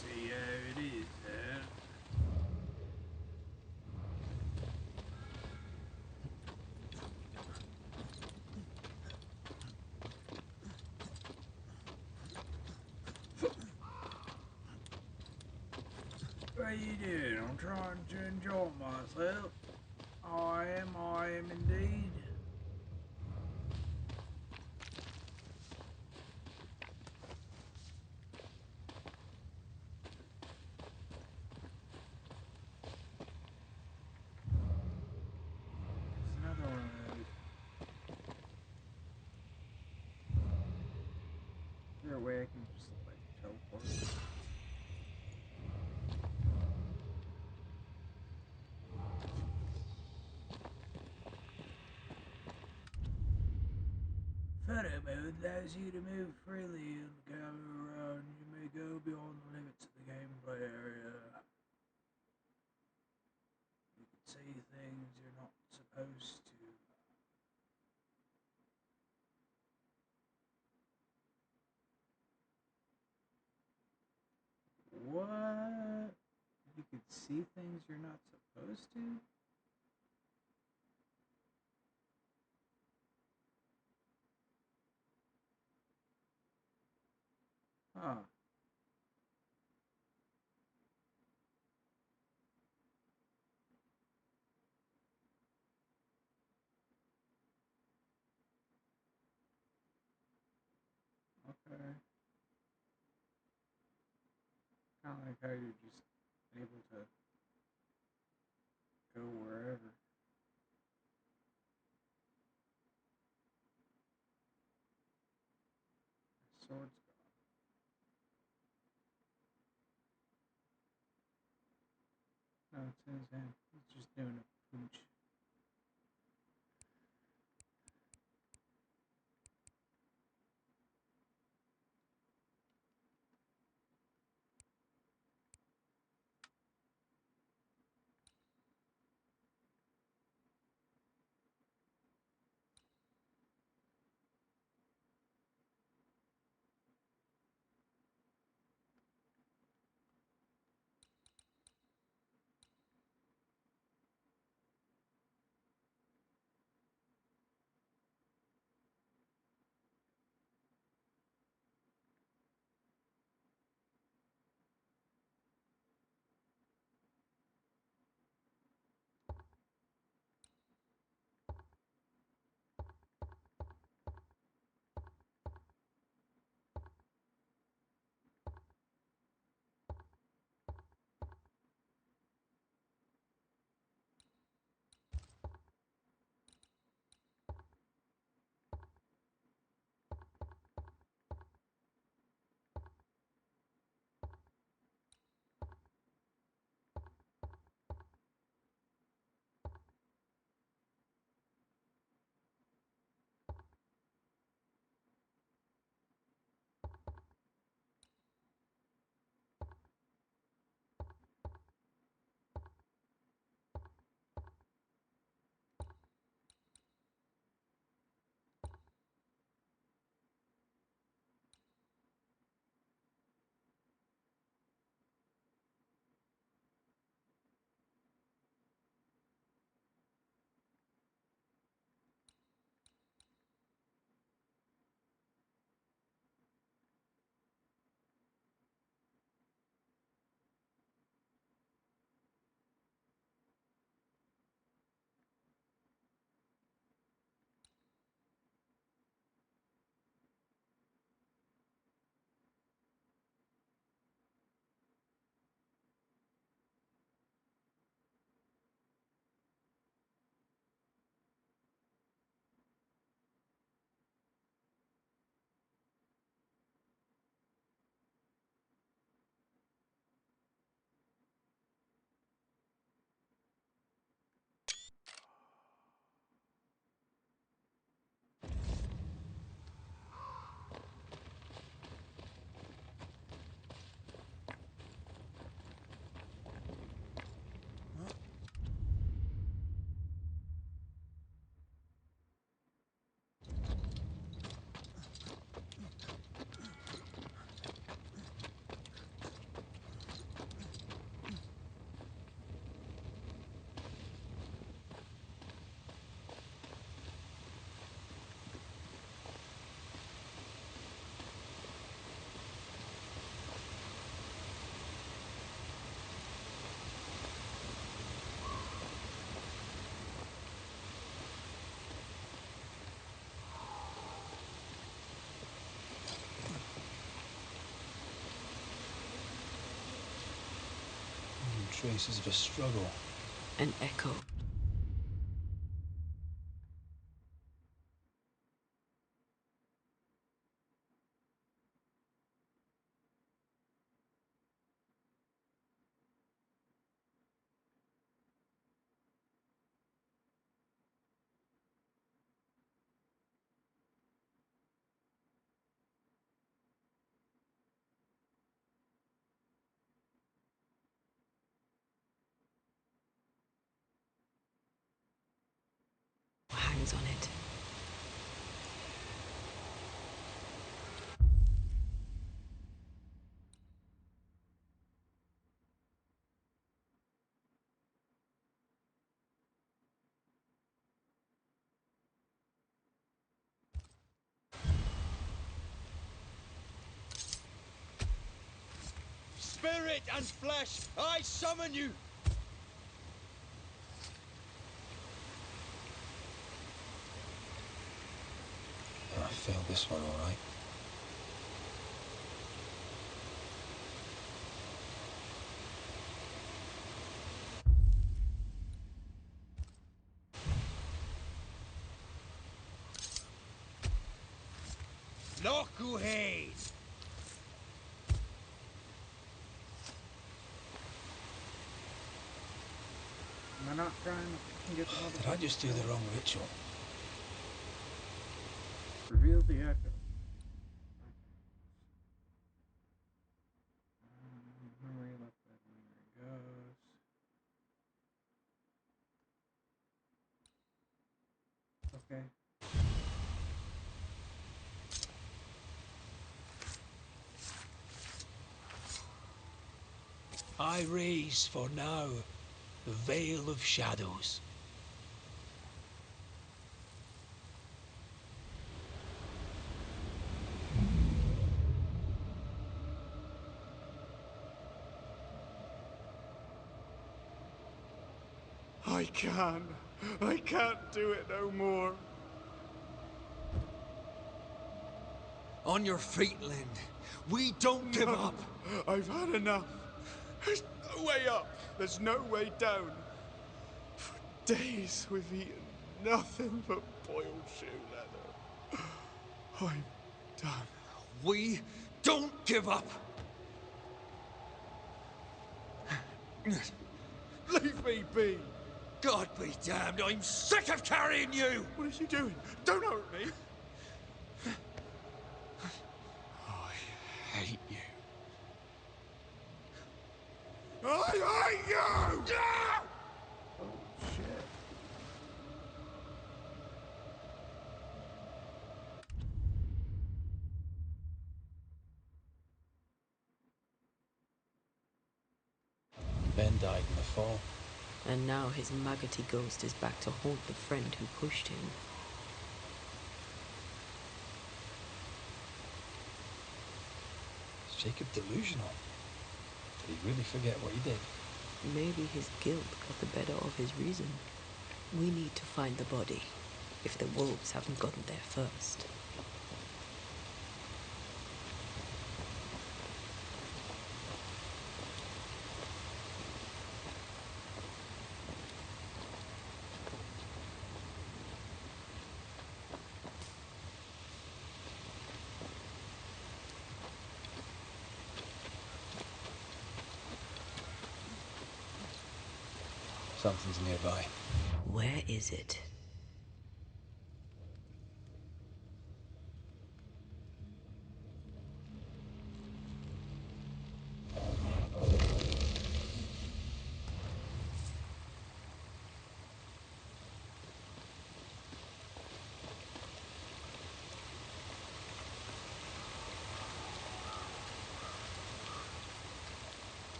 See how it is, huh? What you doing? I'm trying to enjoy myself. I am indeed. There's another one of those. Is there a way I can just like teleport? Photo mode allows you to move freely in the camera around. You may go beyond the limits of the gameplay area. You can see things you're not supposed to. What? You can see things you're not supposed to? Huh. Okay. Kind of like how you're just able to go wherever. sword's gone. No, it's in his hand. He's just doing a pooch. Traces of a struggle. An echo. Hangs on it. Spirit and flesh, I summon you! I failed this one all right. Lock ahead! Am I not trying to get the Did I just do the wrong ritual? Reveal the echo. Hurry, let that linger goes. Okay. I raise for now the veil of shadows. I can't do it no more. On your feet, Lynn. We don't give up. I've had enough. There's no way up. There's no way down. For days we've eaten nothing but boiled shoe leather. I'm done. We don't give up. Leave me be. God be damned, I'm sick of carrying you! What are you doing? Don't hurt me. I hate you. I hate you! Oh, shit. Ben died in the fall. And now his maggoty ghost is back to haunt the friend who pushed him. Is Jacob delusional? Did he really forget what he did? Maybe his guilt got the better of his reason. We need to find the body, if the wolves haven't gotten there first. Something's nearby. Where is it?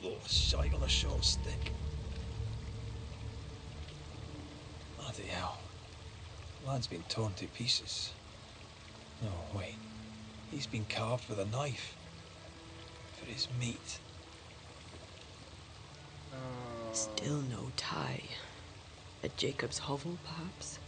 Oh, shite on a short stick. Bloody hell. Lad's been torn to pieces. No, wait. He's been carved with a knife. For his meat. Still no tie. At Jacob's hovel, perhaps?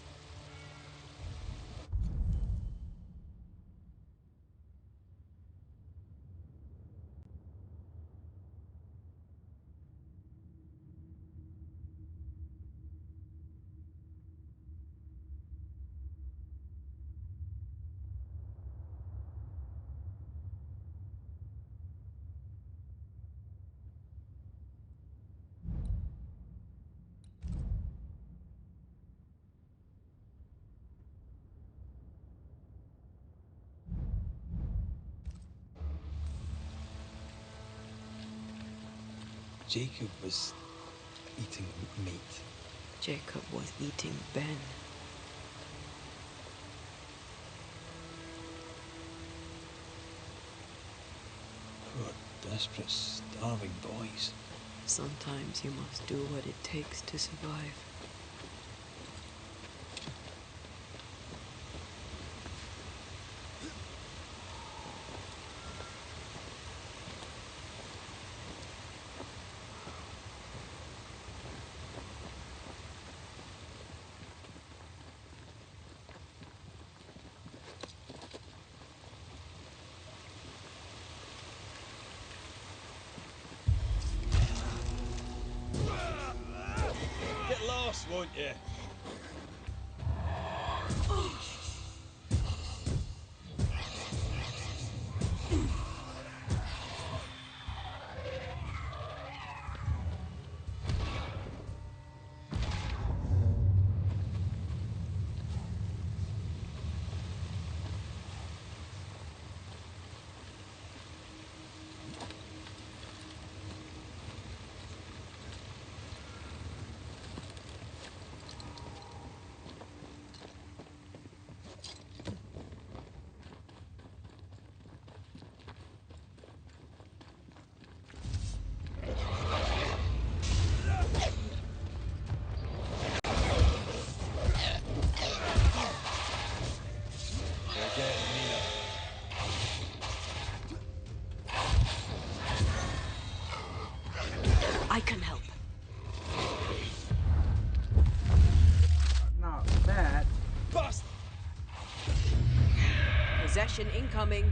Jacob was eating meat. Jacob was eating Ben. Poor, desperate, starving boys. Sometimes you must do what it takes to survive. boss, won't you? I can help. Not that. Bust! Possession incoming.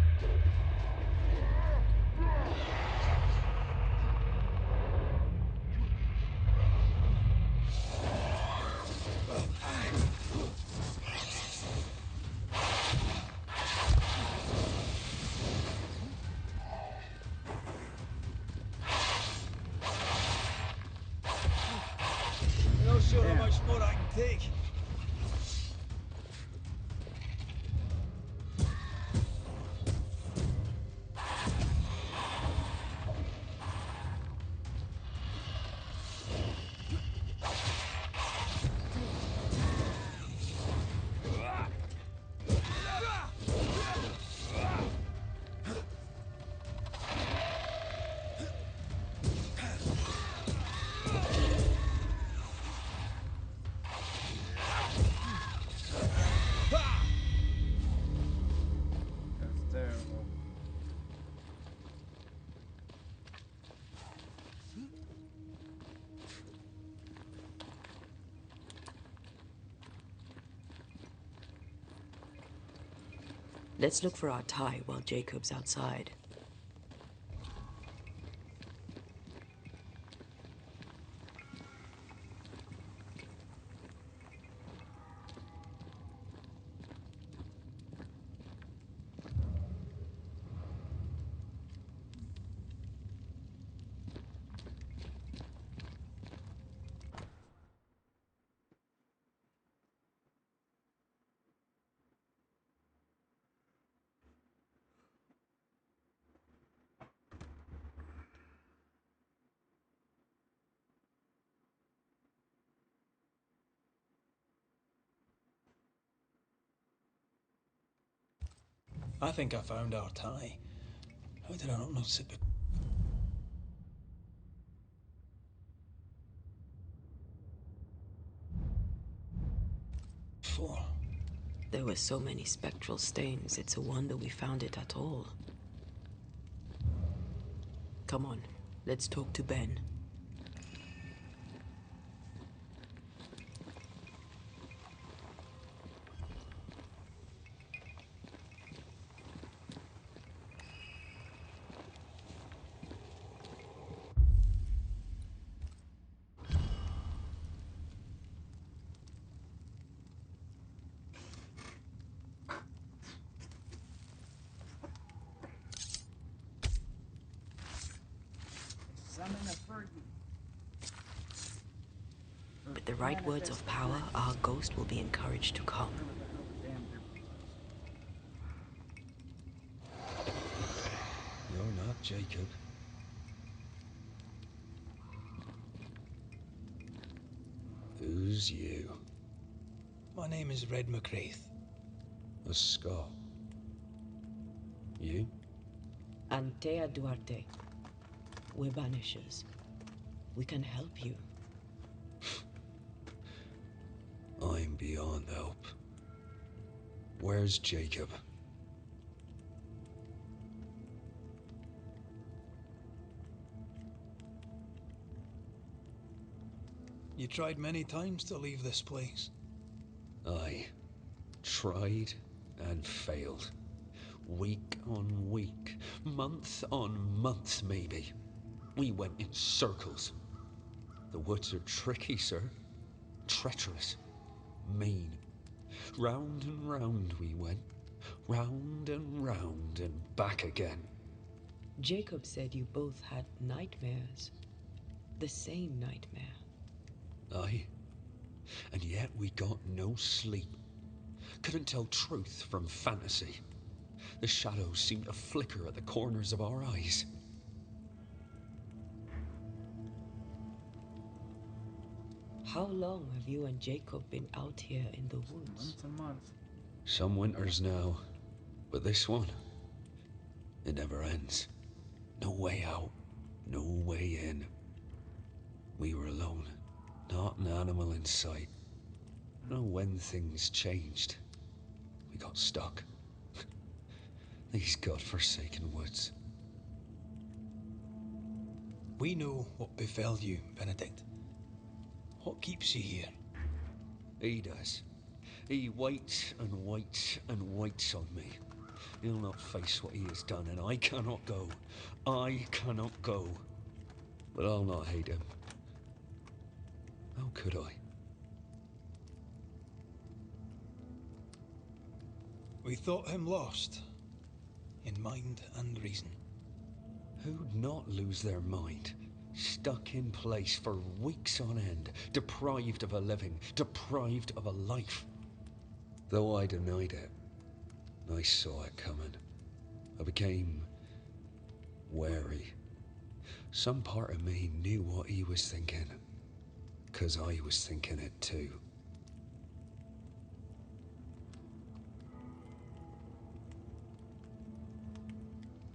I'm not sure how much more I can take. That's terrible. Let's look for our tie while Jacob's outside. I think I found our tie. How did I not notice it before? There were so many spectral stains, it's a wonder we found it at all. Come on, let's talk to Ben. Summon a Fergie. With the right words of power, our ghost will be encouraged to come. You're not Jacob. Who's you? My name is Red McGrath. A Scot. You? Antea Duarte. We're Banishers. We can help you. I'm beyond help. Where's Jacob? You tried many times to leave this place. I tried and failed. Week on week, month on month maybe. We went in circles. The woods are tricky, sir. treacherous, mean. Round and round we went, round and back again. Jacob said you both had nightmares. The same nightmare. Aye. And yet we got no sleep. Couldn't tell truth from fantasy. The shadows seemed to flicker at the corners of our eyes. How long have you and Jacob been out here in the woods? Months and months. Some winters now, but this one, it never ends. No way out, no way in. We were alone, not an animal in sight. I don't know when things changed. We got stuck. These godforsaken woods. We know what befell you, Benedict. What keeps you here? He does. He waits and waits and waits on me. He'll not face what he has done, and I cannot go. I cannot go. But I'll not hate him. How could I? We thought him lost, in mind and reason. Who'd not lose their mind? Stuck in place for weeks on end, deprived of a living, deprived of a life. Though I denied it, I saw it coming. I became wary. Some part of me knew what he was thinking, 'cause I was thinking it too.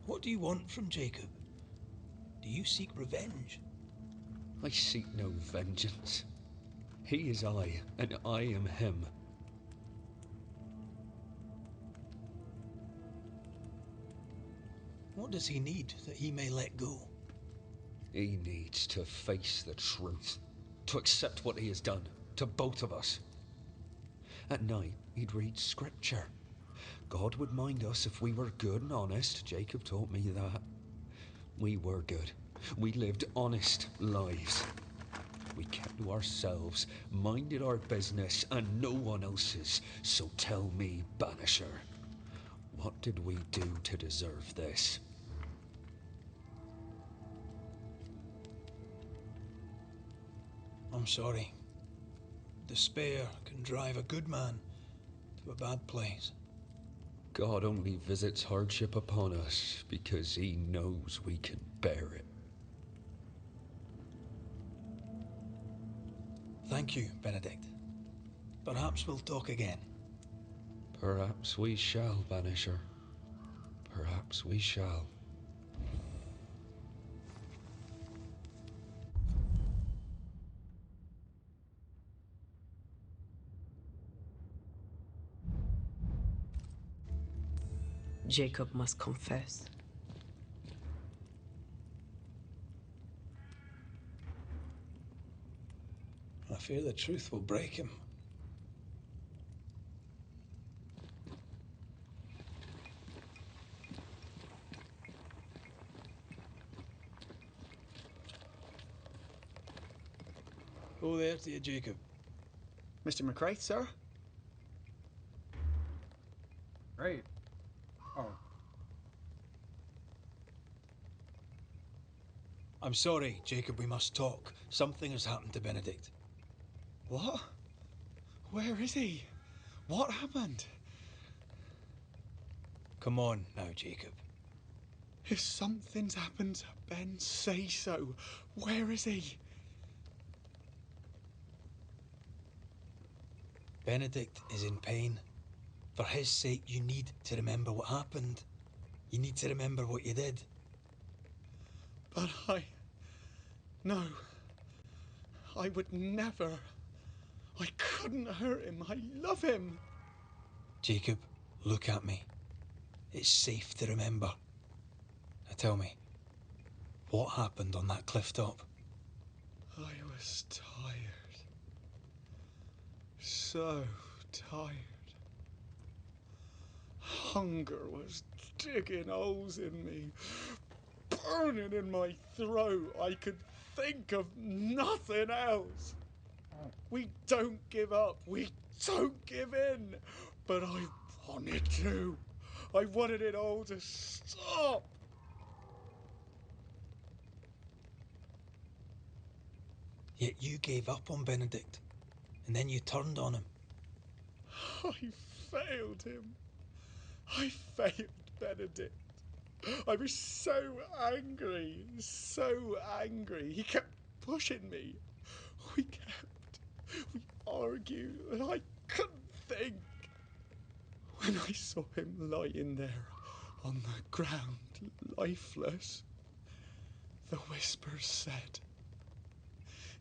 What do you want from Jacob? Do you seek revenge? I seek no vengeance. He is I, and I am him. What does he need that he may let go? He needs to face the truth, to accept what he has done, to both of us. At night, he'd read scripture. God would mind us if we were good and honest. Jacob taught me that. We were good. We lived honest lives. We kept to ourselves, minded our business and no one else's. So tell me, Banisher, what did we do to deserve this? I'm sorry. Despair can drive a good man to a bad place. God only visits hardship upon us because he knows we can bear it. Thank you, Benedict. Perhaps we'll talk again. Perhaps we shall, Banisher. Perhaps we shall. Jacob must confess. I fear the truth will break him. Oh, there to you, Jacob. Mr. McCraith, sir? Great. Oh. I'm sorry, Jacob, we must talk. Something has happened to Benedict. What? Where is he? What happened? Come on now, Jacob. If something's happened to Ben, say so. Where is he? Benedict is in pain. For his sake, you need to remember what happened. You need to remember what you did. But No. I would never. I couldn't hurt him. I love him. Jacob, look at me. It's safe to remember. Now tell me, what happened on that cliff top? I was tired. So tired. Hunger was digging holes in me, burning in my throat. I could think of nothing else. We don't give up. We don't give in. But I wanted to. I wanted it all to stop. Yet you gave up on Benedict, and then you turned on him. I failed him. I failed Benedict. I was so angry, so angry. He kept pushing me. We argued, and I couldn't think. When I saw him lying there on the ground, lifeless, the whispers said,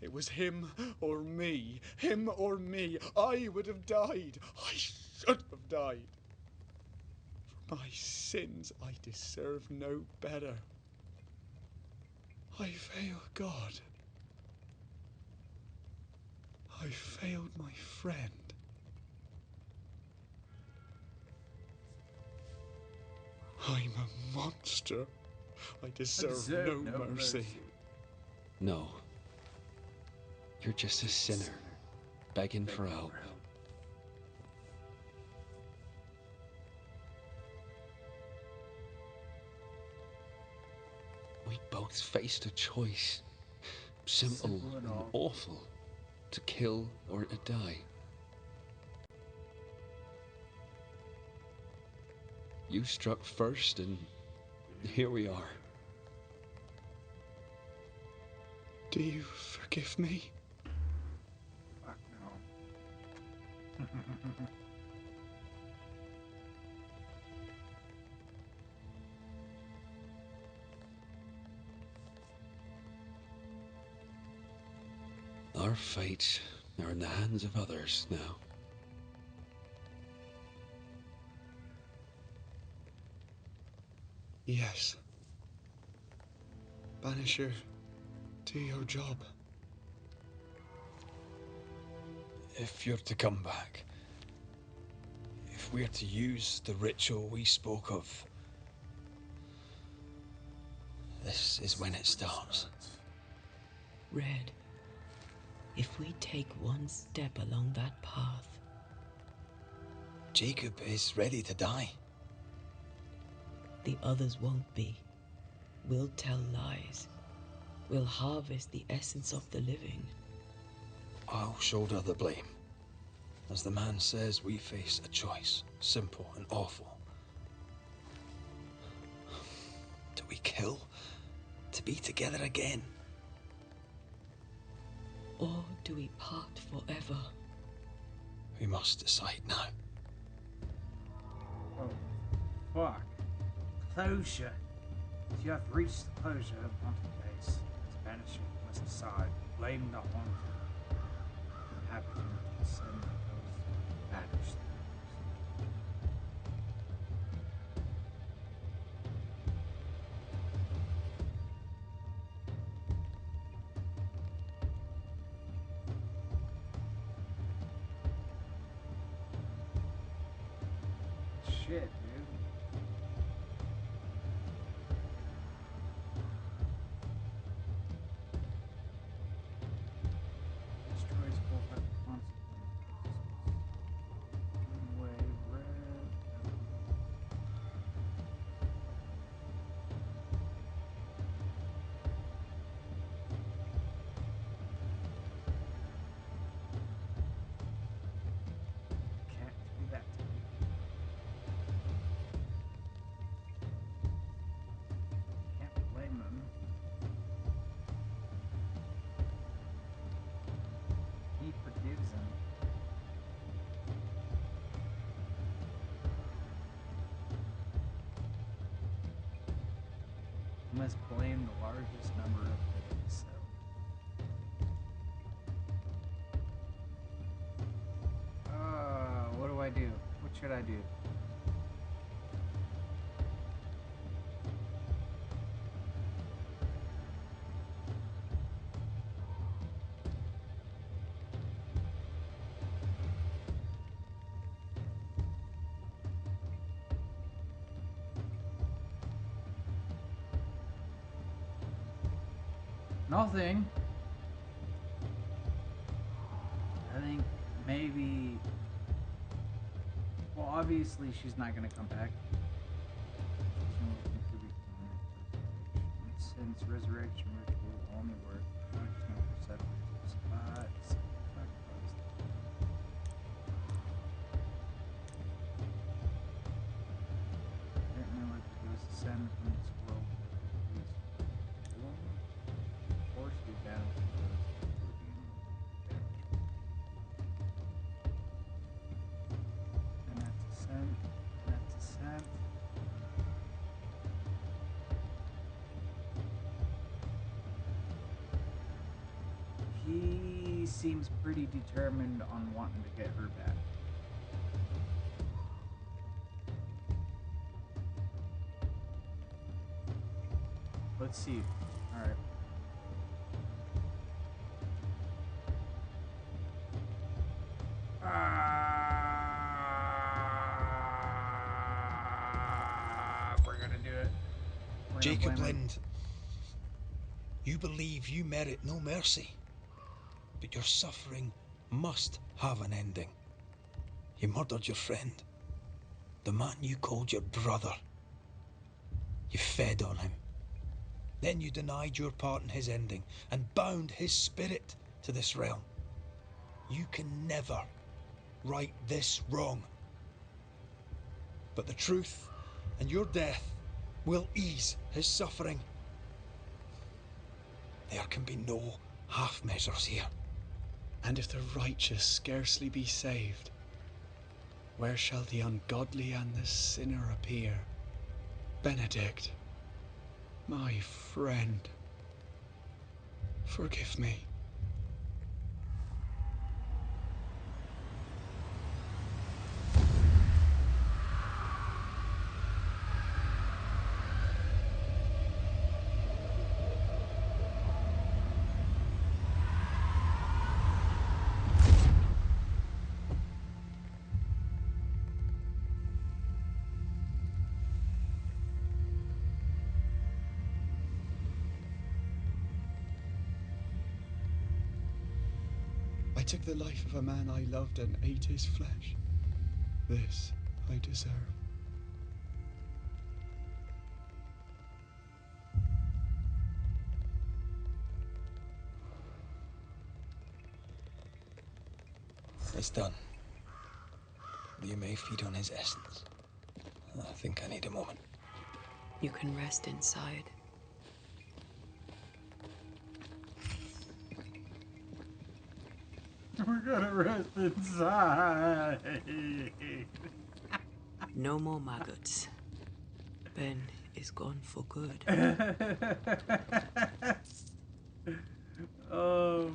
it was him or me, him or me. I would have died. I should have died. For my sins, I deserve no better. I failed God. I failed my friend. I'm a monster. I deserve no mercy. No. You're just a sinner, begging for help. We both faced a choice, simple and awful, to kill or to die. You struck first, and here we are. Do you forgive me? Fuck no. Our fates are in the hands of others now. Yes. Banisher, do your job. If you're to come back, if we're to use the ritual we spoke of, this is when it starts. Red, if we take one step along that path... Jacob is ready to die. The others won't be. We'll tell lies. We'll harvest the essence of the living. I'll shoulder the blame. As the man says, we face a choice, simple and awful. Do we kill to be together again? Or do we part forever? We must decide now. Oh, fuck. Closure. You have reached the closure of the haunted case. As a banisher, you must decide. Blame the haunted. Inhabitant to send the ghost or to banish the ghost. Shit, dude. Destroys both have consequences. One way, red. Can't do that to me. Can't blame him. He forgives him. You must blame the largest number of days, so. What do I do? What should I do? Nothing. think maybe. Well, obviously she's not gonna come back. Since resurrection ritual only work, functional perceptors, spots, sacrifice. Apparently, like the ghost descended from this world with the police or she vanished with those and that's a scent. That's a scent. He seems pretty determined on wanting to get her back. Let's see. Alright. We're gonna do it. Jacob Lind, you believe you merit no mercy, but your suffering must have an ending. You murdered your friend, the man you called your brother. You fed on him. Then you denied your part in his ending and bound his spirit to this realm. You can never right this wrong. But the truth and your death will ease his suffering. There can be no half measures here. And if the righteous scarcely be saved, where shall the ungodly and the sinner appear? Benedict, my friend, forgive me. I took the life of a man I loved and ate his flesh. This I deserve. It's done. You may feed on his essence. I think I need a moment. You can rest inside. We're gonna rest inside. No more maggots. Ben is gone for good. Oh,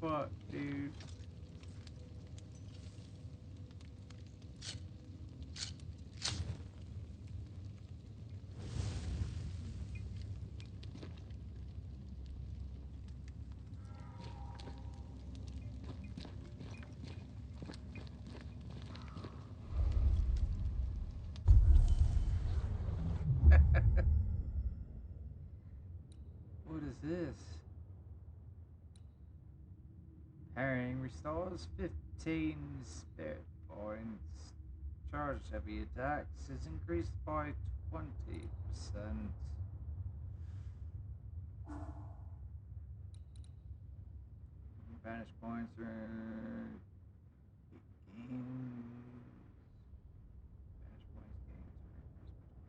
fuck, dude. What is this? Herring restores 15 spirit points. Charge heavy attacks is increased by 20%. Banish points are gained. Banish points gains are increased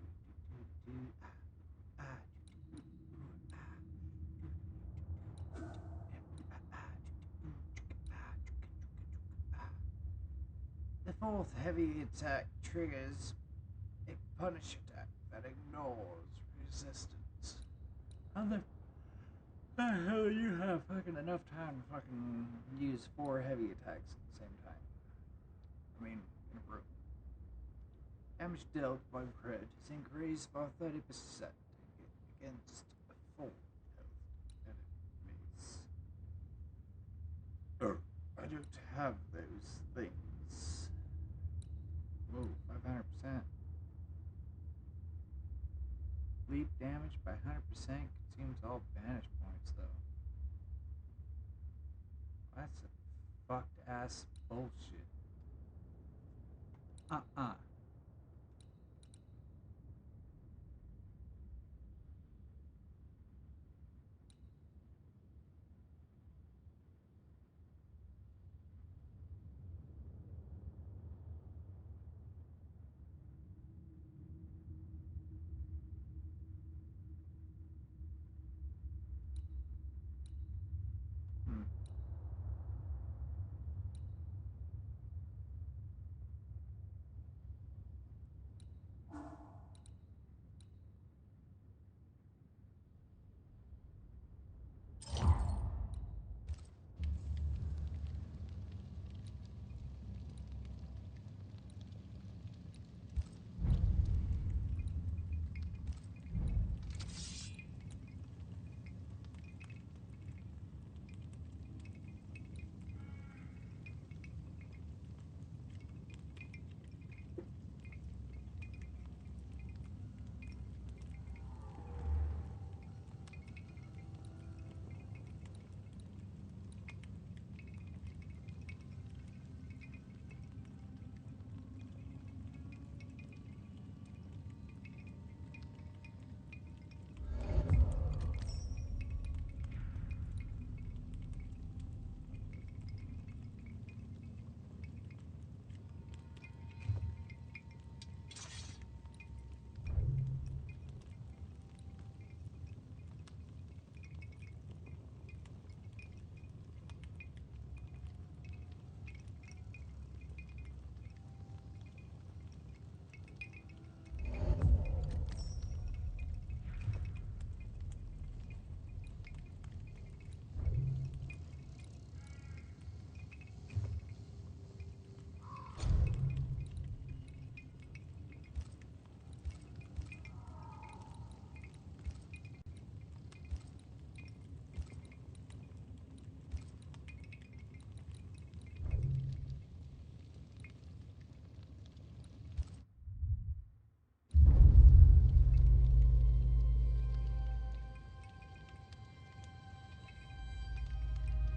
by 20%. The fourth heavy attack triggers a punish attack that ignores resistance. How the hell you have fucking enough time to fucking use 4 heavy attacks at the same time? I mean, in a row. Damage dealt by crit is increased by 30% against full health enemies. Oh, I don't have those things. Whoa, 500%. damage by 100%. Consumes all banish points, though. That's a fucked ass bullshit. Uh-uh. Hmm.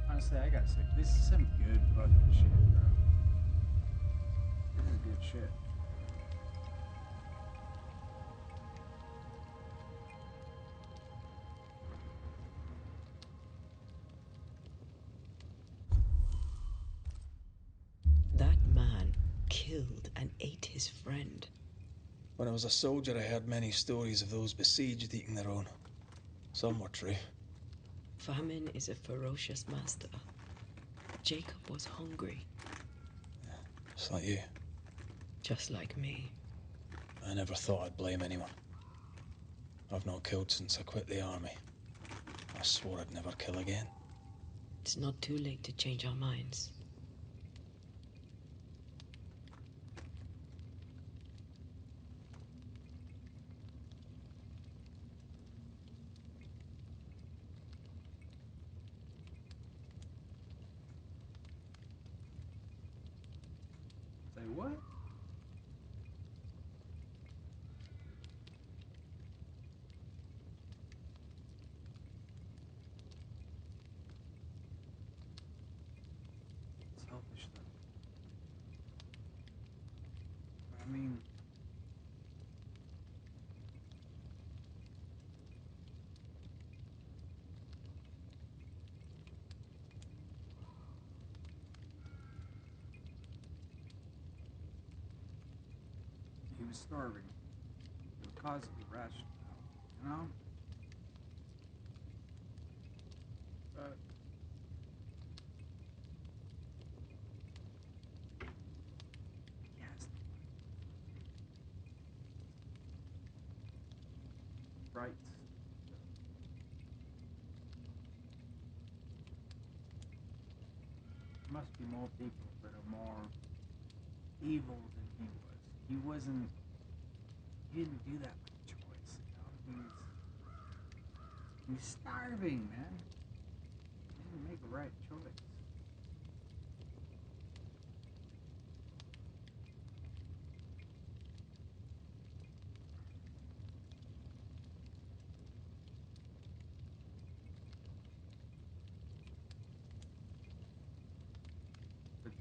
Honestly, I gotta say, this is some good fucking shit, bro. This is good shit. That man killed and ate his friend. When I was a soldier, I heard many stories of those besieged eating their own. Some were true. Famine is a ferocious master. Jacob was hungry. Yeah, just like you. Just like me. I never thought I'd blame anyone. I've not killed since I quit the army. I swore I'd never kill again. It's not too late to change our minds. Say what? Selfish though. I mean, he was starving. It would cause it irrational, you know? But he has the right. There must be more people that are more evil than he was. He wasn't. He didn't do that by choice. You know, he's starving, man. He didn't make a right choice.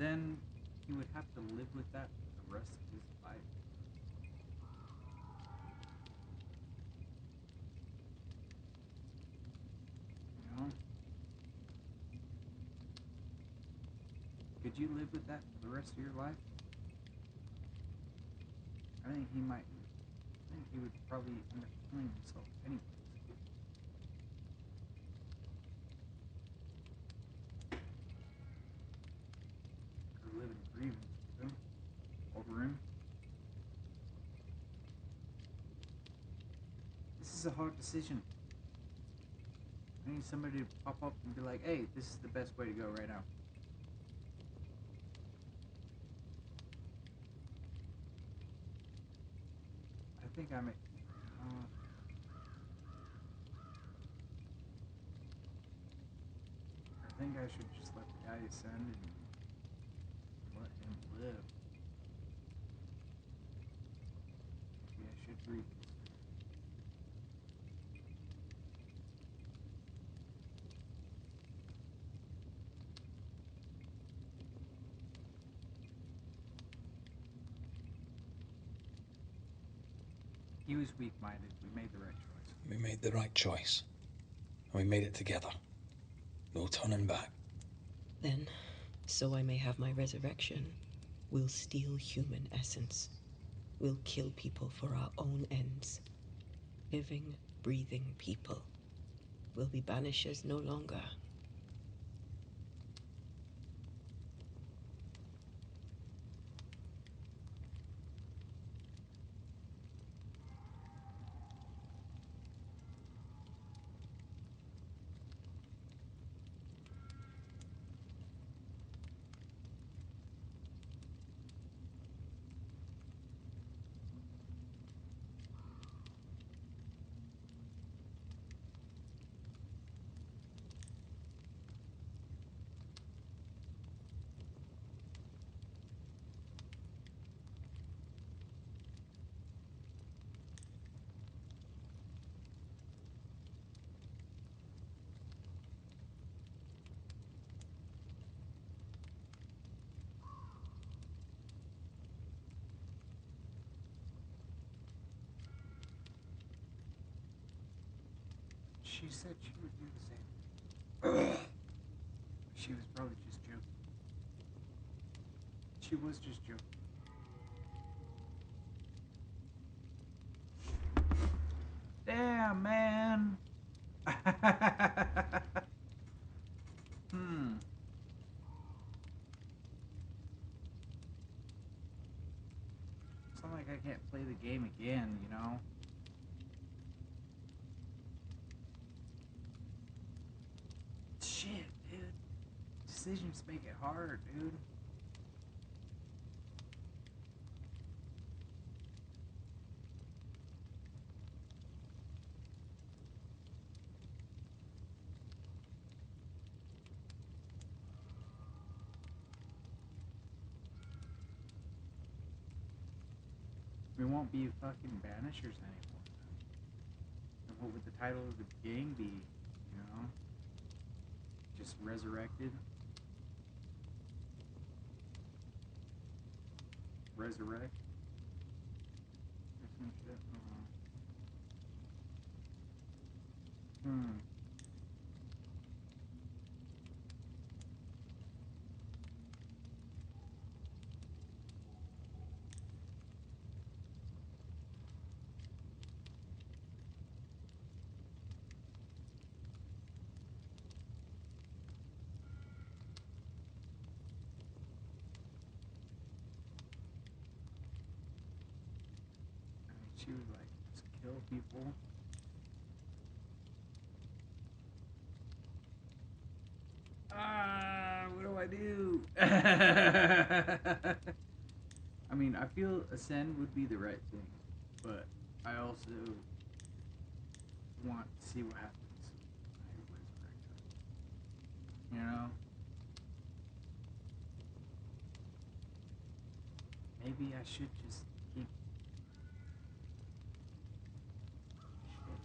then he would have to live with that for the rest of his life. You know? Could you live with that for the rest of your life? I think he might. I think he would probably end up killing himself anyways. Or live in grievance with him, over him. This is a hard decision. I need somebody to pop up and be like, hey, this is the best way to go right now. I think I may. I think I should just let the guy ascend and let him live. Maybe I should reconsider. He was weak-minded. We made the right choice. We made the right choice. And we made it together. No turning back. Then, so I may have my resurrection, we'll steal human essence. We'll kill people for our own ends. Living, breathing people. We'll be banishers no longer. She said she would do the same thing. She was probably just joking. She was just joking. Damn, man. It's not like I can't play the game again, you know? Shit, dude. Decisions make it hard, dude. We won't be fucking Banishers anymore then. And what would the title of the game be, you know? Just Resurrected? Resurrect? Or some shit? I don't know. She was like, just kill people. What do I do? I mean, I feel Ascend would be the right thing, but I also want to see what happens when I resurrect her. You know? Maybe I should just keep... Shit.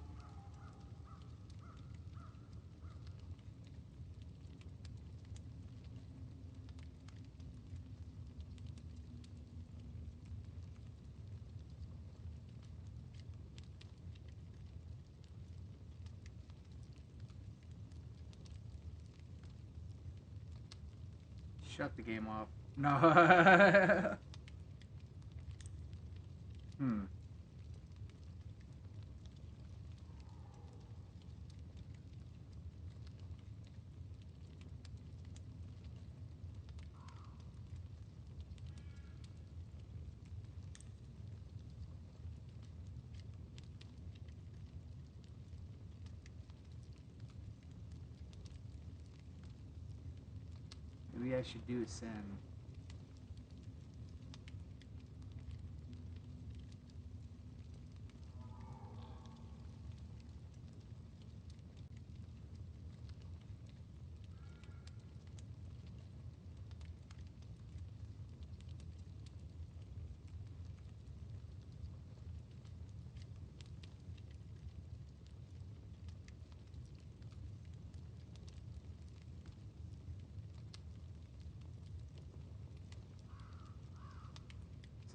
Shut the game off. No. Maybe I should do a send.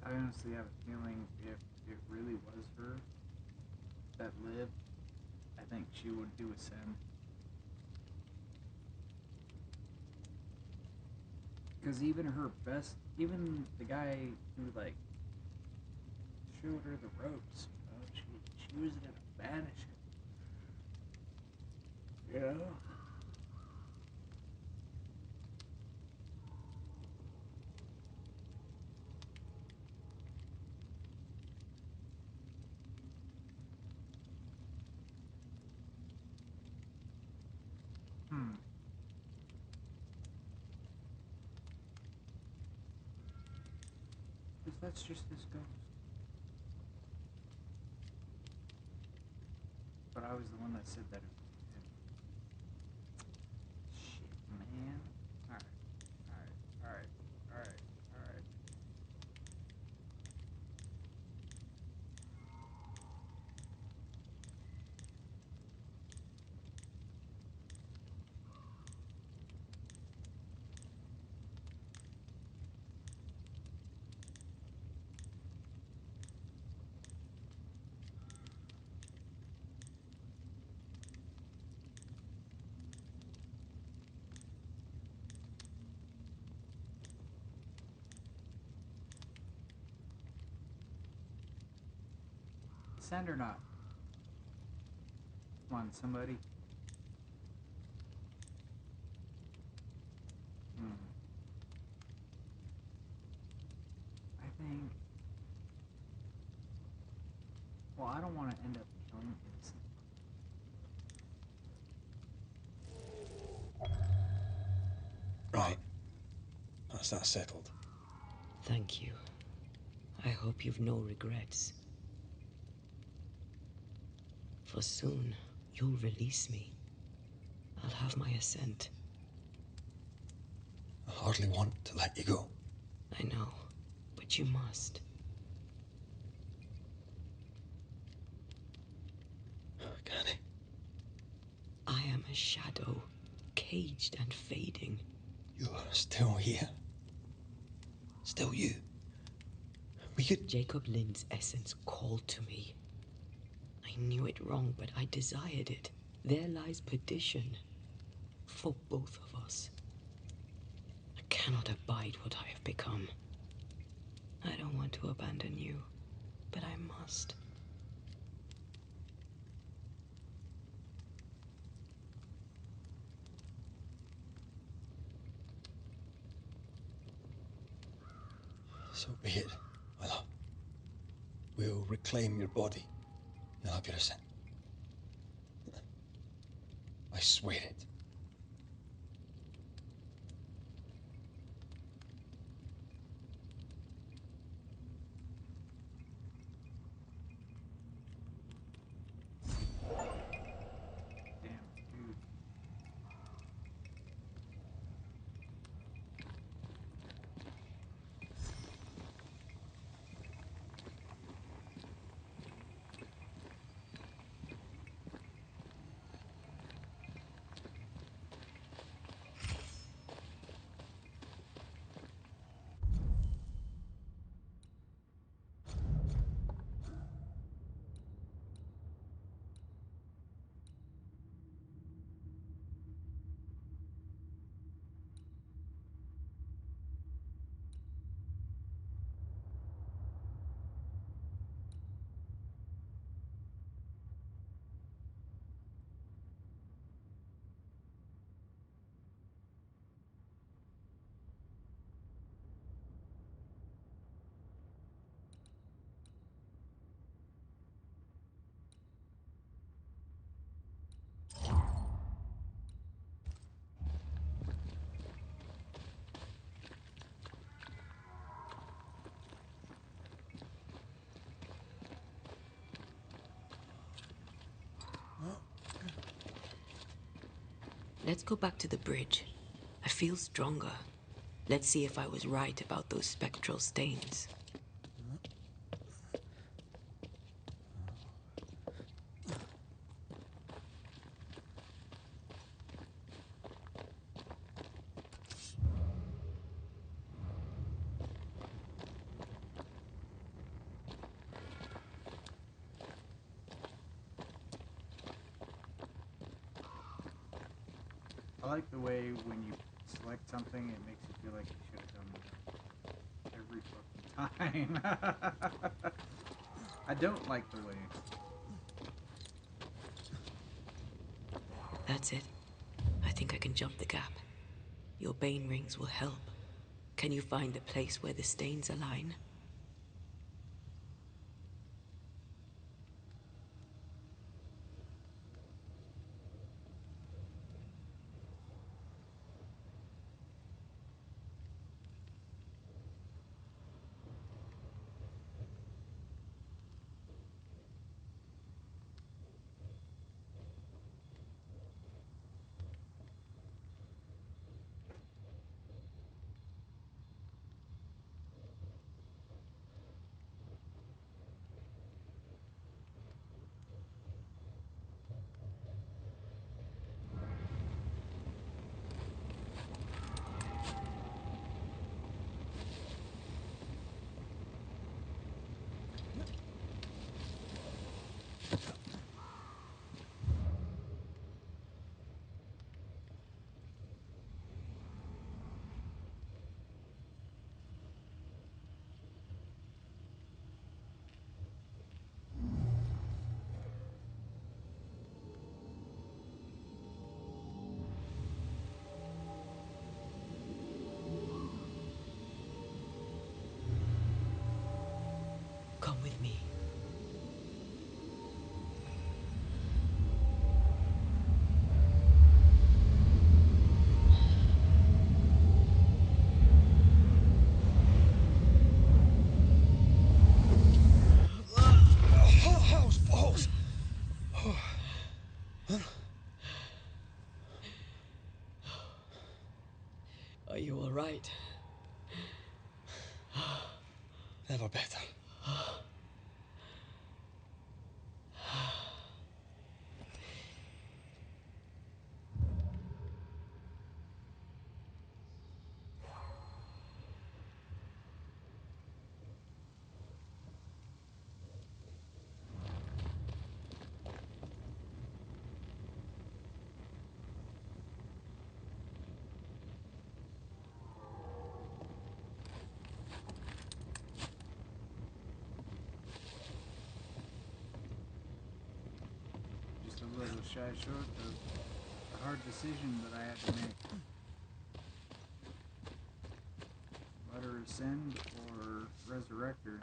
I honestly have a feeling if it really was her that lived, I think she would do a send. Because even even the guy who like showed her the ropes, you know, she was gonna banish him. You know? Because that's just his ghost. But I was the one that said that it wasn't him. Shit, man. Alright. Send or not? Come on, somebody. I think. Well, I don't want to end up killing innocent. Right. That's that settled. Thank you. I hope you've no regrets. For soon, you'll release me. I'll have my assent. I hardly want to let you go. I know, but you must. Can I? I am a shadow, caged and fading. You're still here. Still you. We could... Jacob Lind's essence called to me. I knew it wrong, but I desired it. There lies perdition. For both of us. I cannot abide what I have become. I don't want to abandon you, but I must. So be it, my love. We'll reclaim your body. You'll have your assent. I swear it. Let's go back to the bridge. I feel stronger. Let's see if I was right about those spectral stains. I like the way when you select something, it makes you feel like you should have done it every fucking time. I don't like the way. That's it. I think I can jump the gap. Your bane rings will help. Can you find the place where the stains align? Come with me. Balls! Are you all right? Never better. Just a little shy short of a hard decision that I had to make. Let her ascend or resurrect her.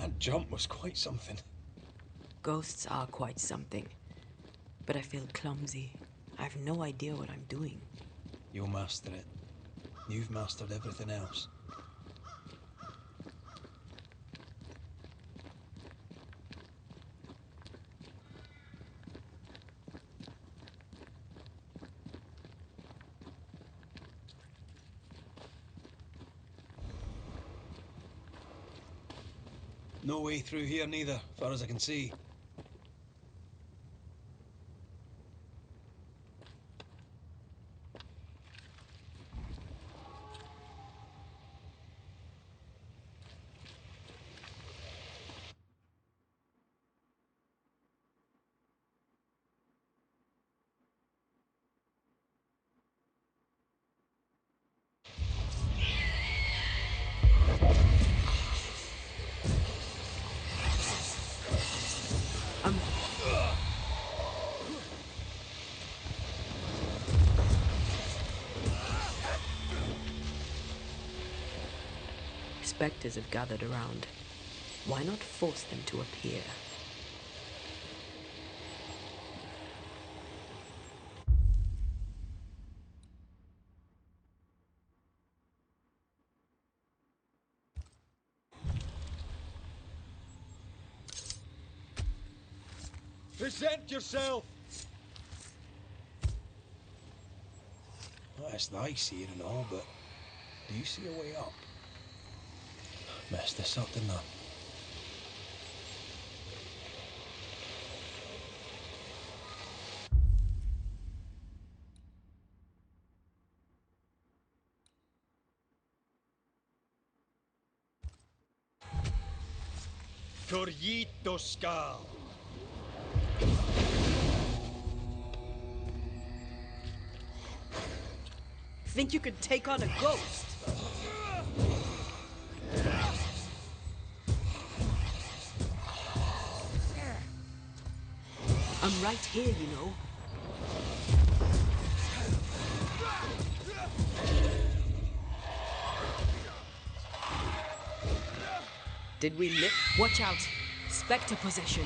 That jump was quite something. Ghosts are quite something, but I feel clumsy. I've no idea what I'm doing. You'll master it. You've mastered everything else. No way through here neither, far as I can see. Spectres have gathered around. Why not force them to appear? Present yourself! Well, it's nice here and all, but do you see a way up? Messed this up, didn't I? Corrito Skal. Think you could take on a ghost? I'm right here, you know. Did we live? Watch out! Spectre possession.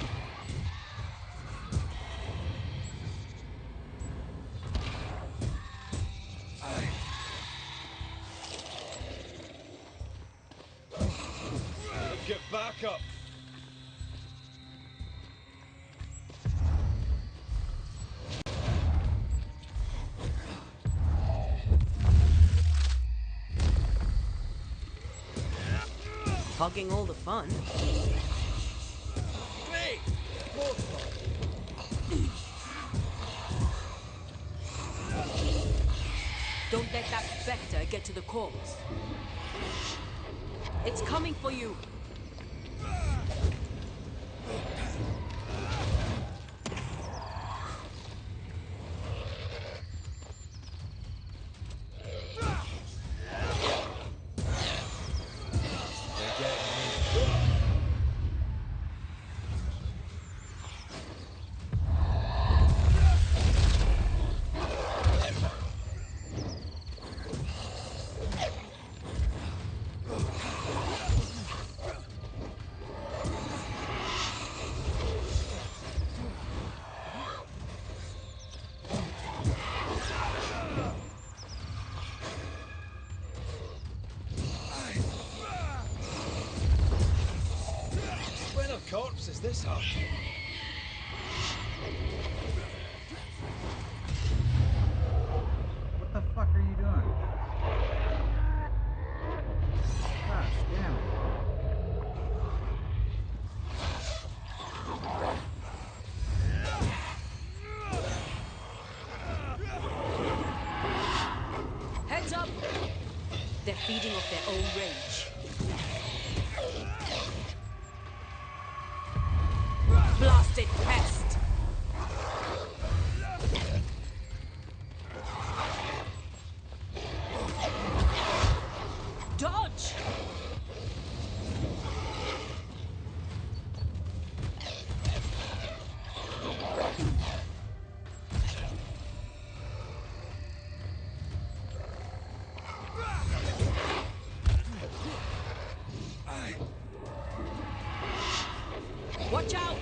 Get back up! Hogging all the fun. Hey! Don't let that spectre get to the corpse. It's coming for you. When a corpse is this hard? What the fuck are you doing? Gosh damn it. Heads up! They're feeding off their own rage. Blasted pest! Dodge! Watch out!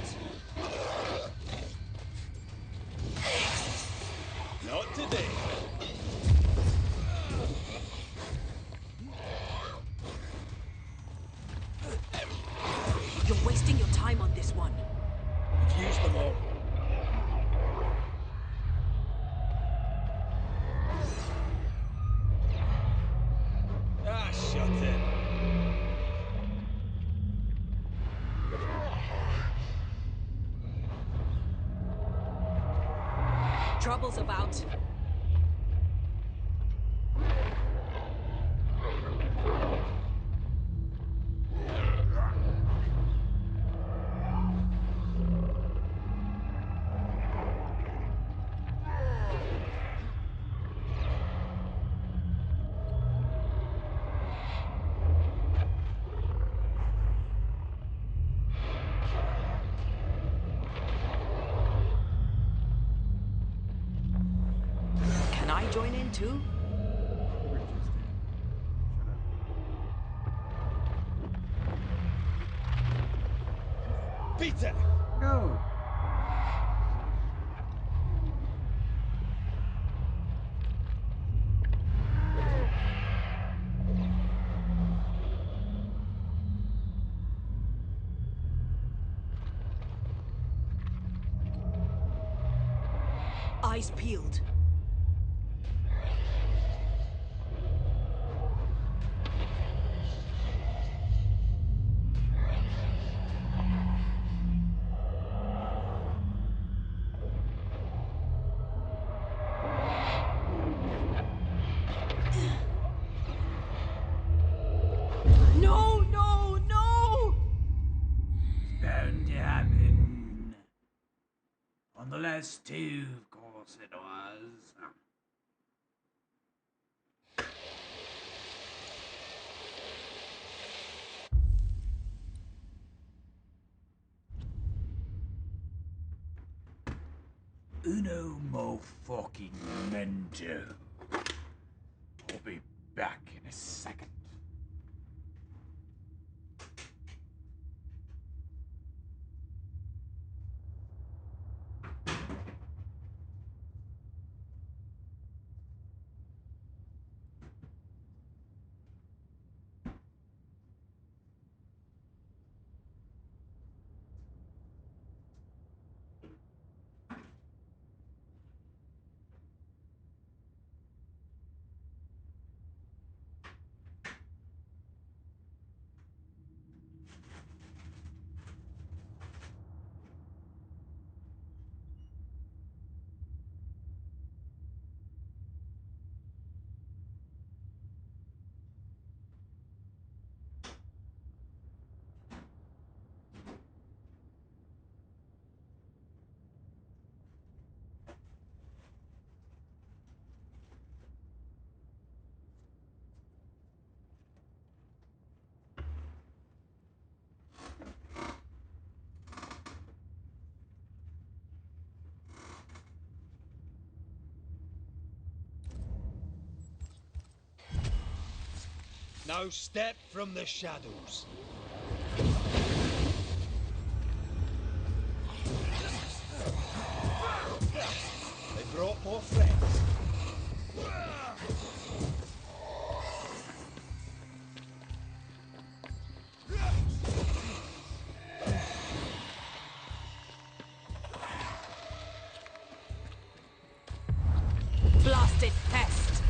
Use them all. Ah, shut it. Trouble's about. Can I join in too? Peter! No! Eyes peeled. No, no, no! It's bound to happen. On the last two, of course it was. Uno mo fucking momento. I'll be back in a second. No step from the shadows. They brought more friends. Blasted pest!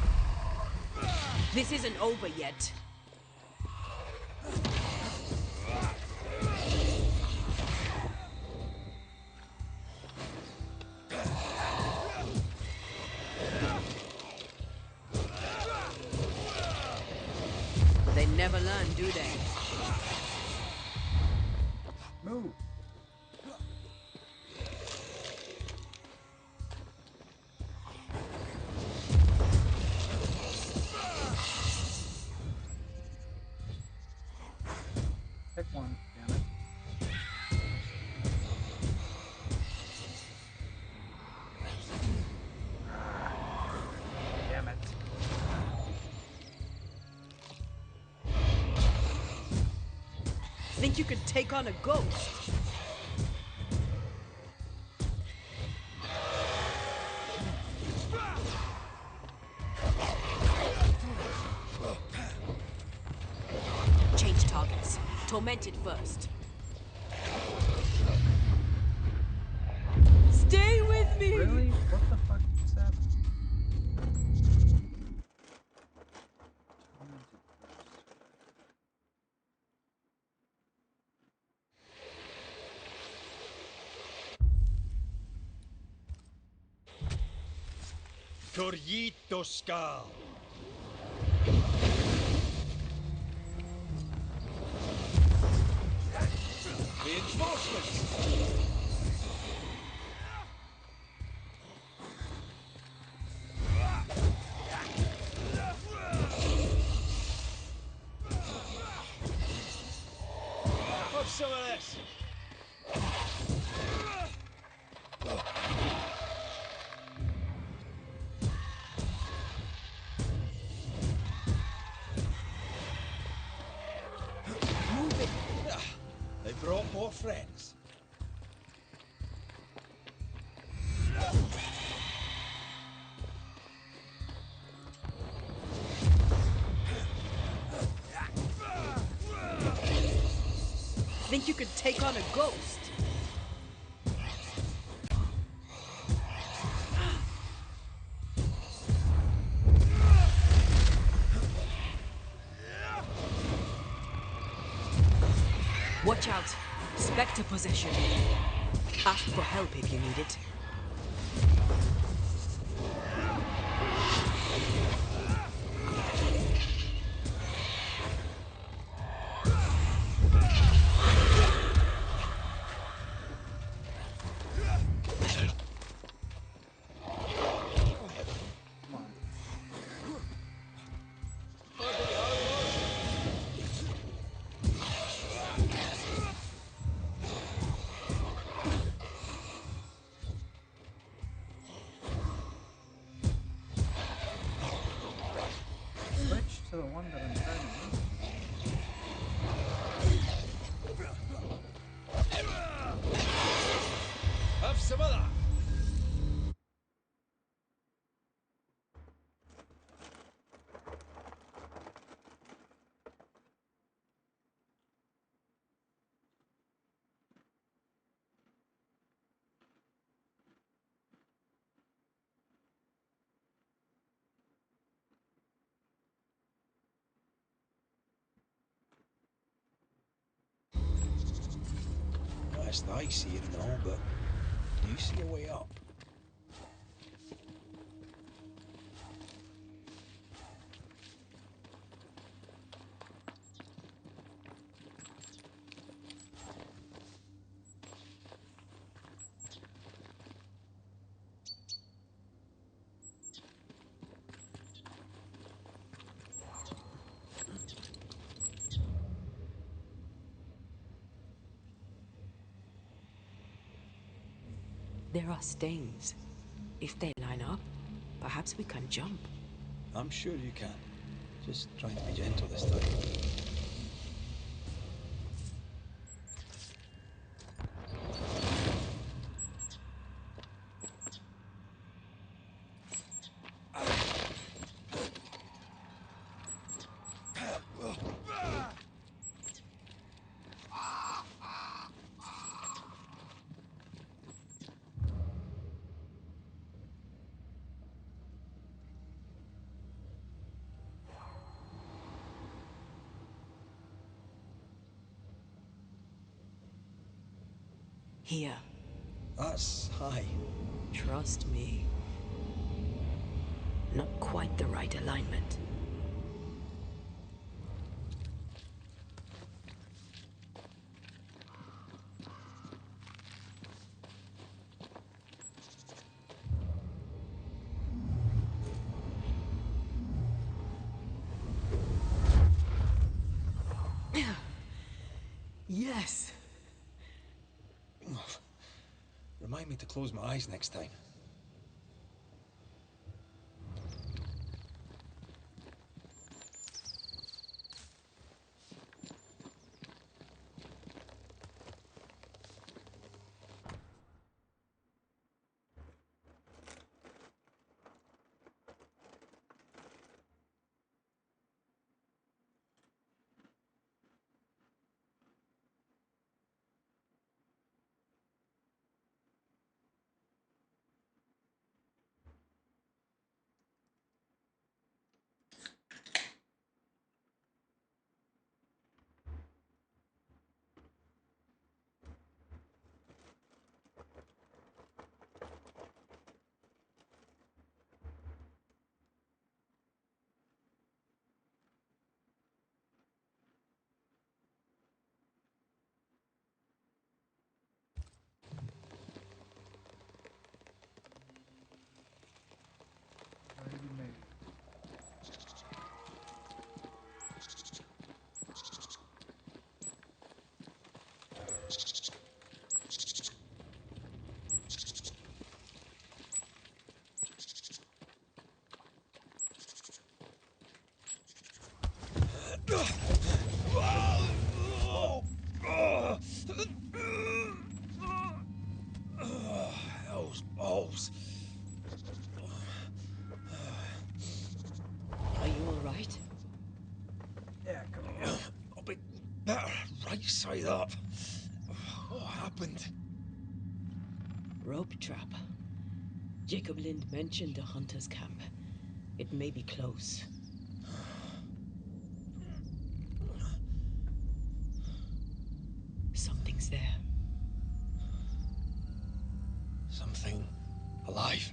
This isn't over yet. They never learn, do they? Move. Pick one, damn it. Damn it. Think you could take on a ghost? Change targets. Tormented first. me! Really? What the fuck is that? Corrito Skal. Reinforcements! Have some of this! Move it! They brought more friends. Think you could take on a ghost? Watch out! Spectre possession. Ask for help if you need it. Switch to the one that I'm trying to use. Have some of that! That's the ice here and all, but do you see a way up? There are stains. If they line up, perhaps we can jump. I'm sure you can. Just trying to be gentle this time. Here. That's high. Trust me. Not quite the right alignment. Yes. Remind me to close my eyes next time. better right side up. What happened? Rope trap. Jacob Lind mentioned the hunter's camp. It may be close. Something's there. Something alive.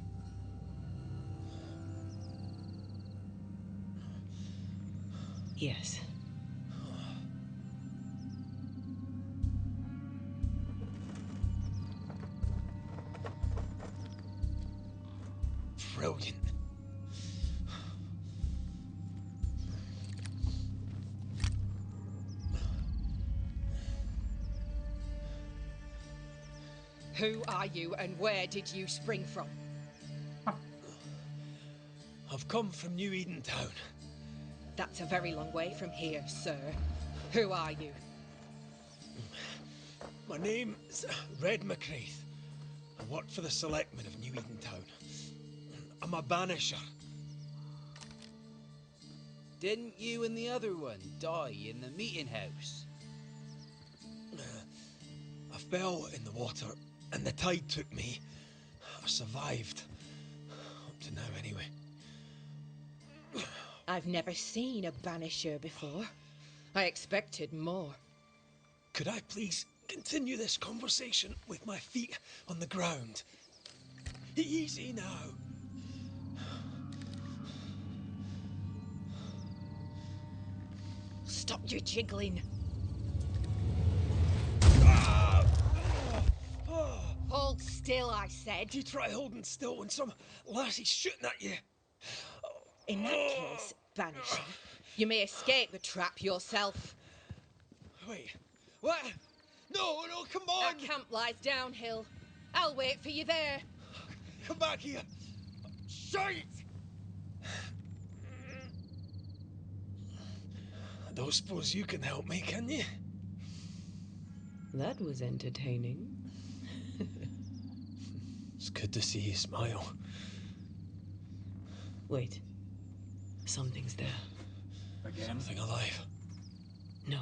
Yes. Brilliant. Who are you and where did you spring from? I've come from New Eden Town. That's a very long way from here, sir. Who are you? My name's Red McCraith. I work for the selectmen of New Eden Town. I'm a banisher. Didn't you and the other one die in the meeting house? I fell in the water and the tide took me. I survived. Up to now, anyway. I've never seen a banisher before. I expected more. Could I please continue this conversation with my feet on the ground? Easy now. Stop your jiggling. Hold still, I said. You try holding still when some lassie's shooting at you. In that case, Banisher, you may escape the trap yourself. Wait, what? No, come on! Our camp lies downhill. I'll wait for you there. Come back here! Shite! I don't suppose you can help me, can you? That was entertaining. It's good to see you smile. Wait. Something's there. Again? Something alive. No.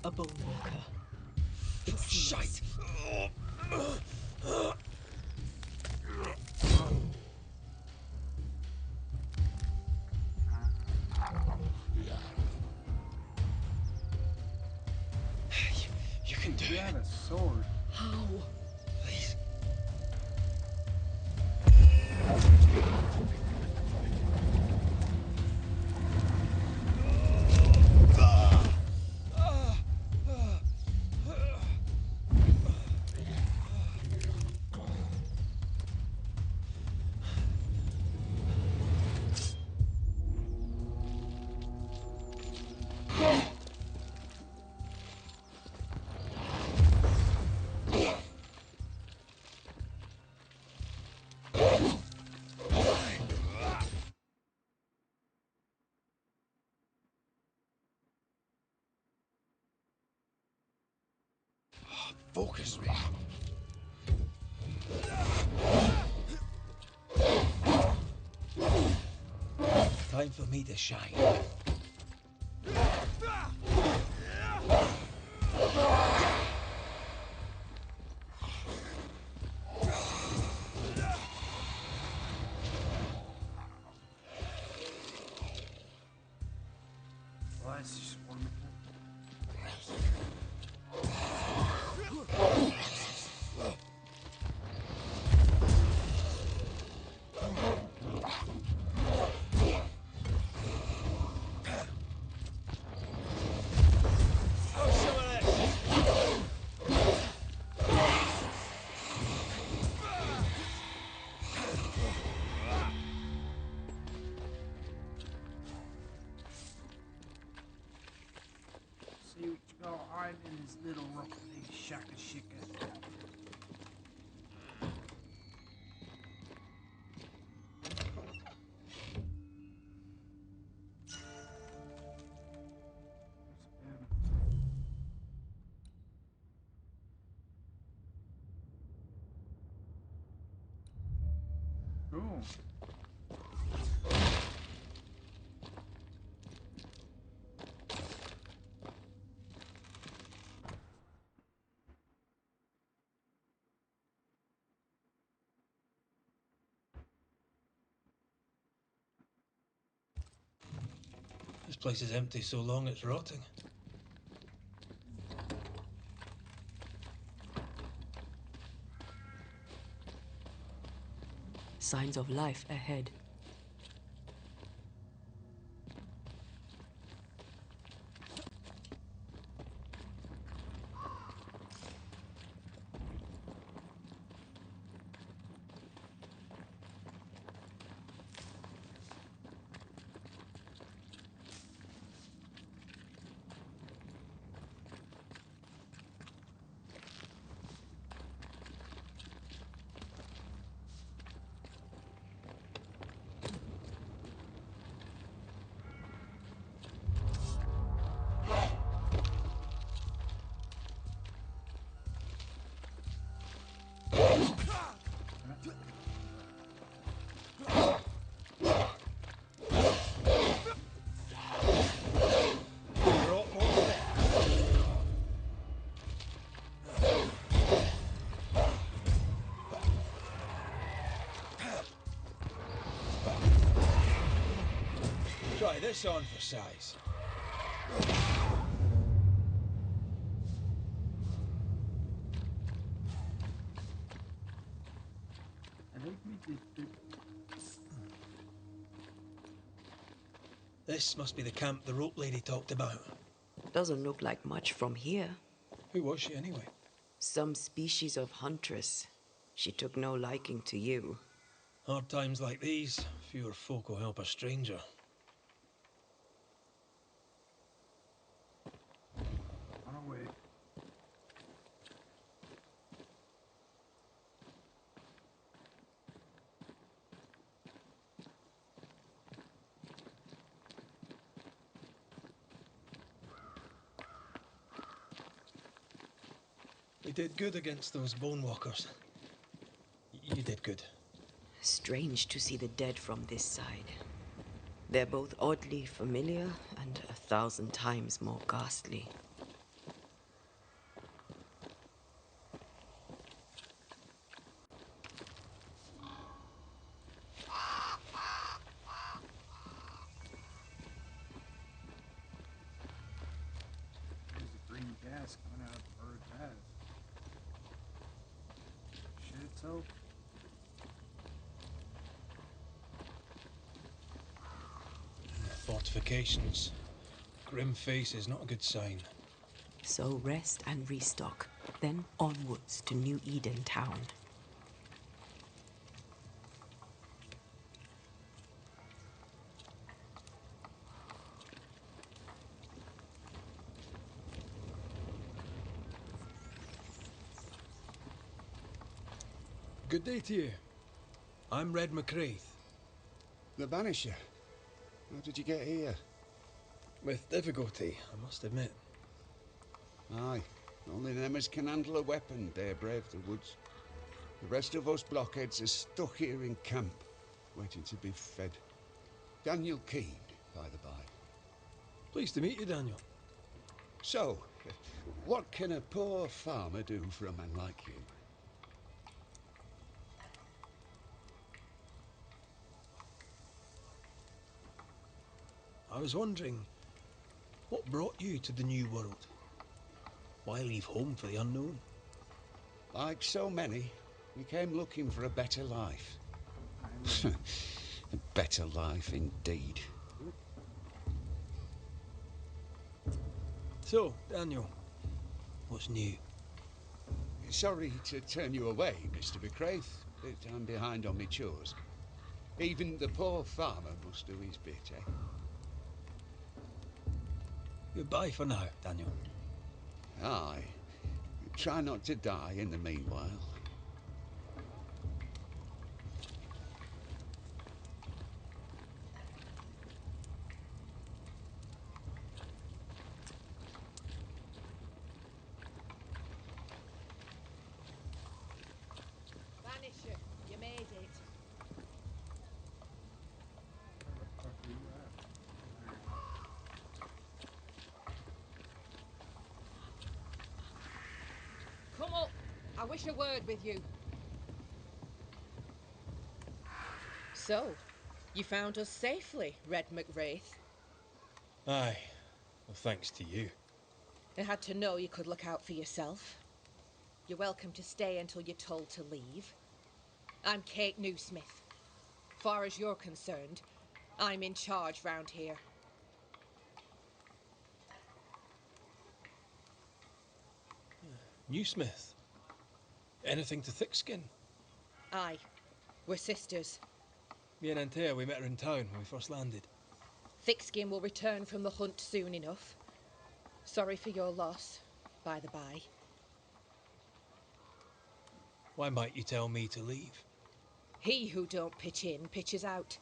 A bone walker. It's shite! You can do it. You had a sword. How? Please. Focus me. Time for me to shine. Well, that's just wonderful. See what you got hiding in his little rocky shaka shika. Oh. This place is empty so long it's rotting. Signs of life ahead. Try this on for size. This must be the camp the rope lady talked about. Doesn't look like much from here. Who was she anyway? Some species of huntress. She took no liking to you. Hard times like these, fewer folk will help a stranger. On our way. We did good against those bone walkers. You did good. Strange to see the dead from this side. They're both oddly familiar and 1,000 times more ghastly. There's a green gas coming out of the bird's ass. Shit itself. Fortifications. Grim face is not a good sign. So rest and restock, then onwards to New Eden town. Good day to you. I'm Red McCraith. The Banisher. How did you get here? With difficulty, I must admit. Aye, only them as can handle a weapon dare brave the woods. The rest of us blockheads are stuck here in camp, waiting to be fed. Daniel Keene, by the by. Pleased to meet you, Daniel. So, what can a poor farmer do for a man like you? I was wondering, what brought you to the New World? Why leave home for the unknown? Like so many, we came looking for a better life. A better life indeed. So, Daniel, what's new? Sorry to turn you away, Mr. McCraith, but I'm behind on my chores. Even the poor farmer must do his bit, eh? Goodbye for now, Daniel. Aye. Try not to die in the meanwhile. Banisher, you made it. wish a word with you. So, you found us safely, Red McWraith. Aye. Well, thanks to you. I had to know you could look out for yourself. You're welcome to stay until you're told to leave. I'm Kate Newsmith. Far as you're concerned, I'm in charge round here. Newsmith. Anything to Thickskin? Aye. We're sisters. Me and Antea, we met her in town when we first landed. Thickskin will return from the hunt soon enough. Sorry for your loss, by the by. Why might you tell me to leave? He who don't pitch in, pitches out.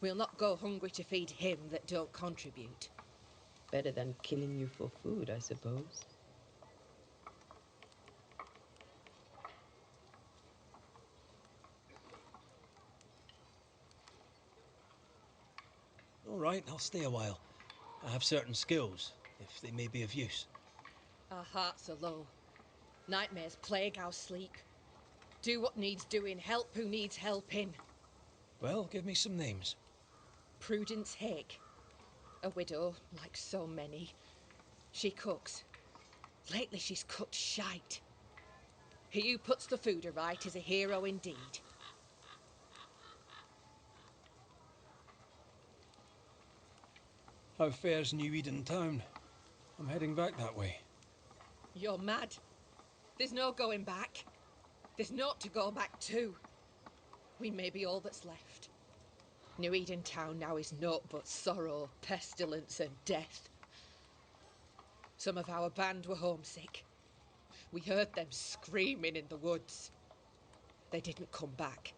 We'll not go hungry to feed him that don't contribute. Better than killing you for food, I suppose. All right, I'll stay a while. I have certain skills, if they may be of use. Our hearts are low. Nightmares plague our sleep. Do what needs doing, help who needs helping. Well, give me some names. Prudence Hake. A widow, like so many. She cooks. Lately she's cooked shite. He who puts the food aright is a hero indeed. How fares New Eden town? I'm heading back that way. You're mad. There's no going back. There's naught to go back to. We may be all that's left. New Eden town now is naught but sorrow, pestilence and death. Some of our band were homesick. We heard them screaming in the woods. They didn't come back.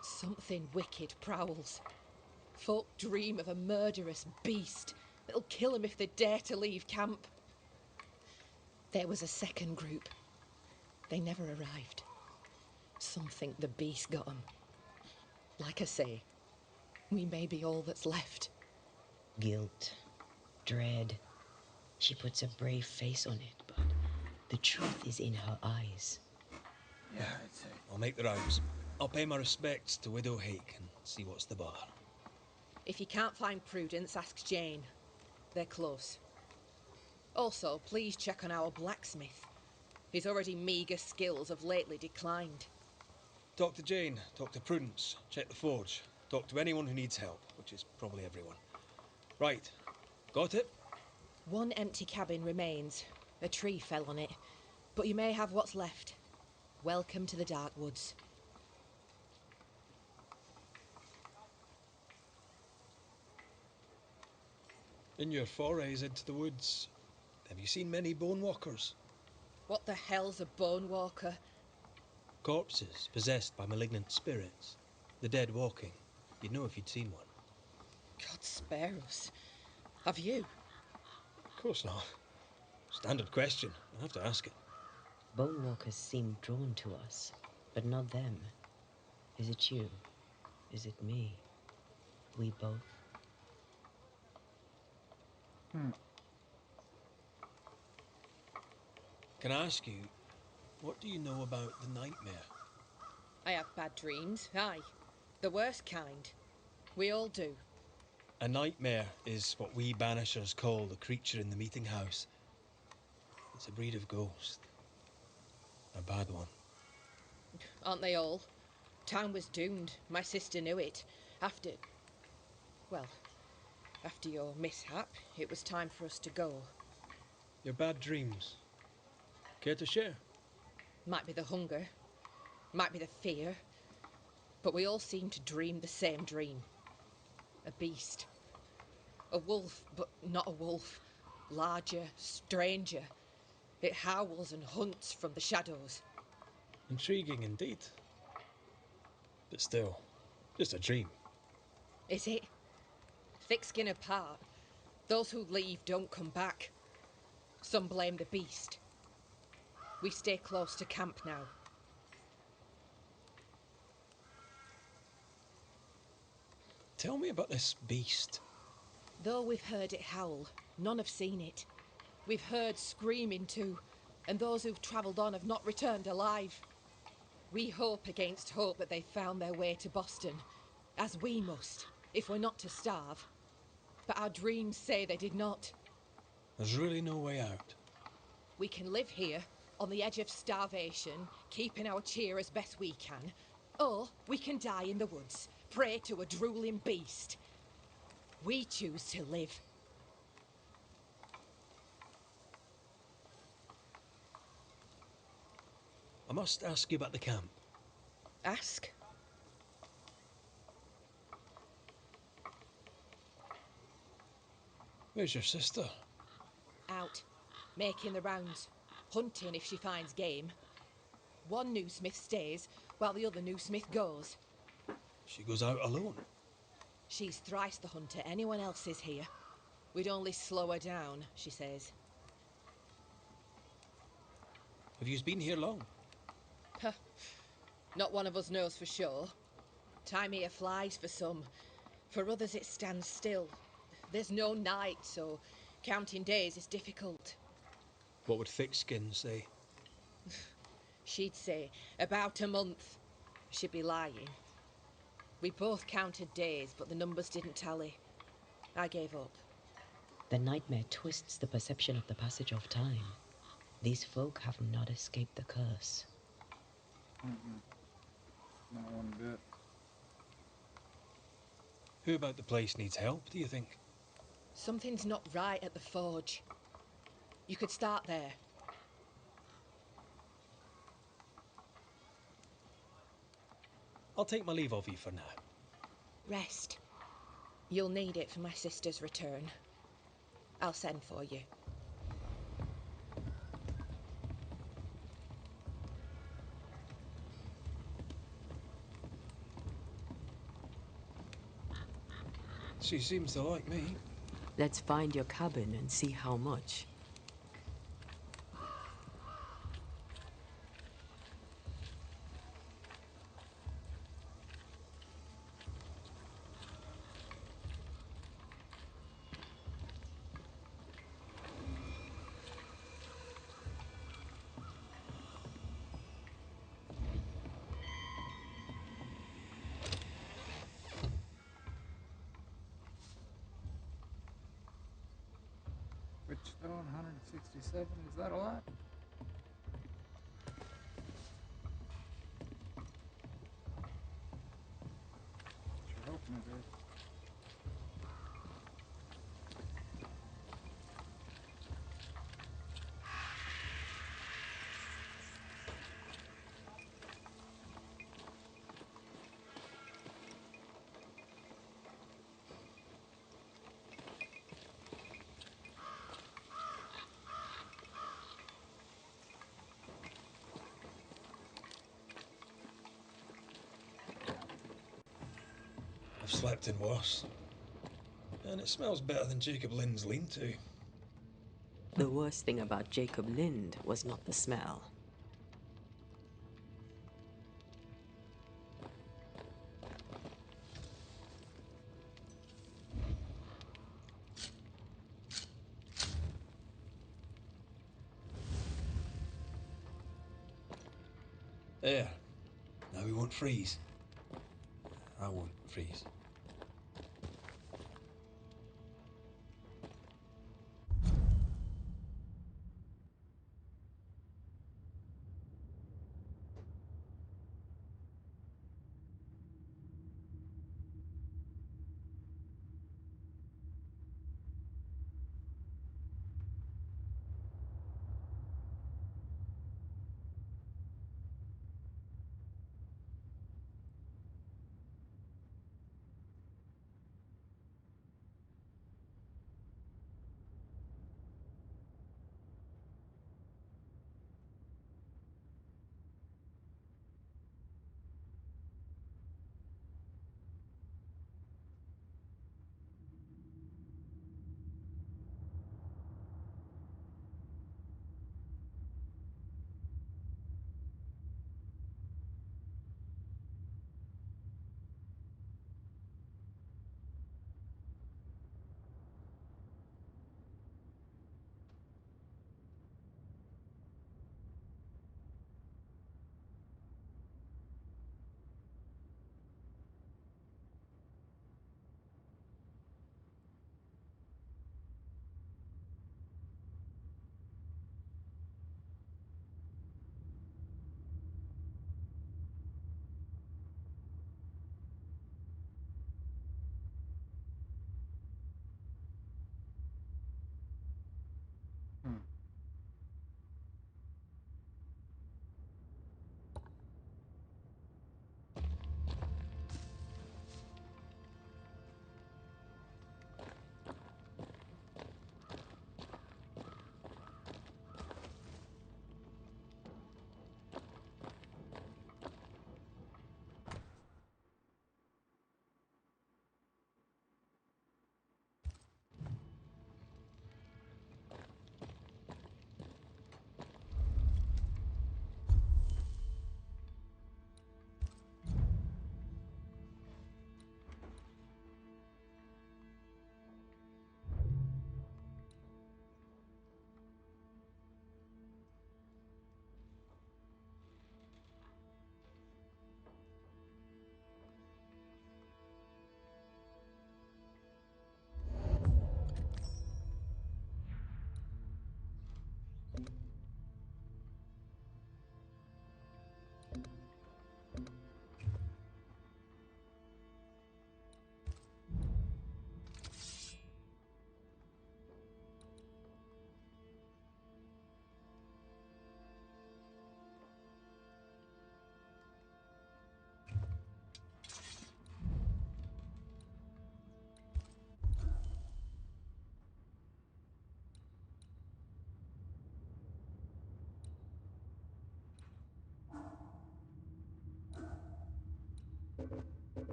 Something wicked prowls. Folk dream of a murderous beast that'll kill them if they dare to leave camp. There was a second group. They never arrived. Some think the beast got them. Like I say, we may be all that's left. Guilt, dread. She puts a brave face on it, but the truth is in her eyes. Yeah, I'll make the rounds. I'll pay my respects to Widow Hake and see what's the bar. If you can't find Prudence, ask Jane. They're close. Also, please check on our blacksmith. His already meagre skills have lately declined. Talk to Jane, talk to Prudence, check the forge, talk to anyone who needs help, which is probably everyone. Right, got it? One empty cabin remains. A tree fell on it. But you may have what's left. Welcome to the Dark Woods. In your forays into the woods, have you seen many bone walkers? What the hell's a bone walker? Corpses possessed by malignant spirits. The dead walking. You'd know if you'd seen one. God spare us. Have you? Of course not. Standard question. I'll have to ask it. Bone walkers seem drawn to us, but not them. Is it you? Is it me? We both? Can I ask you, what do you know about the nightmare? I have bad dreams, aye. The worst kind. We all do. A nightmare is what we Banishers call the creature in the meeting house. It's a breed of ghost. A bad one. Aren't they all? Town was doomed. My sister knew it. After your mishap, it was time for us to go. Your bad dreams. Care to share? Might be the hunger. Might be the fear. But we all seem to dream the same dream. A beast. A wolf, but not a wolf. Larger, stranger. It howls and hunts from the shadows. Intriguing indeed. But still, just a dream. Is it? Thick skin apart, those who leave don't come back. Some blame the beast. We stay close to camp now. Tell me about this beast. Though we've heard it howl, none have seen it. We've heard screaming too. and those who've travelled on have not returned alive. We hope against hope that they found their way to Boston, as we must, if we're not to starve. But our dreams say they did not. There's really no way out. We can live here, on the edge of starvation, keeping our cheer as best we can. Or we can die in the woods, prey to a drooling beast. We choose to live. I must ask you about the camp. Ask? Where's your sister? Out, making the rounds, hunting if she finds game. One new smith stays, while the other new smith goes. She goes out alone. She's thrice the hunter anyone else is here. We'd only slow her down, she says. Have you been here long? Huh. Not one of us knows for sure. Time here flies for some. For others it stands still. There's no night, so counting days is difficult. What would Thickskin say? She'd say about a month. She'd be lying. We both counted days, but the numbers didn't tally. I gave up. The nightmare twists the perception of the passage of time. These folk have not escaped the curse. Not one bit. Who about the place needs help, do you think? Something's not right at the forge. You could start there. I'll take my leave of you for now. Rest. You'll need it for my sister's return. I'll send for you. She seems to like me. Let's find your cabin and see how much. Richstone, 167. Is that a lot? Sure hoping it is. I've slept in worse. And it smells better than Jacob Lynn's lean-to. The worst thing about Jacob Lind was not the smell. There. Now we won't freeze. I won't freeze.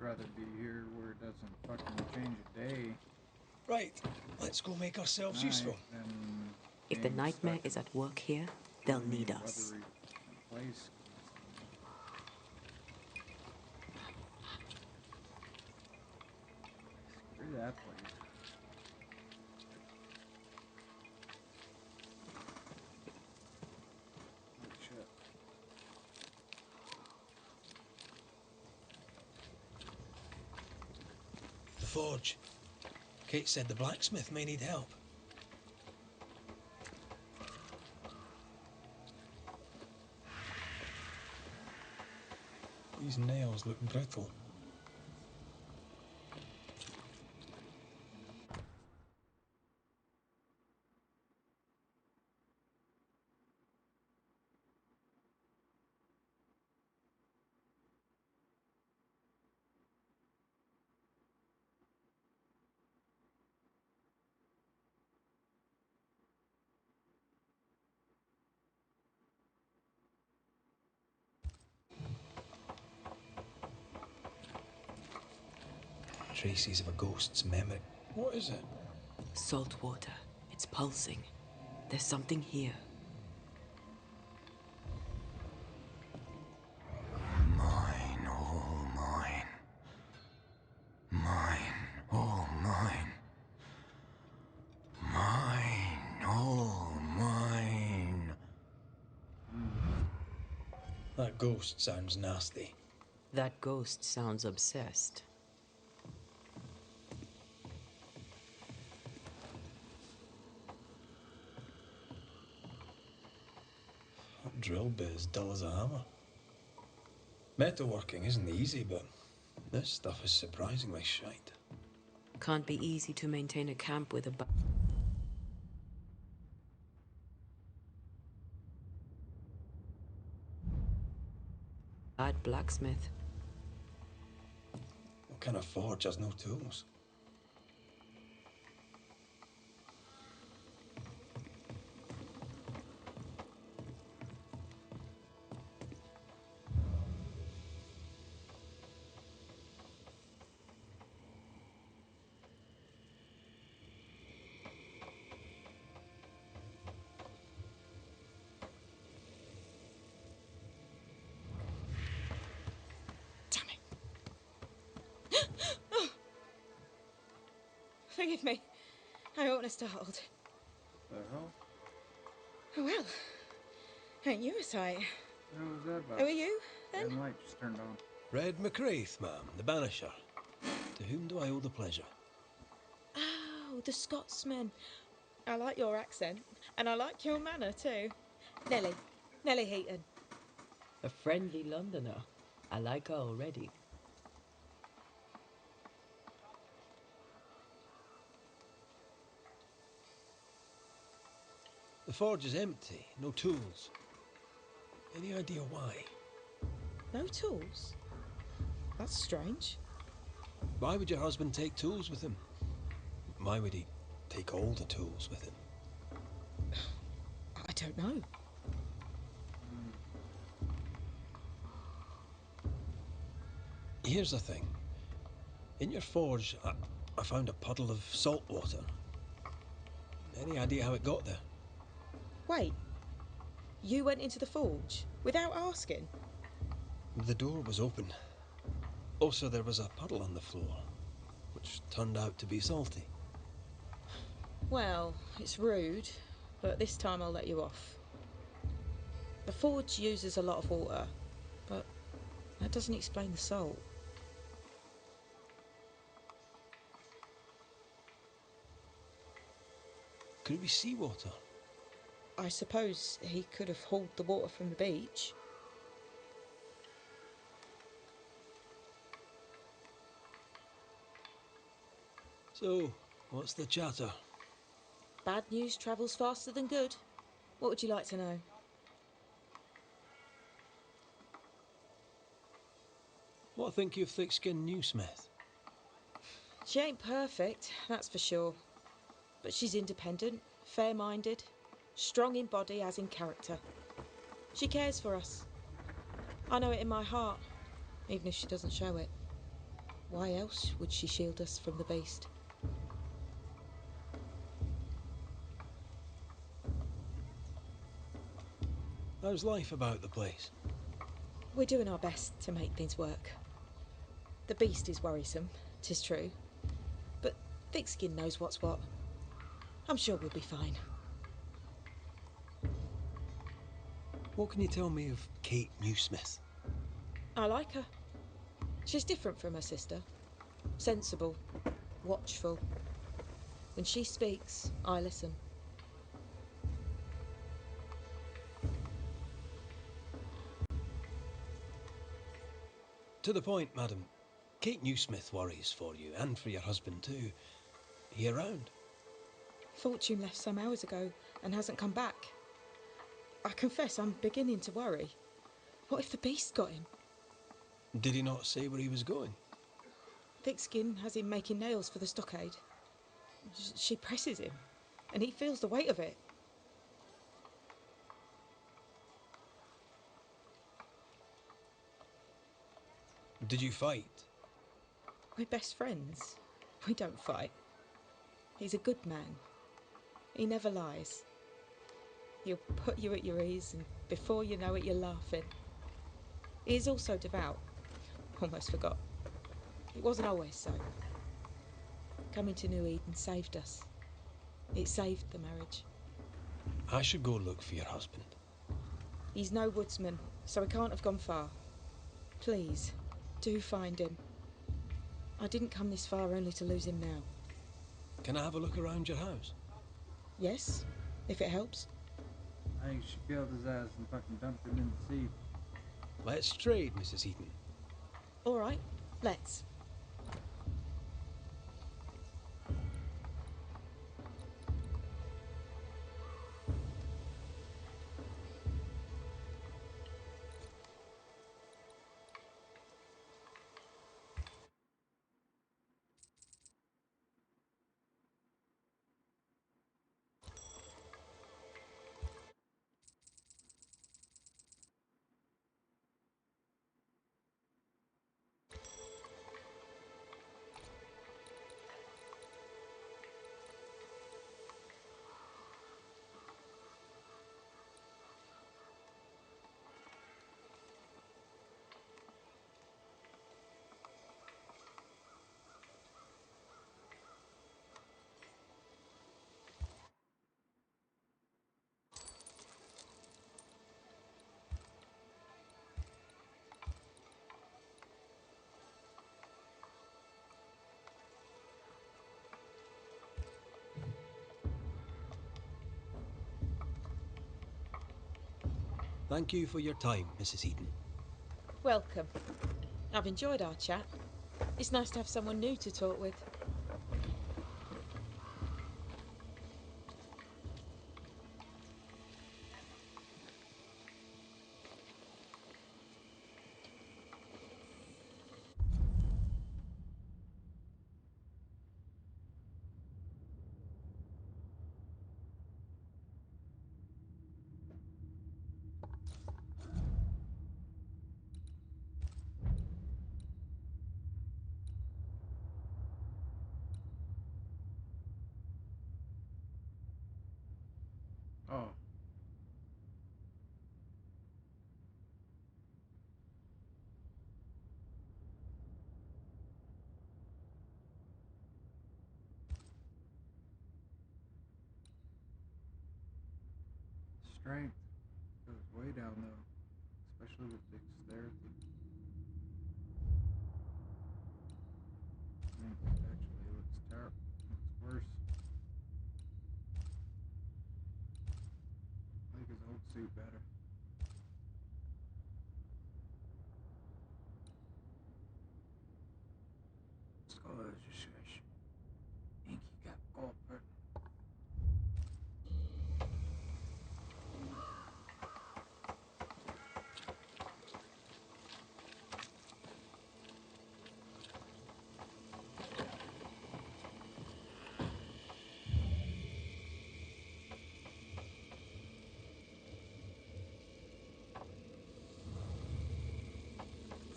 I'd rather be here where it doesn't fucking change a day. Right, let's go make ourselves useful. If the nightmare is at work here, they'll need us. Place. Screw that place. Holy shit. The forge. Kate said the blacksmith may need help. These nails look brittle. Traces of a ghost's memory. What is it? Salt water. It's pulsing. There's something here. Mine, all mine. Mine, all mine. Mine, all mine. That ghost sounds nasty. That ghost sounds obsessed. That drill bit is dull as a hammer. Metalworking isn't easy, but This stuff is surprisingly shite. Can't be easy to maintain a camp with a bad blacksmith. What kind of forge has no tools? Forgive me. I oughtn't have startled. The hell? Oh well. Ain't you a sight? What was that about? Who are you, then? The light just turned on. Red McCraith, ma'am, the Banisher. To whom do I owe the pleasure? Oh, the Scotsman. I like your accent, and I like your manner too. Nellie Heaton. A friendly Londoner. I like her already. The forge is empty, no tools. Any idea why? No tools? That's strange. Why would your husband take tools with him? Why would he take all the tools with him? I don't know. Here's the thing. In your forge, I found a puddle of salt water. Any idea how it got there? Wait. You went into the forge without asking? The door was open. Also, there was a puddle on the floor, which turned out to be salty. Well, it's rude, but this time I'll let you off. The forge uses a lot of water, but that doesn't explain the salt. Could it be seawater? I suppose he could have hauled the water from the beach. So, what's the chatter? Bad news travels faster than good. What would you like to know? What think you of thick-skinned new Smith? She ain't perfect, that's for sure. But she's independent, fair-minded, strong in body as in character. She cares for us. I know it in my heart, even if she doesn't show it. Why else would she shield us from the beast? How's life about the place? We're doing our best to make things work. The beast is worrisome, 'tis true. But Thickskin knows what's what. I'm sure we'll be fine. What can you tell me of Kate Newsmith? I like her. She's different from her sister. Sensible, watchful. When she speaks, I listen. To the point, madam. Kate Newsmith worries for you, and for your husband too. He around? Fortune left some hours ago and hasn't come back. I confess I'm beginning to worry. What if the beast got him? Did he not say where he was going? Thickskin has him making nails for the stockade. She presses him, and he feels the weight of it. Did you fight? We're best friends. We don't fight. He's a good man. He never lies. He'll put you at your ease, and before you know it, you're laughing. He is also devout. Almost forgot. It wasn't always so. Coming to New Eden saved us. It saved the marriage. I should go look for your husband. He's no woodsman, so he can't have gone far. Please, do find him. I didn't come this far only to lose him now. Can I have a look around your house? Yes, if it helps. I think she killed his ass and fucking dumped him in the sea. Let's trade, Mrs. Heaton. All right. Let's. Thank you for your time, Mrs. Eden. Welcome. I've enjoyed our chat. It's nice to have someone new to talk with. Oh. Strength goes way down though, especially with dexterity. I mean, it actually looks terrible. Looks worse. I like his old suit better. Inky got corporate.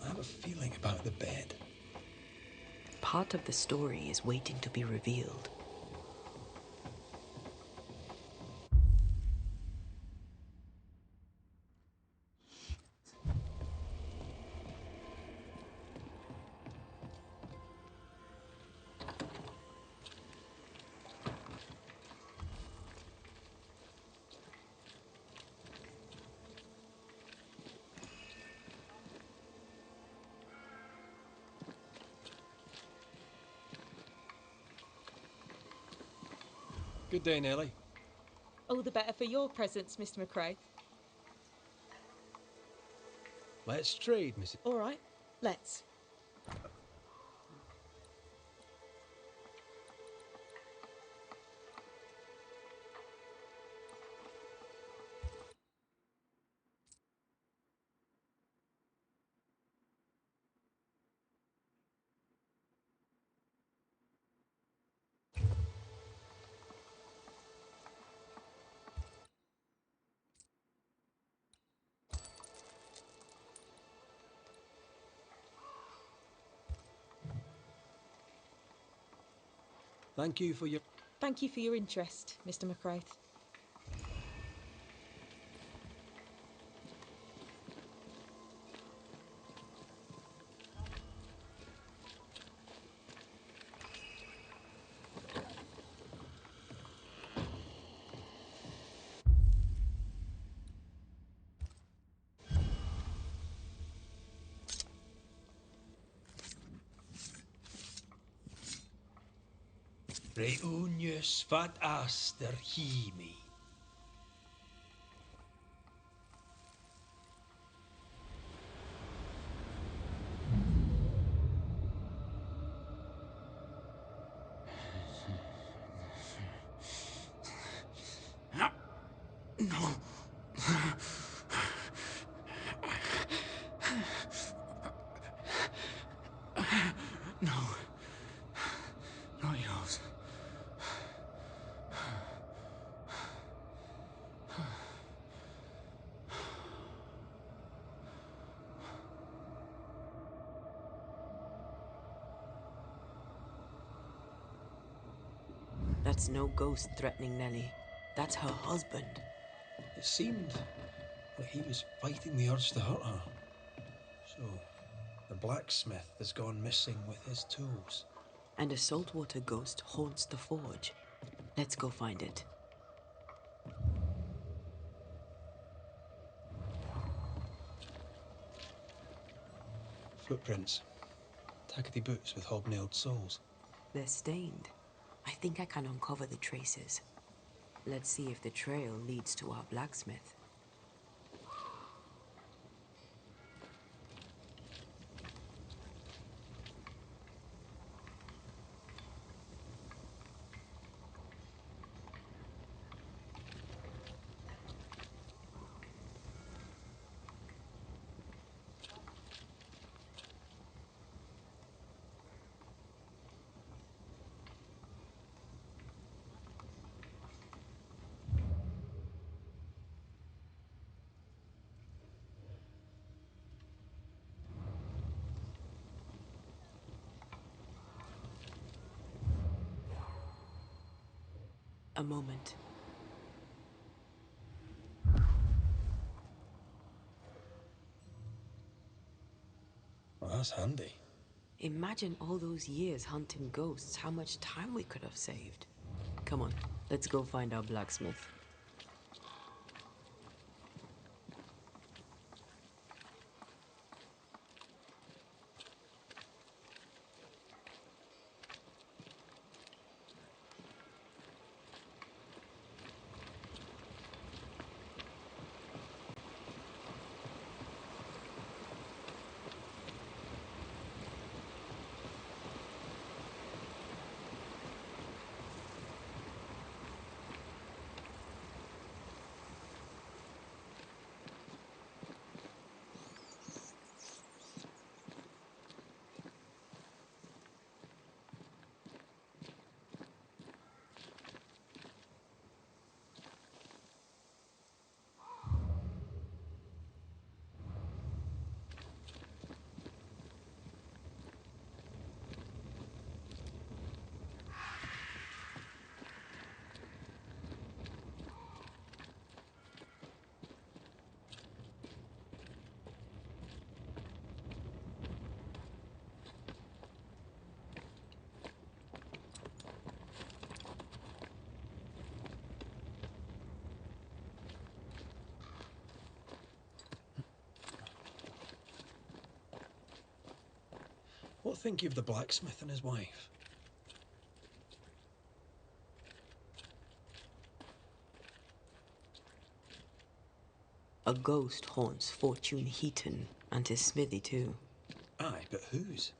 I have a feeling about the bed. Part of the story is waiting to be revealed. Good day, Nellie. All the better for your presence, Mr. McRae. Let's trade, Mrs. All right, let's. Thank you for your interest, Mr. McRae. Reunius vat aster himi. That's no ghost threatening Nellie. That's her husband. It seemed like he was fighting the urge to hurt her. So, the blacksmith has gone missing with his tools. And a saltwater ghost haunts the forge. Let's go find it. Footprints. Tackety boots with hobnailed soles. They're stained. I think I can uncover the traces. Let's see if the trail leads to our blacksmith. A moment. Well, that's handy. Imagine all those years hunting ghosts, how much time we could have saved. Come on, let's go find our blacksmith. What think you of the blacksmith and his wife? A ghost haunts Fortune Heaton and his smithy too. Aye, but whose?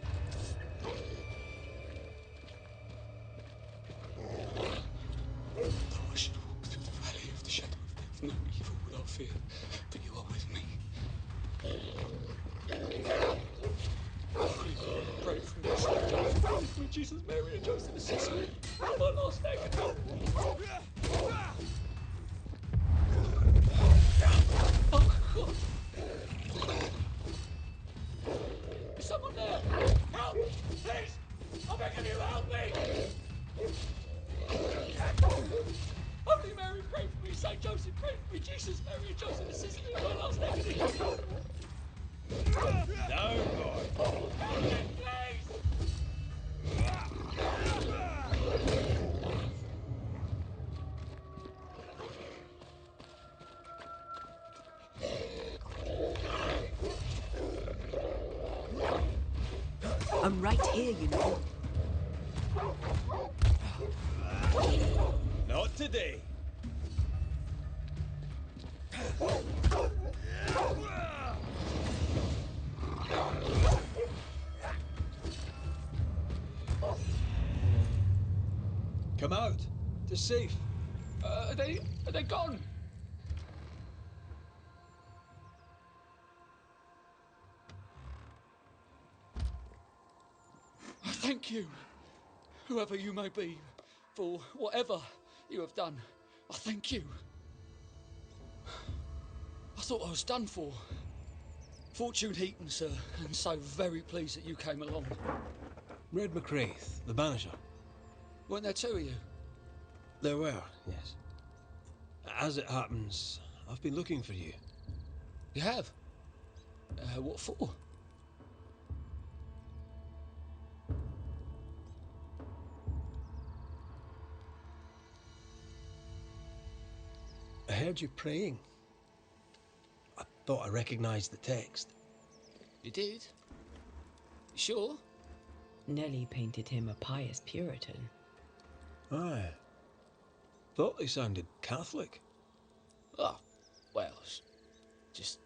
nothing. Though I should walk through the valley of the shadow of death, no evil will I fear, for you are with me. Pray for me, pray for me, Jesus, Mary, and Joseph, assist me. My last agony. Oh, God. Is someone there? Help! Please! I'm begging you, help me! Holy Mary, pray for me. Saint Joseph, pray for me. Jesus, Mary, and Joseph, assist me in my last agony. No, boy. Help me, please! I'm right here, you know. Not today. Come out. It's safe. Are they gone? Thank you, whoever you may be, for whatever you have done. I thank you. I thought I was done for. Fortune Heaton, sir, and so very pleased that you came along. Red McCraith, the Banisher. Weren't there two of you? There were, yes. As it happens, I've been looking for you. You have? What for? I heard you praying. I thought I recognised the text. You did? You sure? Nellie painted him a pious Puritan. Aye. Thought they sounded Catholic. Oh, well, it's just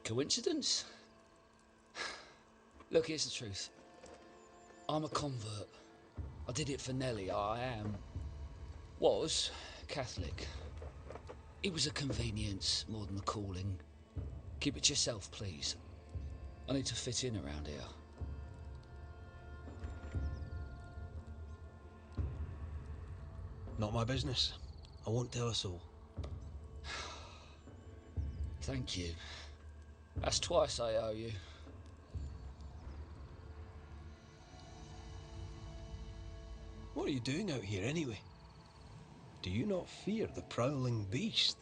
coincidence. Look, here's the truth. I'm a convert. I did it for Nellie. Was Catholic. It was a convenience more than a calling. Keep it to yourself, please. I need to fit in around here. Not my business. I won't tell a soul. Thank you. That's twice I owe you. What are you doing out here anyway? Do you not fear the prowling beast?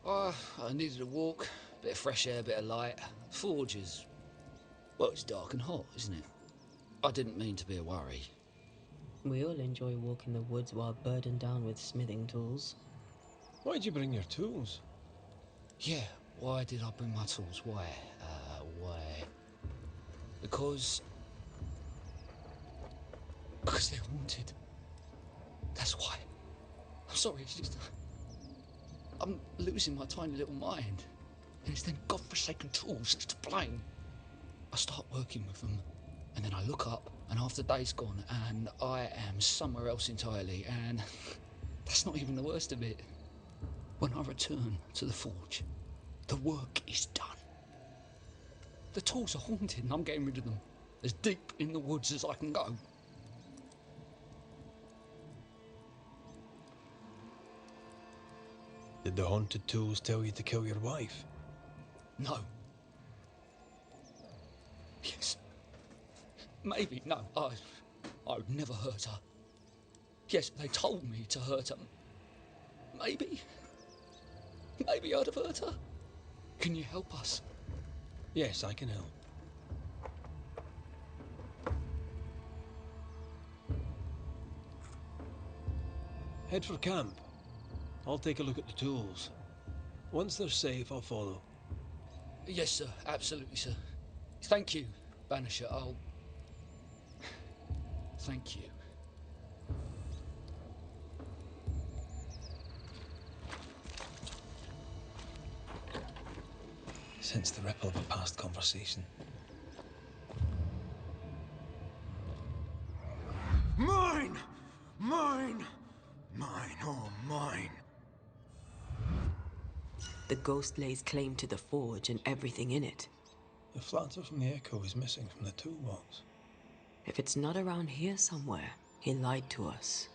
I needed a walk, bit of fresh air, bit of light. Forge is... well, it's dark and hot, isn't it? I didn't mean to be a worry. We all enjoy walking the woods while burdened down with smithing tools. Why'd you bring your tools? Yeah, why did I bring my tools? Why? Because they're haunted. That's why. I'm sorry, it's just... I'm losing my tiny little mind. And it's them godforsaken tools that's to blame. I start working with them, and then I look up, and half the day's gone, and I am somewhere else entirely, and that's not even the worst of it. When I return to the forge, the work is done. The tools are haunted, and I'm getting rid of them. As deep in the woods as I can go. Did the haunted tools tell you to kill your wife? No. Yes. Maybe. No. I would never hurt her. Yes, they told me to hurt her. Maybe. Maybe I'd have hurt her. Can you help us? Yes, I can help. Head for camp. I'll take a look at the tools. Once they're safe, I'll follow. Yes, sir. Absolutely, sir. Thank you, Banisher. Thank you. Sense the ripple of a past conversation. mine. The ghost lays claim to the forge and everything in it. The flatter from the echo is missing from the toolbox. If it's not around here somewhere, he lied to us.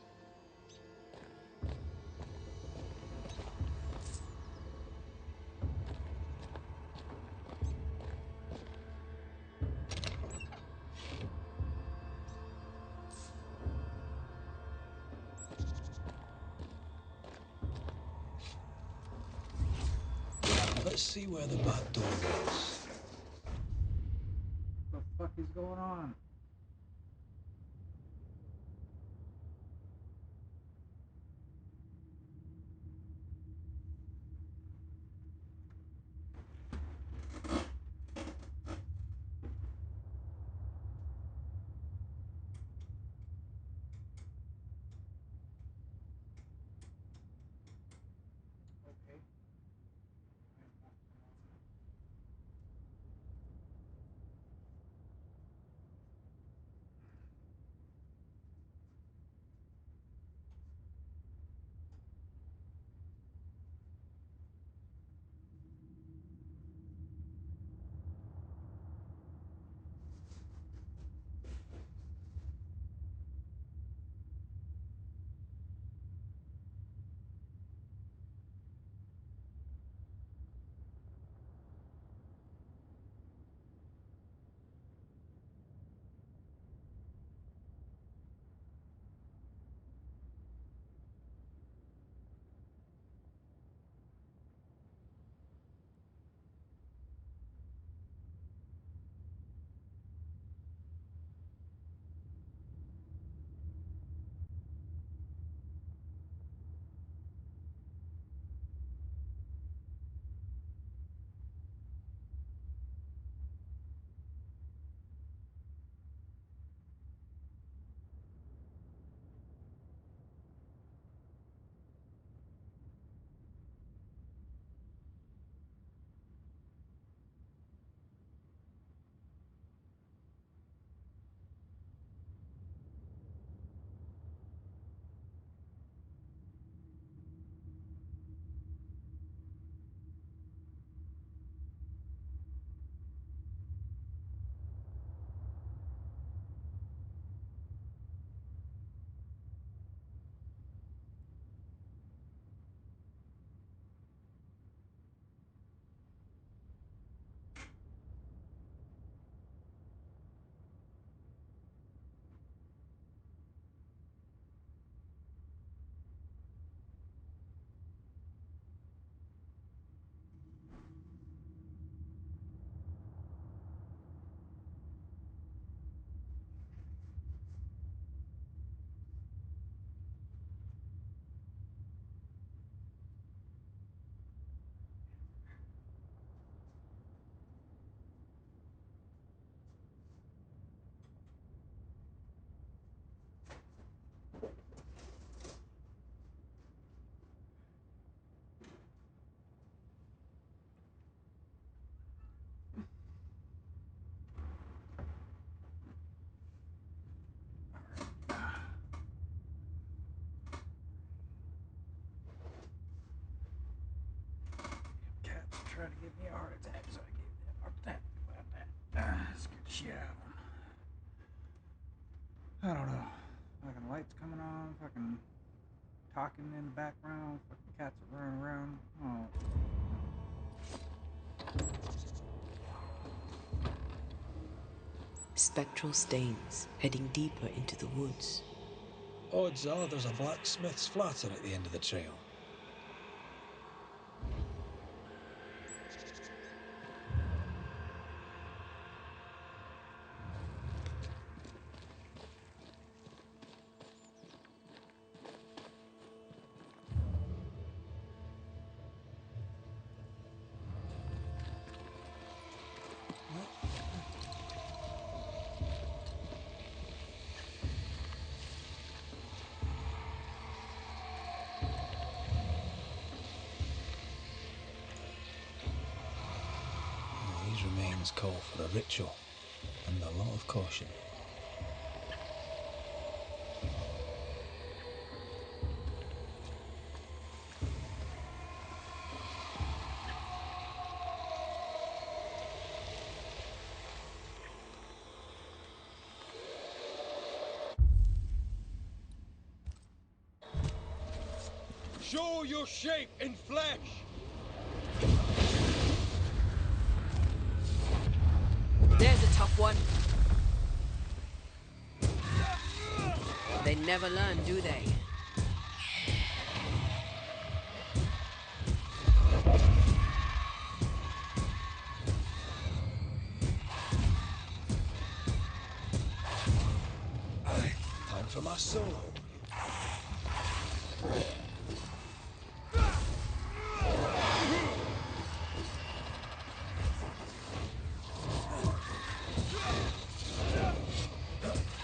Let's see where the back door is. What the fuck is going on? Okay. Cats are trying to give me a heart attack, so I gave them a heart attack about that. Scared the shit out of them. I don't know. Fucking lights coming on, fucking talking in the background, fucking cats are running around. Oh. Spectral stains heading deeper into the woods. Odds are there's a blacksmith's flatter at the end of the trail. These remains call for a ritual and a lot of caution. Show your shape in flesh! There's a tough one. They never learn, do they? Time for my solo.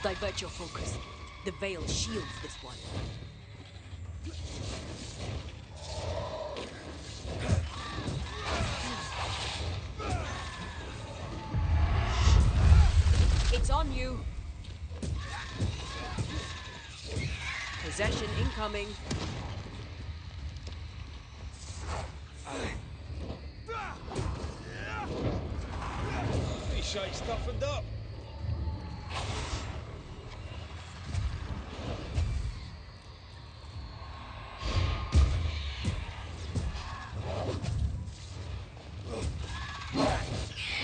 Divert your focus. The veil shields this one. It's on you. Possession incoming. He shakes toughened up.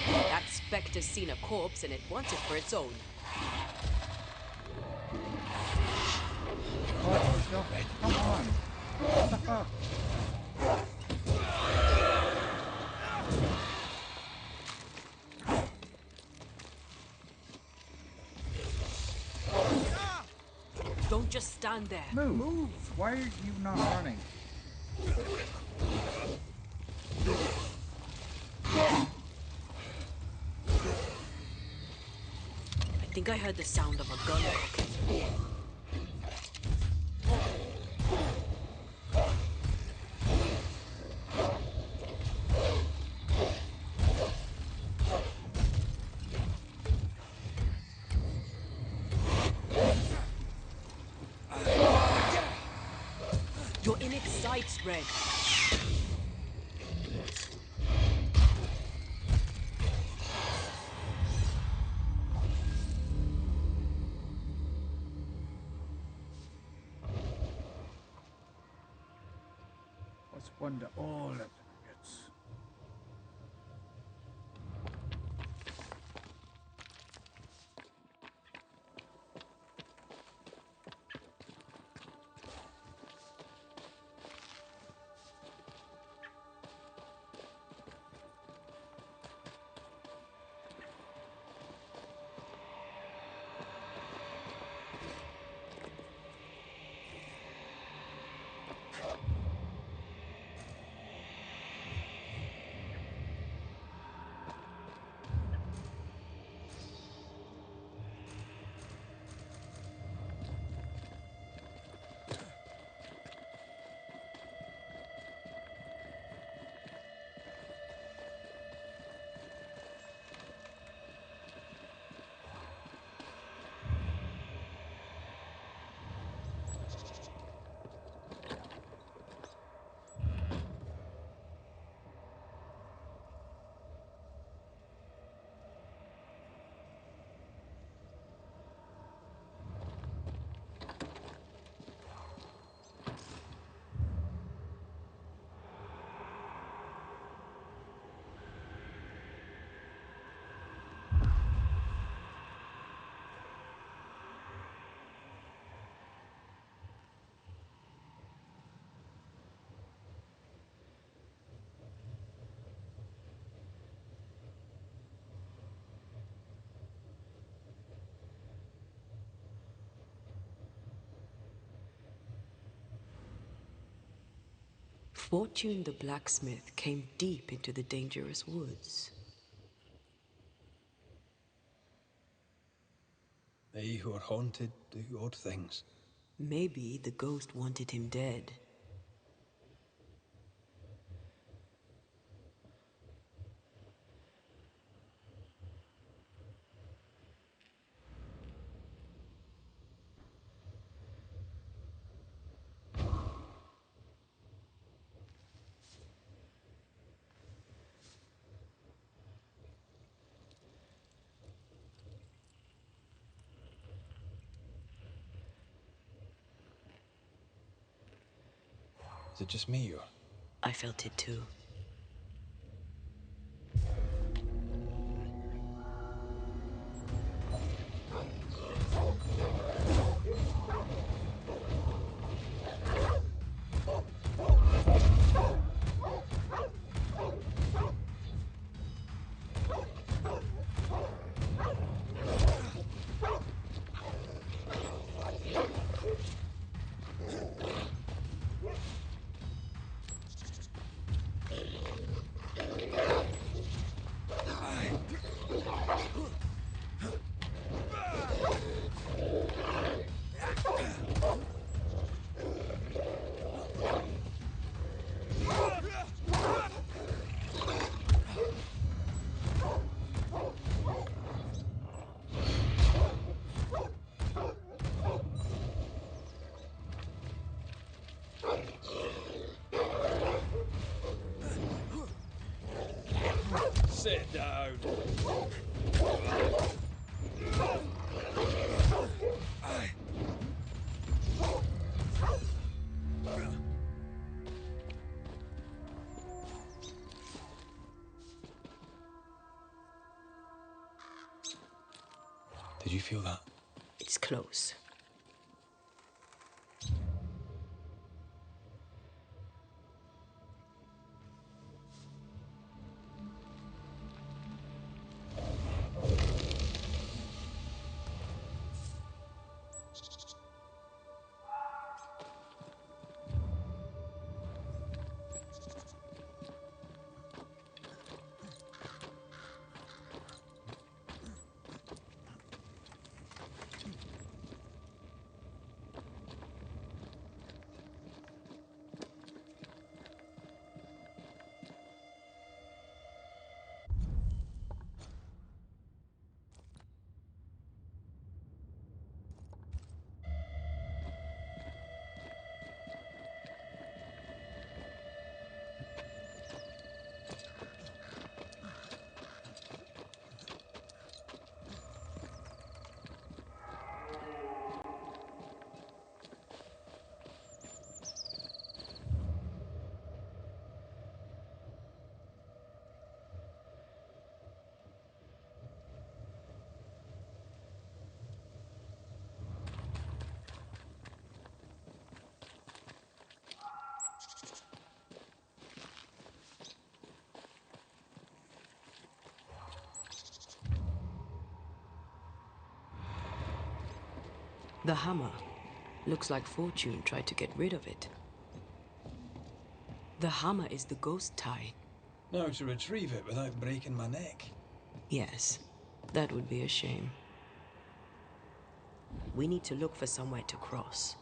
That specter's seen a corpse and it wants it for its own. Come on. What the fuck? Don't just stand there. Move. Why are you not running? I think I heard the sound of a gun. You're in its sights, Red. What's one to all of targets? Fortune the blacksmith came deep into the dangerous woods. They who are haunted do odd things. Maybe the ghost wanted him dead. Is it just me, or? I felt it too. Sit down. Did you feel that? It's close. The hammer. Looks like Fortune tried to get rid of it. The hammer is the ghost tie. Now to retrieve it without breaking my neck. Yes, that would be a shame. We need to look for somewhere to cross.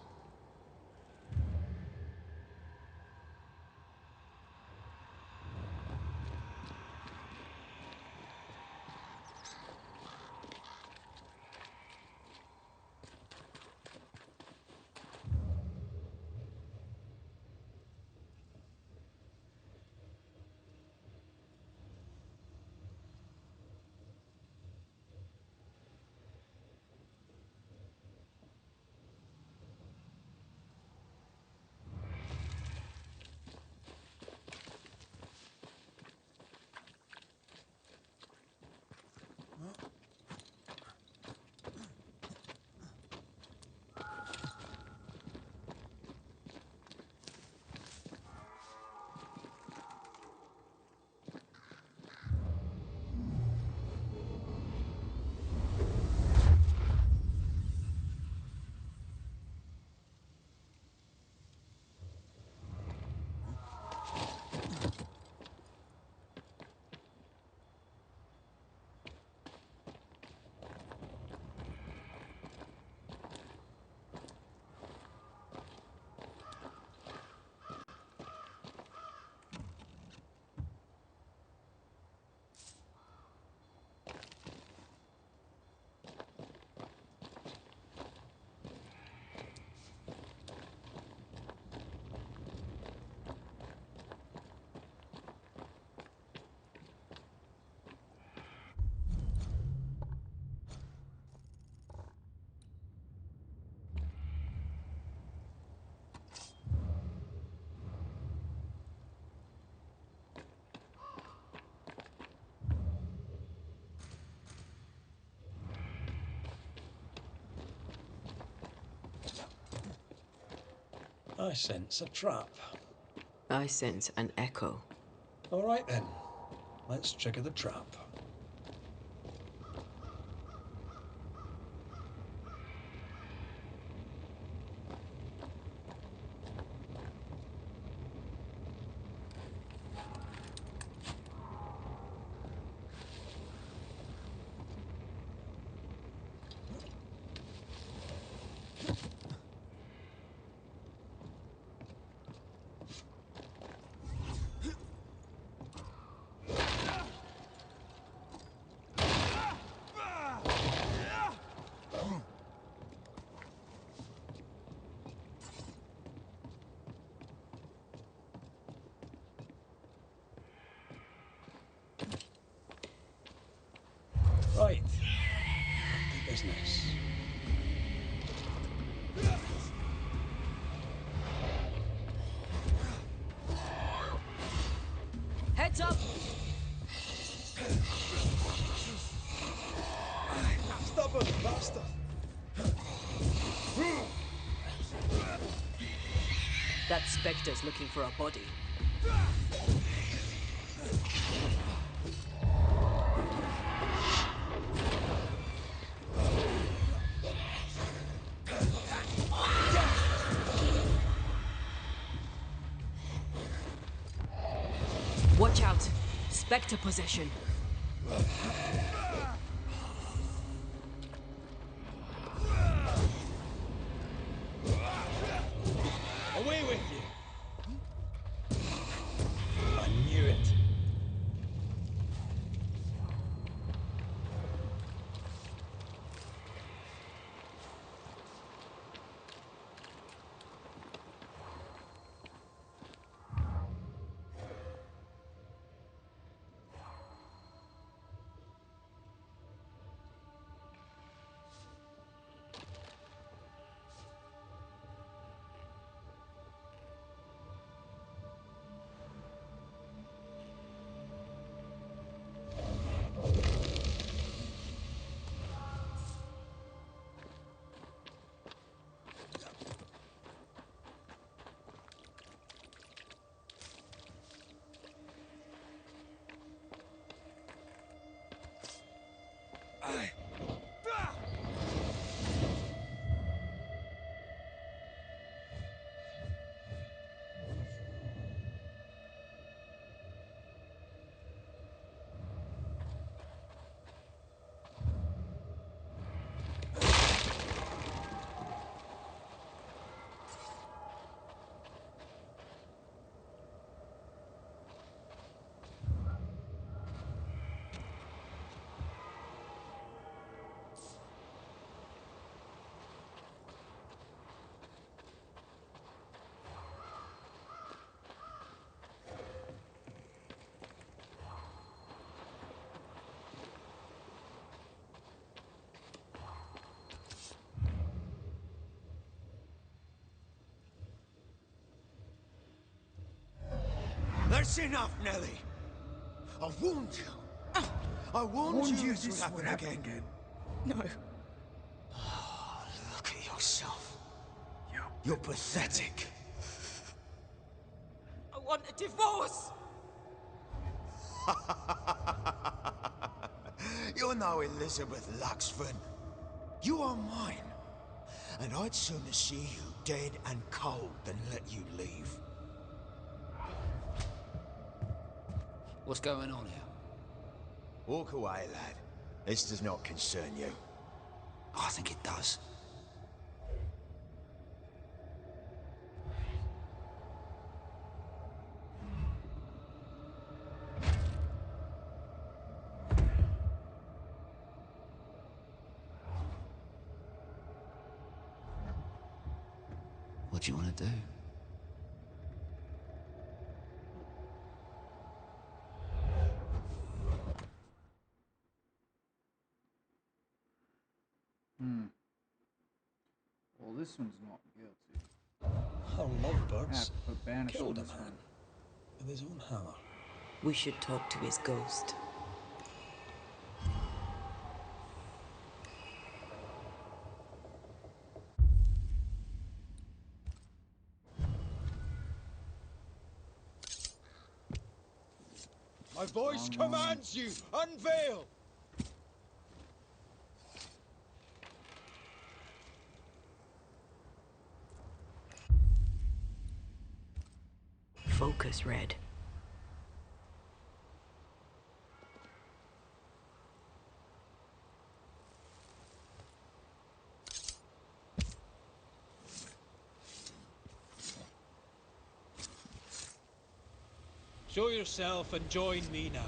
I sense a trap. I sense an echo. All right then, let's trigger the trap. Right. The business. Heads up! Stubborn bastard! That spectre's looking for a body. Watch out! Spectre possession. Away with you! I knew it. That's enough, Nellie. I warned you. I warned you this would happen again. No. Oh, look at yourself. You're pathetic. I want a divorce! You're no Elizabeth Luxford. You are mine. And I'd sooner see you dead and cold than let you leave. What's going on here? Walk away, lad. This does not concern you. I think it does. What do you want to do? Well, this one's not guilty. How Lovebirds Put Banishers killed a on this man one. with his own hammer. We should talk to his ghost. A voice commands you! Unveil! Focus, Red. Show yourself and join me now.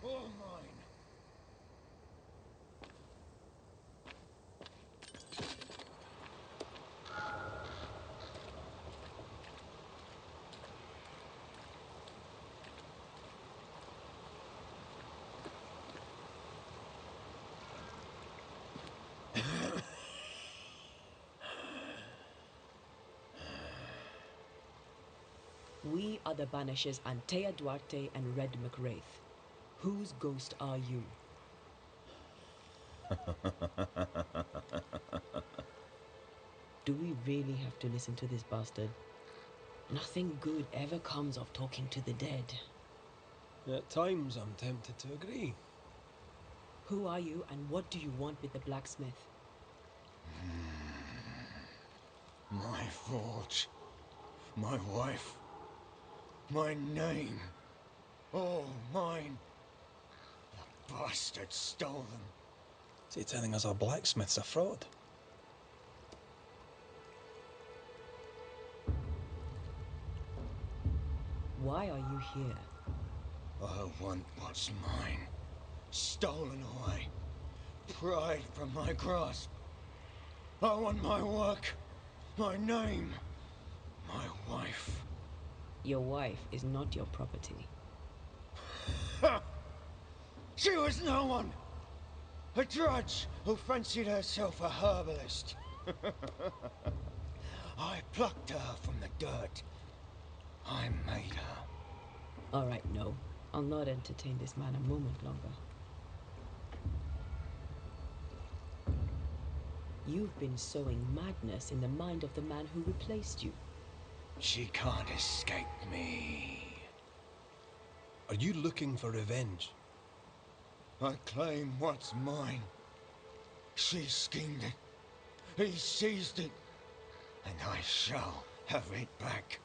All mine. We are the Banishers Antea Duarte and Red McWraith. Whose ghost are you? Do we really have to listen to this bastard? Nothing good ever comes of talking to the dead. At times, I'm tempted to agree. Who are you and what do you want with the blacksmith? My forge. My wife. My name. All mine. The bastard stole them. Is he telling us our blacksmith's a fraud? Why are you here? I want what's mine. Stolen away. Pried from my grasp. I want my work. My name. My wife. Your wife is not your property. Ha! She was no one! A drudge who fancied herself a herbalist. I plucked her from the dirt. I made her. All right, no. I'll not entertain this man a moment longer. You've been sowing madness in the mind of the man who replaced you. She can't escape me. Are you looking for revenge? I claim what's mine. She schemed it. He seized it. And I shall have it back.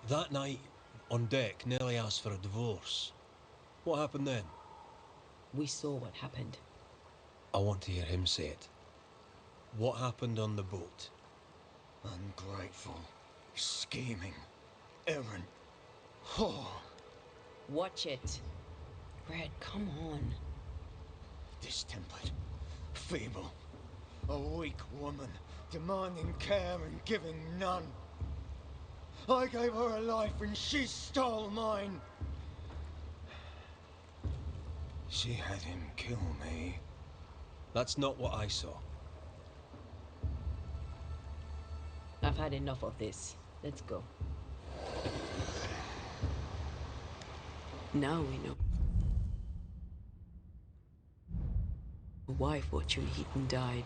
That night, on deck, Nellie asked for a divorce. What happened then? We saw what happened. I want to hear him say it. What happened on the boat? Ungrateful, scheming, errant, whore. Watch it. Red, come on. Distempered, feeble, a weak woman, demanding care and giving none. I gave her a life and she stole mine. She had him kill me. That's not what I saw. I've had enough of this. Let's go. Now we know. Why Fortune Heaton died.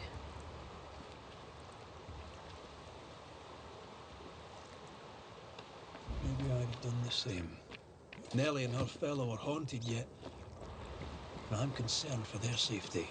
Maybe I'd have done the same. If Nellie and her fellow are haunted yet, I'm concerned for their safety.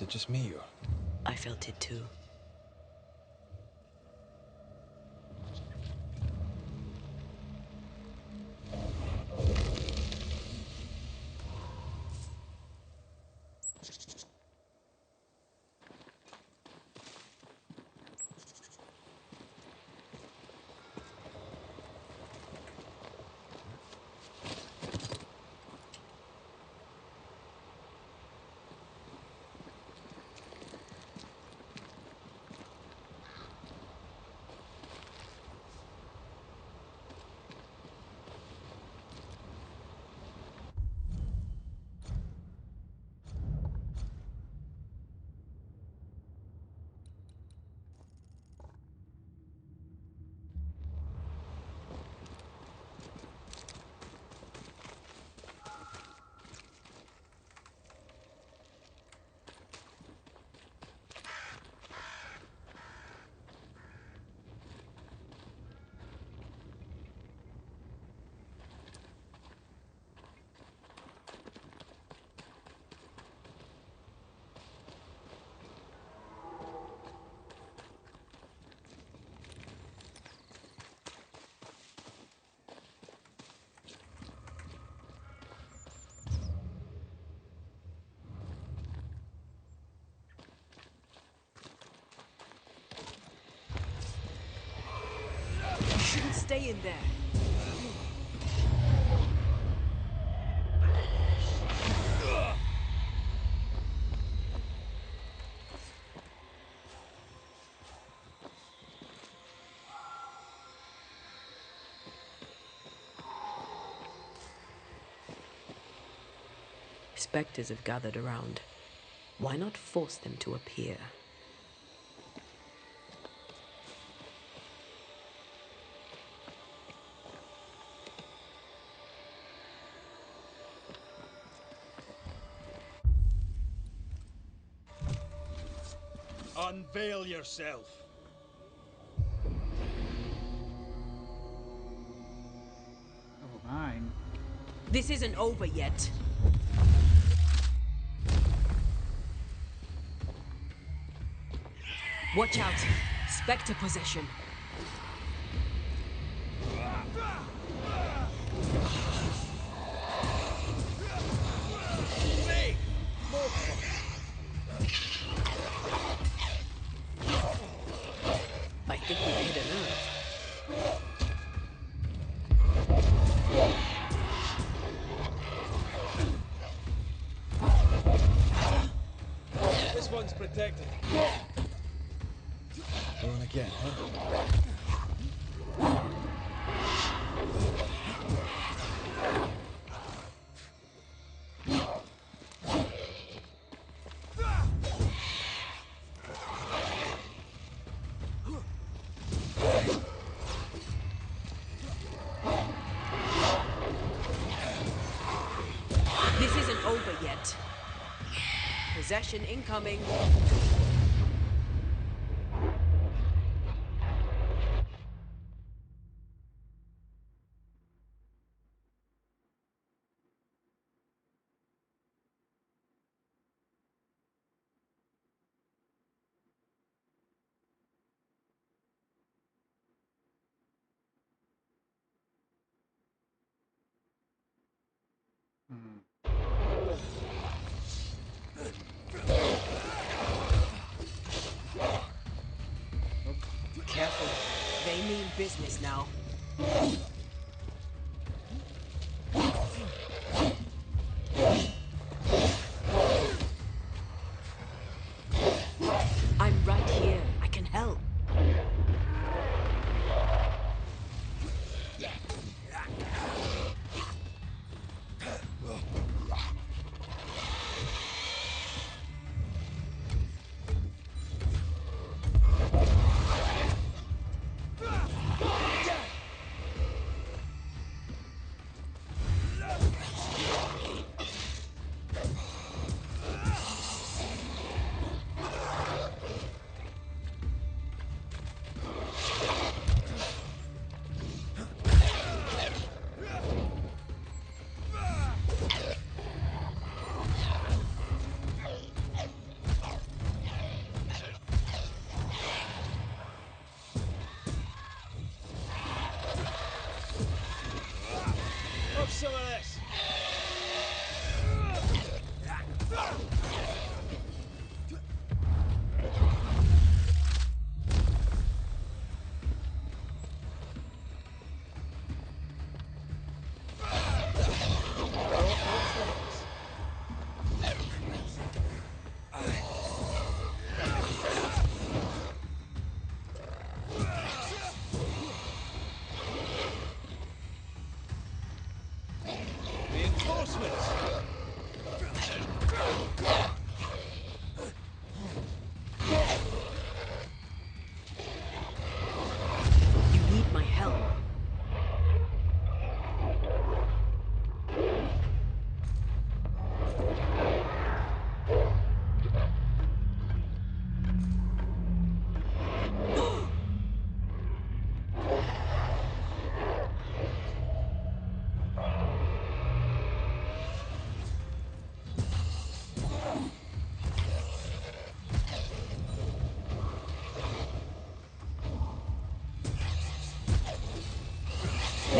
it just me, or? I felt it too. You shouldn't stay in there. Spectres have gathered around. Why not force them to appear? Unveil yourself. Level 9. This isn't over yet. Watch out. Spectre possession. I think we hit a nerve. This one's protected. Going again, huh? This isn't over yet. Possession incoming. Careful. They mean business now. I'm right here. I can help.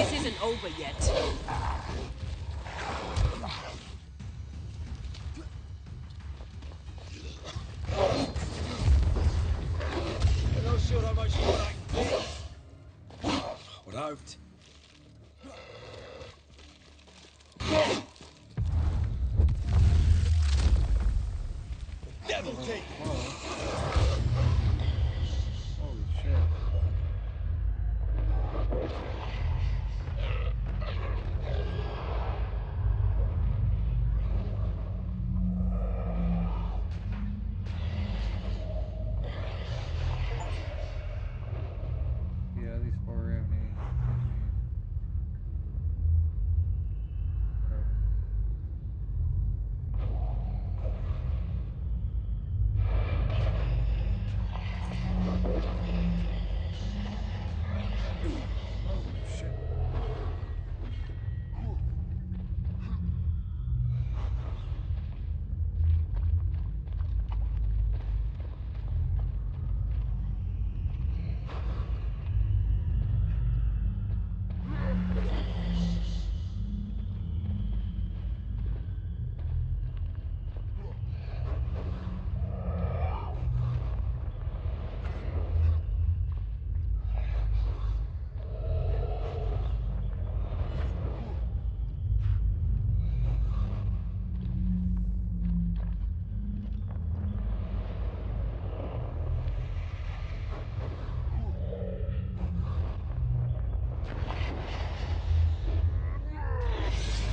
This isn't over yet. I'm not sure how much more I can take. We're out. Devil take! Holy shit. Yeah, these four have any.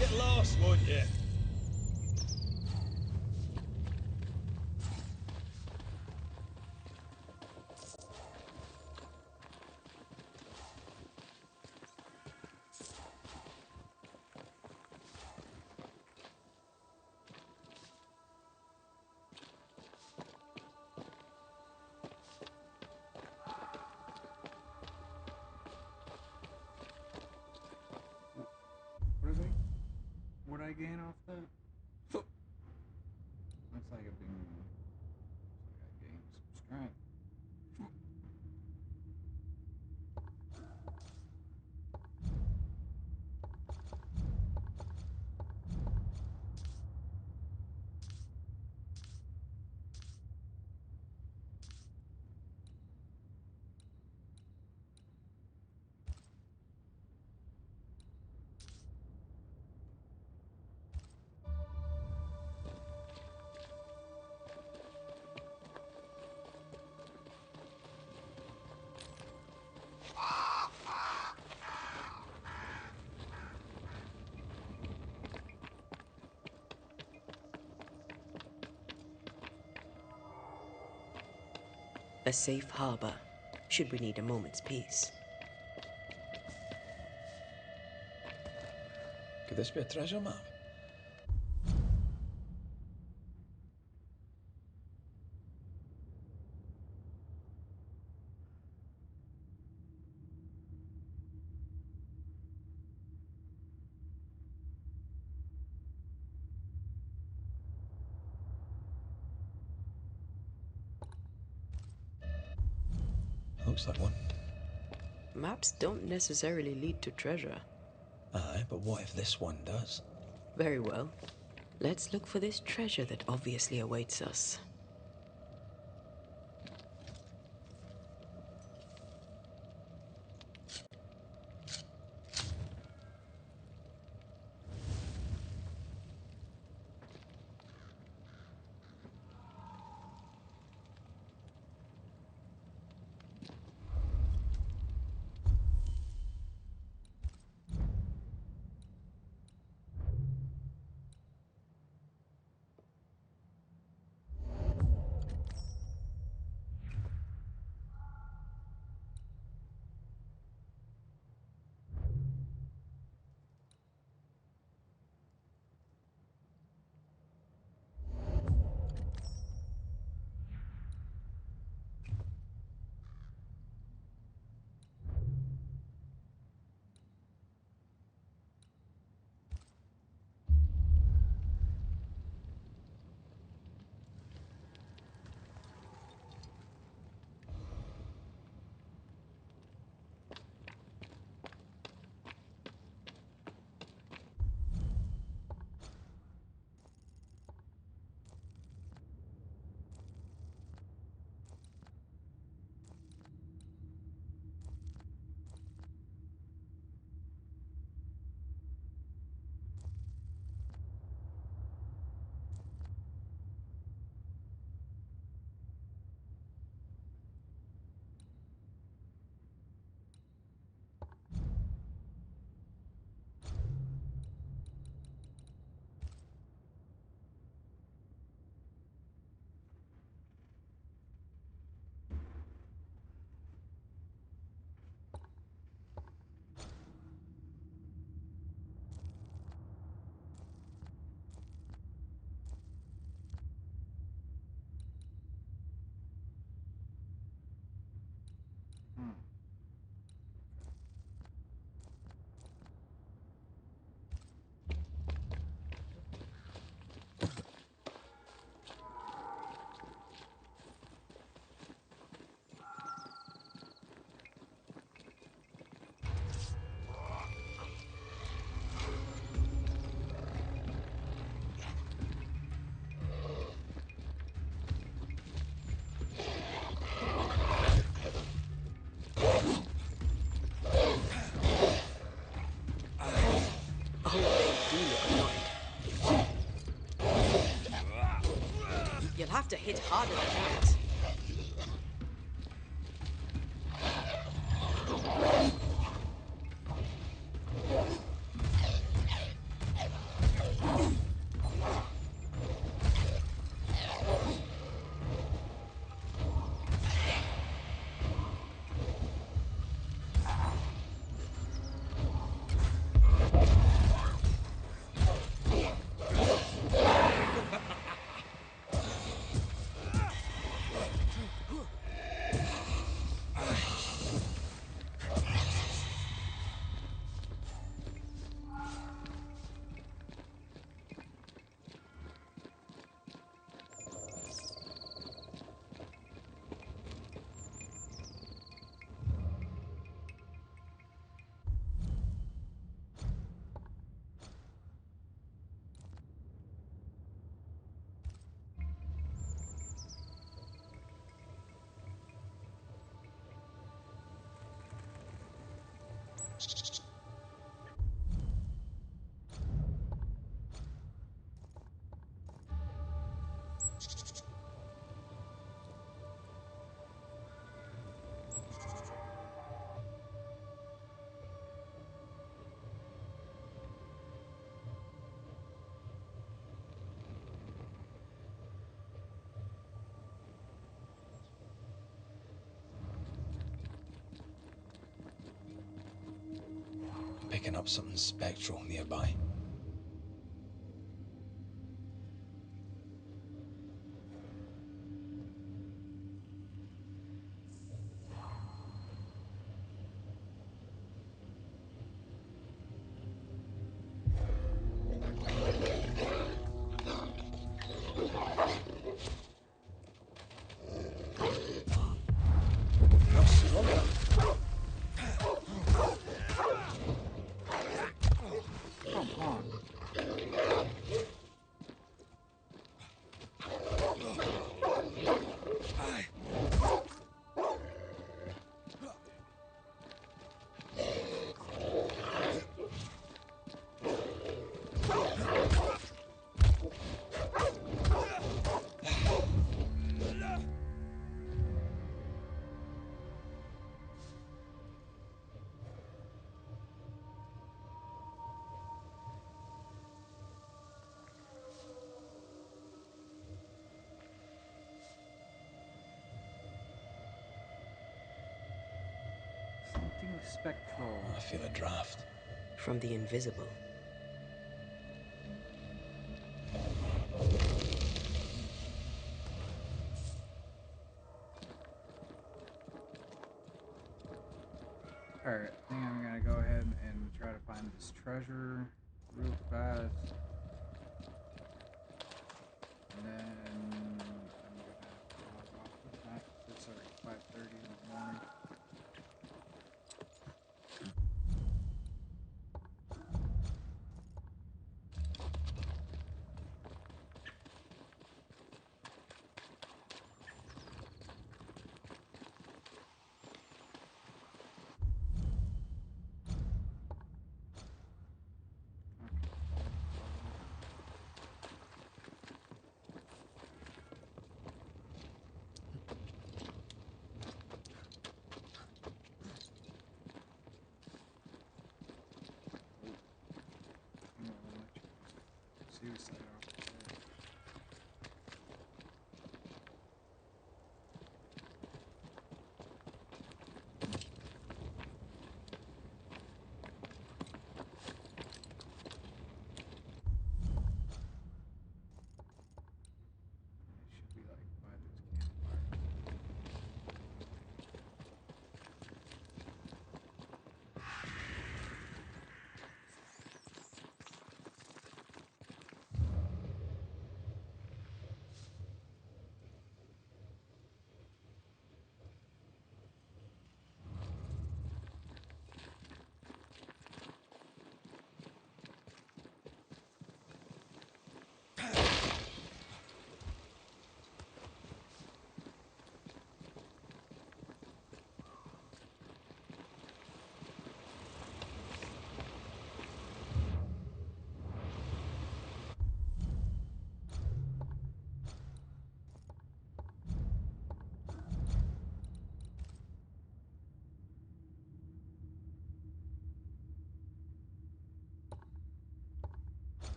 Get lost, won't you? What is it? What I gain off that? Looks like I've been. Looks like I gained some strength. A safe harbor, should we need a moment's peace. Could this be a treasure map? Looks like one. Maps don't necessarily lead to treasure. Aye, but what if this one does? Very well. Let's look for this treasure that obviously awaits us. to hit harder than that. I'm picking up something spectral nearby. Come on. Something spectral. I feel a draft. From the invisible. Alright, I think I'm gonna go ahead and try to find this treasure real fast. And then I'm gonna log off with that. It's already 5:30 in the morning. Seriously, should be like by this campfire.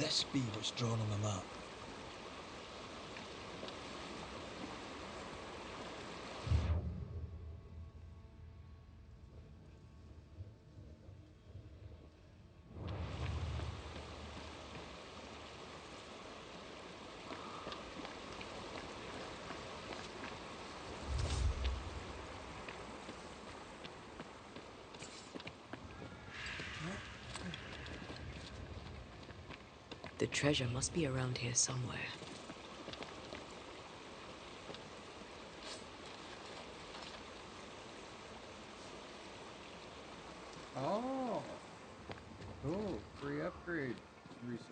this be what's drawn on the map? The treasure must be around here somewhere. Oh, cool. Free upgrade resource.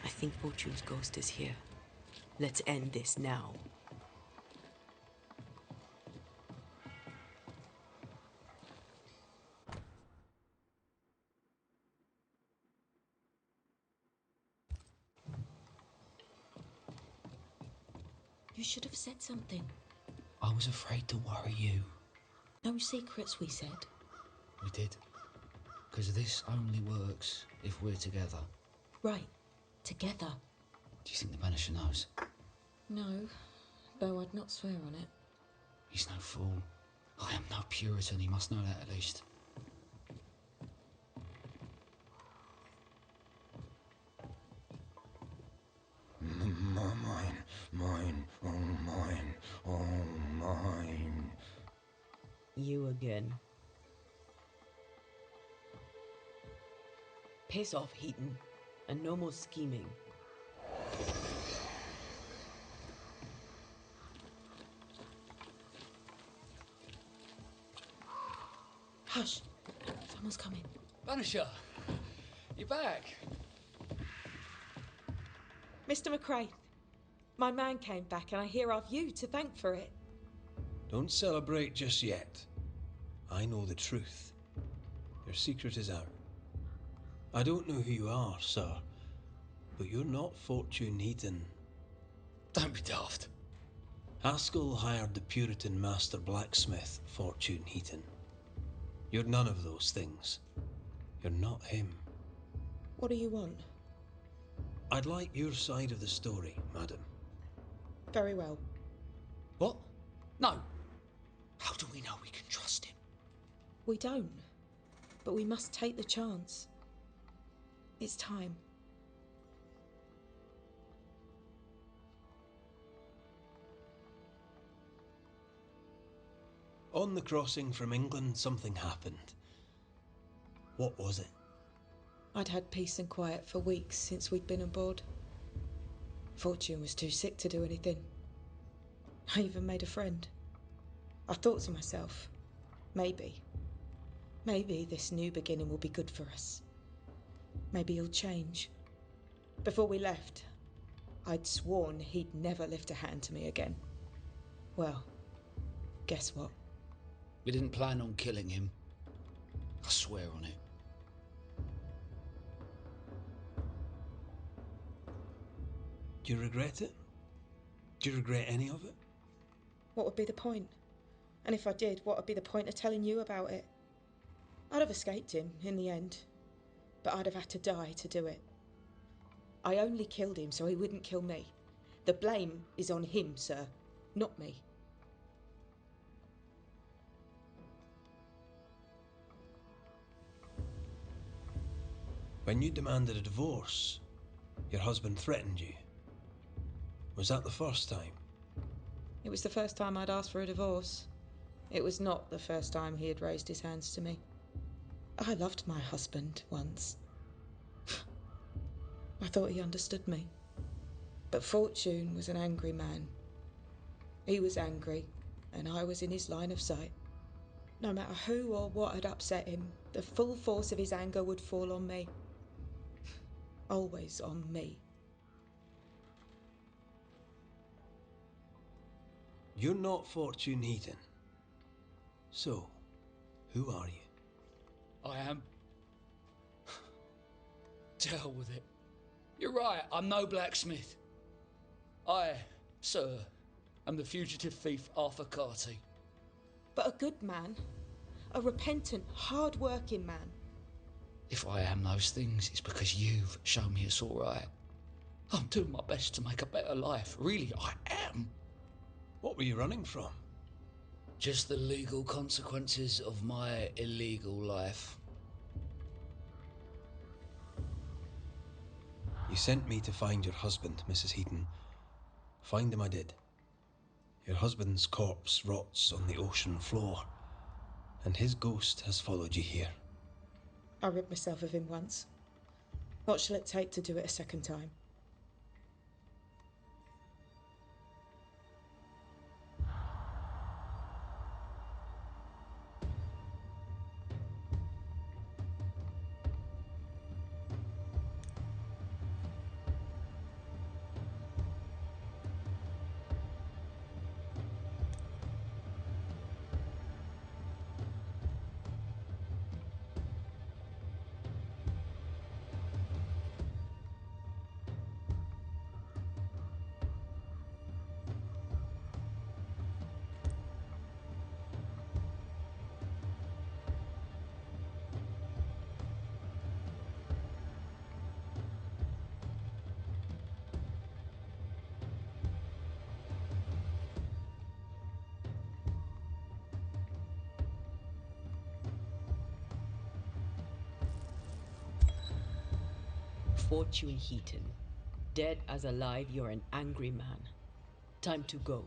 I think Fortune's ghost is here. Let's end this now. You should have said something. I was afraid to worry you. No secrets, we said. We did. Because this only works if we're together. Right. Together. Do you think the Banisher knows? No, though I'd not swear on it. He's no fool. I am no Puritan, he must know that at least. Mine, oh mine. You again. Piss off, Heaton, and no more scheming. Hush! Someone's coming. Banisher! You're back! Mr. McCrae, my man came back and I hear I've you to thank for it. Don't celebrate just yet. I know the truth. Your secret is out. I don't know who you are, sir, but you're not Fortune Heaton. Don't be daft. Haskell hired the Puritan master blacksmith, Fortune Heaton. You're none of those things. You're not him. What do you want? I'd like your side of the story, madam. Very well. What? No. How do we know we can trust him? We don't. But we must take the chance. It's time. On the crossing from England, something happened. What was it? I'd had peace and quiet for weeks since we'd been aboard. Fortune was too sick to do anything. I even made a friend. I thought to myself, maybe this new beginning will be good for us. Maybe he'll change. Before we left, I'd sworn he'd never lift a hand to me again. Well, guess what? We didn't plan on killing him. I swear on it. Do you regret it? Do you regret any of it? What would be the point? And if I did, what would be the point of telling you about it? I'd have escaped him in the end, but I'd have had to die to do it. I only killed him so he wouldn't kill me. The blame is on him, sir, not me. When you demanded a divorce, your husband threatened you. Was that the first time? It was the first time I'd asked for a divorce. It was not the first time he had raised his hands to me. I loved my husband once. I thought he understood me. But Fortune was an angry man. He was angry, and I was in his line of sight. No matter who or what had upset him, the full force of his anger would fall on me. Always on me. You're not Fortune Heaton. So, who are you? I am. To hell with it. You're right, I'm no blacksmith. I, sir, am the fugitive thief Arthur Carty. But a good man. A repentant, hard-working man. If I am those things, it's because you've shown me it's all right. I'm doing my best to make a better life. Really, I am. What were you running from? Just the legal consequences of my illegal life. You sent me to find your husband, Mrs. Heaton. Find him I did. Your husband's corpse rots on the ocean floor, and his ghost has followed you here. I rid myself of him once. What shall it take to do it a second time? Fortune Heaton. Dead as alive, you're an angry man. Time to go.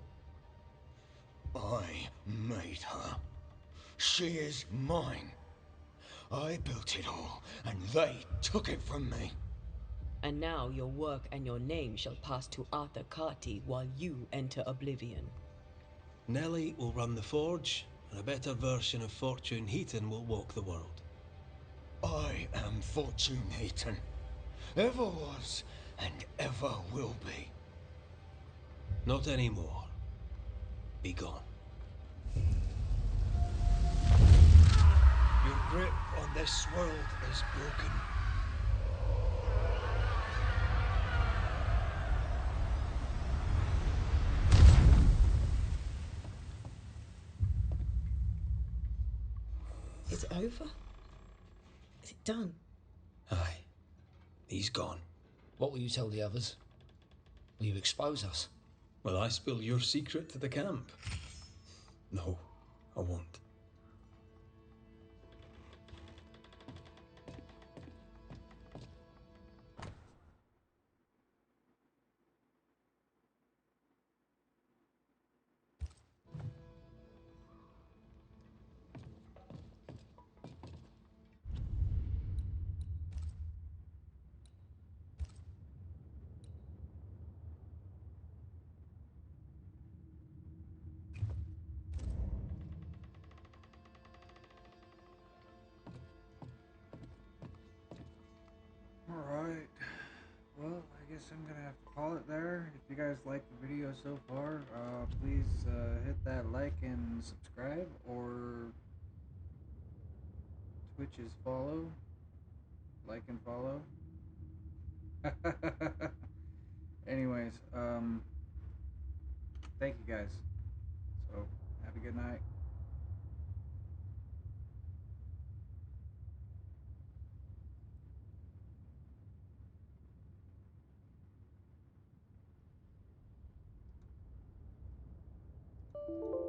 I made her. She is mine. I built it all, and they took it from me. And now your work and your name shall pass to Arthur Carty while you enter oblivion. Nellie will run the forge, and a better version of Fortune Heaton will walk the world. I am Fortune Heaton. Ever was, and ever will be. Not anymore. Be gone. Your grip on this world is broken. Is it over? Is it done? Aye. He's gone. What will you tell the others? Will you expose us? Will I spill your secret to the camp? No, I won't. Alright. Well, I guess I'm gonna have to call it there. If you guys like the video so far, please hit that like and subscribe, or Twitch's follow. Like and follow. Anyways, thank you guys. So, have a good night. You